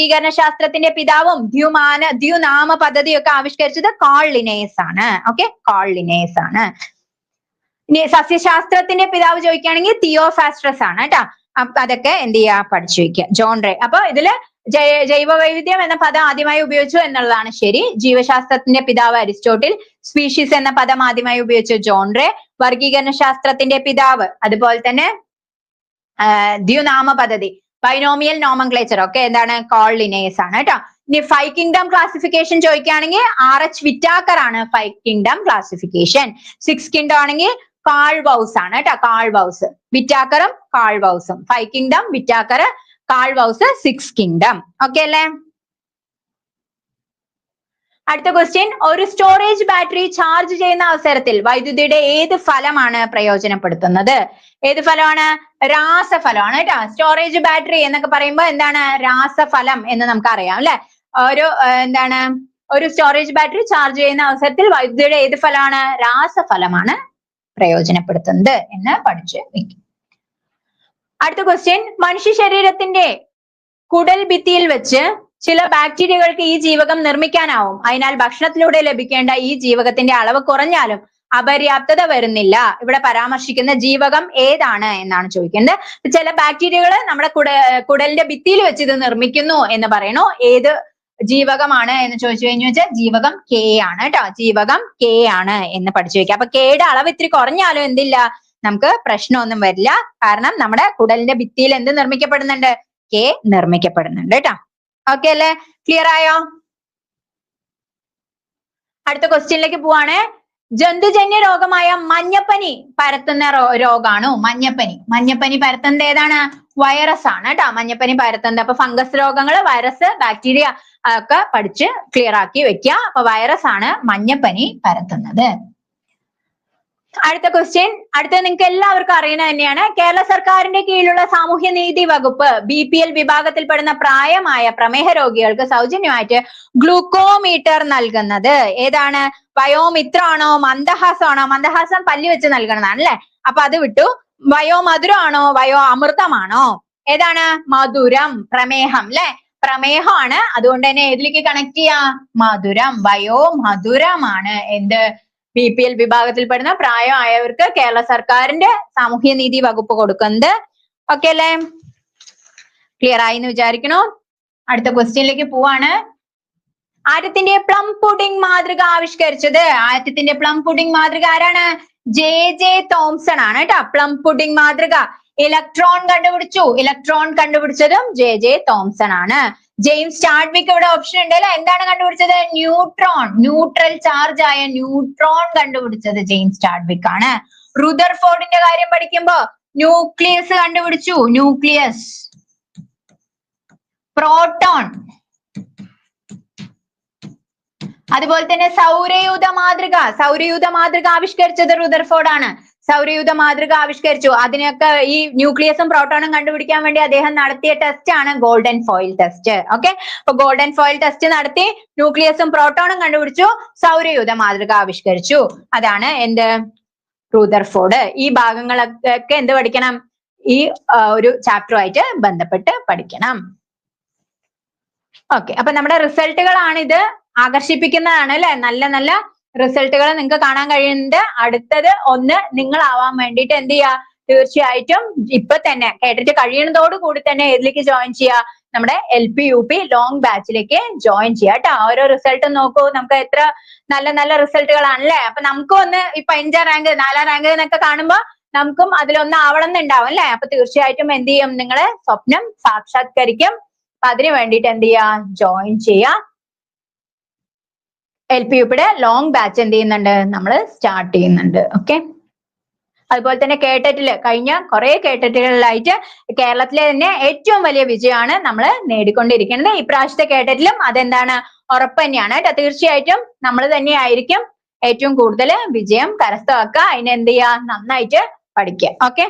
പിതാവും ദ്യുനാമ പദ്ധതിയൊക്കെ ആവിഷ്കരിച്ചത് കാൾ ലിനേയസ് ആണ്. ഓക്കെ, കാൾ ലിനേയസ് ആണ്. ഇനി സസ്യശാസ്ത്രത്തിന്റെ പിതാവ് ചോദിക്കുകയാണെങ്കിൽ തിയോഫാസ്ട്രസ് ആണ് കേട്ടോ. അതൊക്കെ എന്ത് ചെയ്യാ, പഠിച്ചു വയ്ക്കുക. John Ray. അപ്പൊ ഇതില് ജൈവ വൈവിധ്യം എന്ന പദം ആദ്യമായി ഉപയോഗിച്ചു എന്നുള്ളതാണ് ശരി. ജീവശാസ്ത്രത്തിന്റെ പിതാവ് അരിസ്റ്റോട്ടിൽ. സ്പീഷീസ് എന്ന പദം ആദ്യമായി ഉപയോഗിച്ചു ജോൺ റേ. വർഗീകരണ ശാസ്ത്രത്തിന്റെ പിതാവ്, അതുപോലെ തന്നെ ദ്യുനാമ പദ്ധതി, ബൈനോമിയൽ നോമൻക്ലേച്ചർ ഒക്കെ എന്താണ്, കാൾ ലിനേയസ് ആണ് കേട്ടോ. ഇനി 5 കിങ്ഡം ക്ലാസിഫിക്കേഷൻ ചോദിക്കുകയാണെങ്കിൽ RH വിറ്റാക്കർ ആണ് 5 കിങ്ഡം ക്ലാസിഫിക്കേഷൻ. 6 കിങ്ഡം ആണെങ്കിൽ കാൾ ബൗസ് ആണ് കേട്ടോ. കാൾ ബൗസ്, വിറ്റാക്കറും കാൾ ബൗസും. 5 kingdom Whittaker, Carl Woese 6 kingdom. Okay അല്ലേ? അടുത്ത ക്വസ്റ്റ്യൻ, ഒരു സ്റ്റോറേജ് ബാറ്ററി ചാർജ് ചെയ്യുന്ന അവസരത്തിൽ വൈദ്യുതിയുടെ ഏത് ഫലമാണ് പ്രയോജനപ്പെടുത്തുന്നത്? ഏത് ഫലമാണ്? രാസഫലമാണ് കേട്ടോ. സ്റ്റോറേജ് ബാറ്ററി എന്നൊക്കെ പറയുമ്പോൾ എന്താണ്? രാസഫലം എന്ന് നമുക്കറിയാം അല്ലെ. ഒരു സ്റ്റോറേജ് ബാറ്ററി ചാർജ് ചെയ്യുന്ന അവസരത്തിൽ വൈദ്യുതിയുടെ ഏത് ഫലമാണ്? രാസഫലമാണ് പ്രയോജനപ്പെടുത്തുന്നത് എന്ന് പഠിച്ച് വെക്കും. അടുത്ത ക്വസ്റ്റ്യൻ, മനുഷ്യ ശരീരത്തിന്റെ കുടൽ ഭിത്തിയിൽ വെച്ച് ചില ബാക്ടീരിയകൾക്ക് ഈ ജീവകം നിർമ്മിക്കാനാവും. അതിനാൽ ഭക്ഷണത്തിലൂടെ ലഭിക്കേണ്ട ഈ ജീവകത്തിന്റെ അളവ് കുറഞ്ഞാലും അപര്യാപ്തത വരുന്നില്ല. ഇവിടെ പരാമർശിക്കുന്ന ജീവകം ഏതാണ് എന്നാണ് ചോദിക്കുന്നത്. ചില ബാക്ടീരിയകൾ നമ്മുടെ കുടലിന്റെ ഭിത്തിയിൽ വെച്ച് ഇത് നിർമ്മിക്കുന്നു എന്ന് പറയണു. ഏത് ജീവകമാണ് എന്ന് ചോദിച്ചു കഴിഞ്ഞു വെച്ചാൽ ജീവകം K ആണ് കേട്ടോ. ജീവകം K ആണ് എന്ന് പഠിച്ചു വെക്കുക. അപ്പൊ Kയുടെ അളവ് ഇത്തിരി കുറഞ്ഞാലും എന്തില്ല, നമുക്ക് പ്രശ്നമൊന്നും വരില്ല. കാരണം നമ്മുടെ കുടലിന്റെ ഭിത്തിയിൽ എന്ത് നിർമ്മിക്കപ്പെടുന്നുണ്ട്? K നിർമ്മിക്കപ്പെടുന്നുണ്ട് കേട്ടോ. ഓക്കെ അല്ലേ? ക്ലിയർ ആയോ? അടുത്ത ക്വസ്റ്റ്യനിലേക്ക് പോവാണ്. ജന്തുജന്യ രോഗമായ മഞ്ഞപ്പനി പരത്തുന്ന രോഗാണോ മഞ്ഞപ്പനി? മഞ്ഞപ്പനി പരത്തുന്നത് ഏതാണ്? വൈറസ് ആണ് കേട്ടോ. മഞ്ഞപ്പനി പരത്തുന്നത്. അപ്പൊ ഫംഗസ് രോഗങ്ങൾ, വൈറസ്, ബാക്ടീരിയ ഒക്കെ പഠിച്ച് ക്ലിയർ ആക്കി വെക്കുക. അപ്പൊ വൈറസ് ആണ് മഞ്ഞപ്പനി പരത്തുന്നത്. അടുത്ത ക്വസ്റ്റ്യൻ, അടുത്തത് നിങ്ങൾക്ക് എല്ലാവർക്കും അറിയുന്നത് തന്നെയാണ്. കേരള സർക്കാരിന്റെ കീഴിലുള്ള സാമൂഹ്യനീതി വകുപ്പ് BPL വിഭാഗത്തിൽപ്പെടുന്ന പ്രായമായ പ്രമേഹ രോഗികൾക്ക് സൗജന്യമായിട്ട് ഗ്ലൂക്കോമീറ്റർ നൽകുന്നത് ഏതാണ്? വയോമിത്രമാണോ മന്ദഹാസമാണോ? മന്ദഹാസം പല്ലി വെച്ച് നൽകണതാണ് അല്ലെ. അപ്പൊ അത് വിട്ടു. വയോമധുരമാണോ വയോ അമൃതമാണോ? ഏതാണ്? മധുരം. പ്രമേഹം അല്ലെ, പ്രമേഹമാണ്. അതുകൊണ്ട് തന്നെ ഏതിലേക്ക് കണക്ട് ചെയ്യാ? മധുരം. വയോ മധുരമാണ് എന്ത്? BPL വിഭാഗത്തിൽപ്പെടുന്ന പ്രായമായവർക്ക് കേരള സർക്കാരിന്റെ സാമൂഹ്യനീതി വകുപ്പ് കൊടുക്കുന്നത്. ഓക്കെ അല്ലേ? ക്ലിയർ ആയി എന്ന് വിചാരിക്കണോ? അടുത്ത ക്വസ്റ്റ്യനിലേക്ക് പോവാണ്. ആറ്റത്തിന്റെ പ്ലം പുഡിംഗ് മാതൃക ആവിഷ്കരിച്ചത്, ആറ്റത്തിന്റെ പ്ലം പുഡിംഗ് മാതൃക ആരാണ്? JJ തോംസൺ ആണ് കേട്ടോ. പ്ലം പുഡിംഗ് മാതൃക. ഇലക്ട്രോൺ കണ്ടുപിടിച്ചു, ഇലക്ട്രോൺ കണ്ടുപിടിച്ചതും JJ തോംസൺ ആണ്. ജെയിംസ് ചാഡ്വിക് ഇവിടെ ഓപ്ഷൻ ഉണ്ട് അല്ലെ. എന്താണ് കണ്ടുപിടിച്ചത്? ന്യൂട്രോൺ, ന്യൂട്രൽ ചാർജ് ആയ ന്യൂട്രോൺ കണ്ടുപിടിച്ചത് ജെയിംസ് ചാഡ്വിക് ആണ്. റുദർഫോർഡിന്റെ കാര്യം പഠിക്കുമ്പോ ന്യൂക്ലിയസ് കണ്ടുപിടിച്ചു, ന്യൂക്ലിയസ്. പ്രോട്ടോൺ, അതുപോലെ തന്നെ സൗരയൂഥ മാതൃക, സൗരയൂഥ മാതൃക ആവിഷ്കരിച്ചത് റുദർഫോർഡ് ആണ്. സൗരയൂഥ മാതൃക ആവിഷ്കരിച്ചു. അതിനൊക്കെ ഈ ന്യൂക്ലിയസും പ്രോട്ടോണും കണ്ടുപിടിക്കാൻ വേണ്ടി അദ്ദേഹം നടത്തിയ ടെസ്റ്റ് ആണ് ഗോൾഡൻ ഫോയിൽ ടെസ്റ്റ്. ഓക്കെ, അപ്പൊ ഗോൾഡൻ ഫോയിൽ ടെസ്റ്റ് നടത്തി ന്യൂക്ലിയസും പ്രോട്ടോണും കണ്ടുപിടിച്ചു, സൗരയൂഥ മാതൃക ആവിഷ്കരിച്ചു. അതാണ് എന്ത്? റുദർഫോർഡ്. ഈ ഭാഗങ്ങളൊക്കെ എന്ത് പഠിക്കണം? ഈ ഒരു ചാപ്റ്ററുമായിട്ട് ബന്ധപ്പെട്ട് പഠിക്കണം. ഓക്കെ, അപ്പൊ നമ്മുടെ റിസൾട്ടുകളാണ് ഇത്. ആകർഷിപ്പിക്കുന്നതാണ് അല്ലെ. നല്ല നല്ല റിസൾട്ടുകൾ നിങ്ങൾക്ക് കാണാൻ കഴിയുന്നുണ്ട്. അടുത്തത് ഒന്ന് നിങ്ങളാവാൻ വേണ്ടിയിട്ട് എന്ത് ചെയ്യുക? തീർച്ചയായിട്ടും ഇപ്പൊ തന്നെ കേട്ടിട്ട് കഴിയുന്നതോട് കൂടി തന്നെ ഏതിലേക്ക് ജോയിൻ ചെയ്യുക? നമ്മുടെ LP UP ലോങ് ബാച്ചിലേക്ക് ജോയിൻ ചെയ്യുക കേട്ടോ. ഓരോ റിസൾട്ടും നോക്കൂ, നമുക്ക് എത്ര നല്ല നല്ല റിസൾട്ടുകളാണല്ലേ. അപ്പൊ നമുക്കും ഒന്ന് ഇപ്പൊ 5ാം റാങ്ക് 4ാം റാങ്ക് എന്നൊക്കെ കാണുമ്പോ നമുക്കും അതിലൊന്ന് ആവണം എന്നുണ്ടാവും അല്ലെ. അപ്പൊ തീർച്ചയായിട്ടും എന്ത് ചെയ്യും? നിങ്ങളെ സ്വപ്നം സാക്ഷാത്കരിക്കും. അപ്പൊ അതിനു വേണ്ടിയിട്ട് എന്ത് ചെയ്യുക? ജോയിൻ ചെയ്യുക. LP UPയുടെ ലോങ് ബാച്ച് എന്ത് ചെയ്യുന്നുണ്ട്? നമ്മൾ സ്റ്റാർട്ട് ചെയ്യുന്നുണ്ട്. ഓക്കെ, അതുപോലെ തന്നെ കേട്ടറ്റില് കഴിഞ്ഞ കുറെ കേട്ടറ്റുകളിലായിട്ട് കേരളത്തിലെ തന്നെ ഏറ്റവും വലിയ വിജയമാണ് നമ്മൾ നേടിക്കൊണ്ടിരിക്കുന്നത്. ഇപ്രാവശ്യത്തെ കേട്ടറ്റിലും അതെന്താണ്? ഉറപ്പ് തന്നെയാണ് കേട്ടോ. തീർച്ചയായിട്ടും നമ്മൾ തന്നെയായിരിക്കും ഏറ്റവും കൂടുതൽ വിജയം കരസ്ഥമാക്കുക. അതിന് എന്ത് ചെയ്യുക? നന്നായിട്ട് പഠിക്കുക. ഓക്കെ,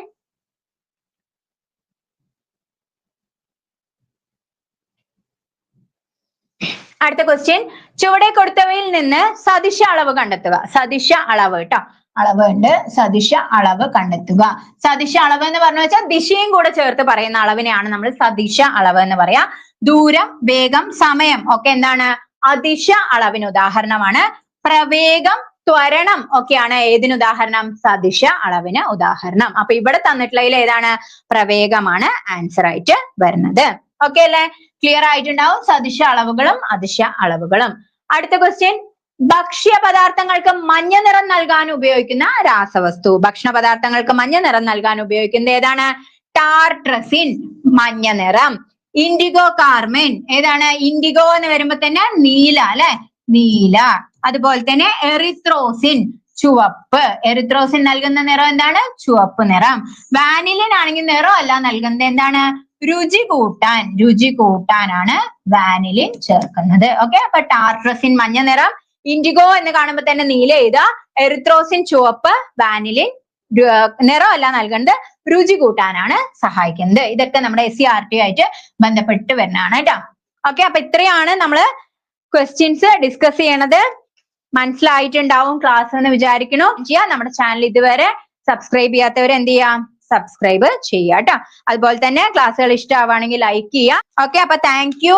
അടുത്ത ക്വസ്റ്റ്യൻ, ചുവടെ കൊടുത്തവയിൽ നിന്ന് സദിശ അളവ് കണ്ടെത്തുക. സദിശ അളവ് കേട്ടോ, അളവ് ഉണ്ട്. സദിശ അളവ് കണ്ടെത്തുക. സദിശ അളവ് എന്ന് പറഞ്ഞു വെച്ചാൽ ദിശയും കൂടെ ചേർത്ത് പറയുന്ന അളവിനെയാണ് നമ്മൾ സദിശ അളവ് എന്ന് പറയാ. ദൂരം, വേഗം, സമയം ഒക്കെ എന്താണ്? അതിശ അളവിന് ഉദാഹരണമാണ്. പ്രവേഗം, ത്വരണം ഒക്കെയാണ് ഏതിന് ഉദാഹരണം? സദിശ അളവിന് ഉദാഹരണം. അപ്പൊ ഇവിടെ തന്നിട്ടുള്ളതിൽ ഏതാണ്? പ്രവേഗമാണ് ആൻസർ ആയിട്ട് വരുന്നത്. ഓക്കെ അല്ലെ? ക്ലിയർ ആയിട്ടുണ്ടാവും സദിശ അളവുകളും അതിശ അളവുകളും. അടുത്ത ക്വസ്റ്റ്യൻ, ഭക്ഷ്യ പദാർത്ഥങ്ങൾക്ക് മഞ്ഞ നിറം നൽകാൻ ഉപയോഗിക്കുന്ന രാസവസ്തു. ഭക്ഷണ പദാർത്ഥങ്ങൾക്ക് മഞ്ഞ നിറം നൽകാൻ ഉപയോഗിക്കുന്നത് ഏതാണ്? ടാർട്രസിൻ, മഞ്ഞ നിറം. ഇൻഡിഗോ കാർമൈൻ, ഏതാണ്? ഇൻഡിഗോ എന്ന് വരുമ്പോ തന്നെ നീല അല്ലെ, നീല. അതുപോലെ തന്നെ എറിത്രോസിൻ, ചുവപ്പ്. എറിത്രോസിൻ നൽകുന്ന നിറം എന്താണ്? ചുവപ്പ് നിറം. വാനിലിൻ ആണെങ്കിൽ നിറം അല്ല നൽകുന്നത് എന്താണ്? രുചി കൂട്ടാൻ, രുചി കൂട്ടാനാണ് വാനിലിൻ ചേർക്കുന്നത്. ഓക്കെ, അപ്പൊ ടാർട്രസിൻ മഞ്ഞ നിറം, ഇൻഡിഗോ എന്ന് കാണുമ്പോൾ തന്നെ നീല എഴുതുക, എറിത്രോസിൻ ചുവപ്പ്, വാനിലിൻ നിറം അല്ല നൽകുന്നത്, രുചി കൂട്ടാനാണ് സഹായിക്കുന്നത്. ഇതൊക്കെ നമ്മുടെ SCERT ആയിട്ട് ബന്ധപ്പെട്ട് വരുന്നതാണ് കേട്ടോ. ഓക്കെ, അപ്പൊ ഇത്രയാണ് നമ്മള് ക്വസ്റ്റ്യൻസ് ഡിസ്കസ് ചെയ്യണത്. മനസ്സിലായിട്ടുണ്ടാവും ക്ലാസ് എന്ന് വിചാരിക്കണു. നമ്മുടെ ചാനൽ ഇതുവരെ സബ്സ്ക്രൈബ് ചെയ്യാത്തവർ എന്ത് ചെയ്യാം? സബ്സ്ക്രൈബ് ചെയ്യുക കേട്ടോ. അതുപോലെ തന്നെ ക്ലാസ്സുകൾ ഇഷ്ടമാവുകയാണെങ്കിൽ ലൈക്ക് ചെയ്യുക. ഓക്കെ, അപ്പൊ താങ്ക് യു.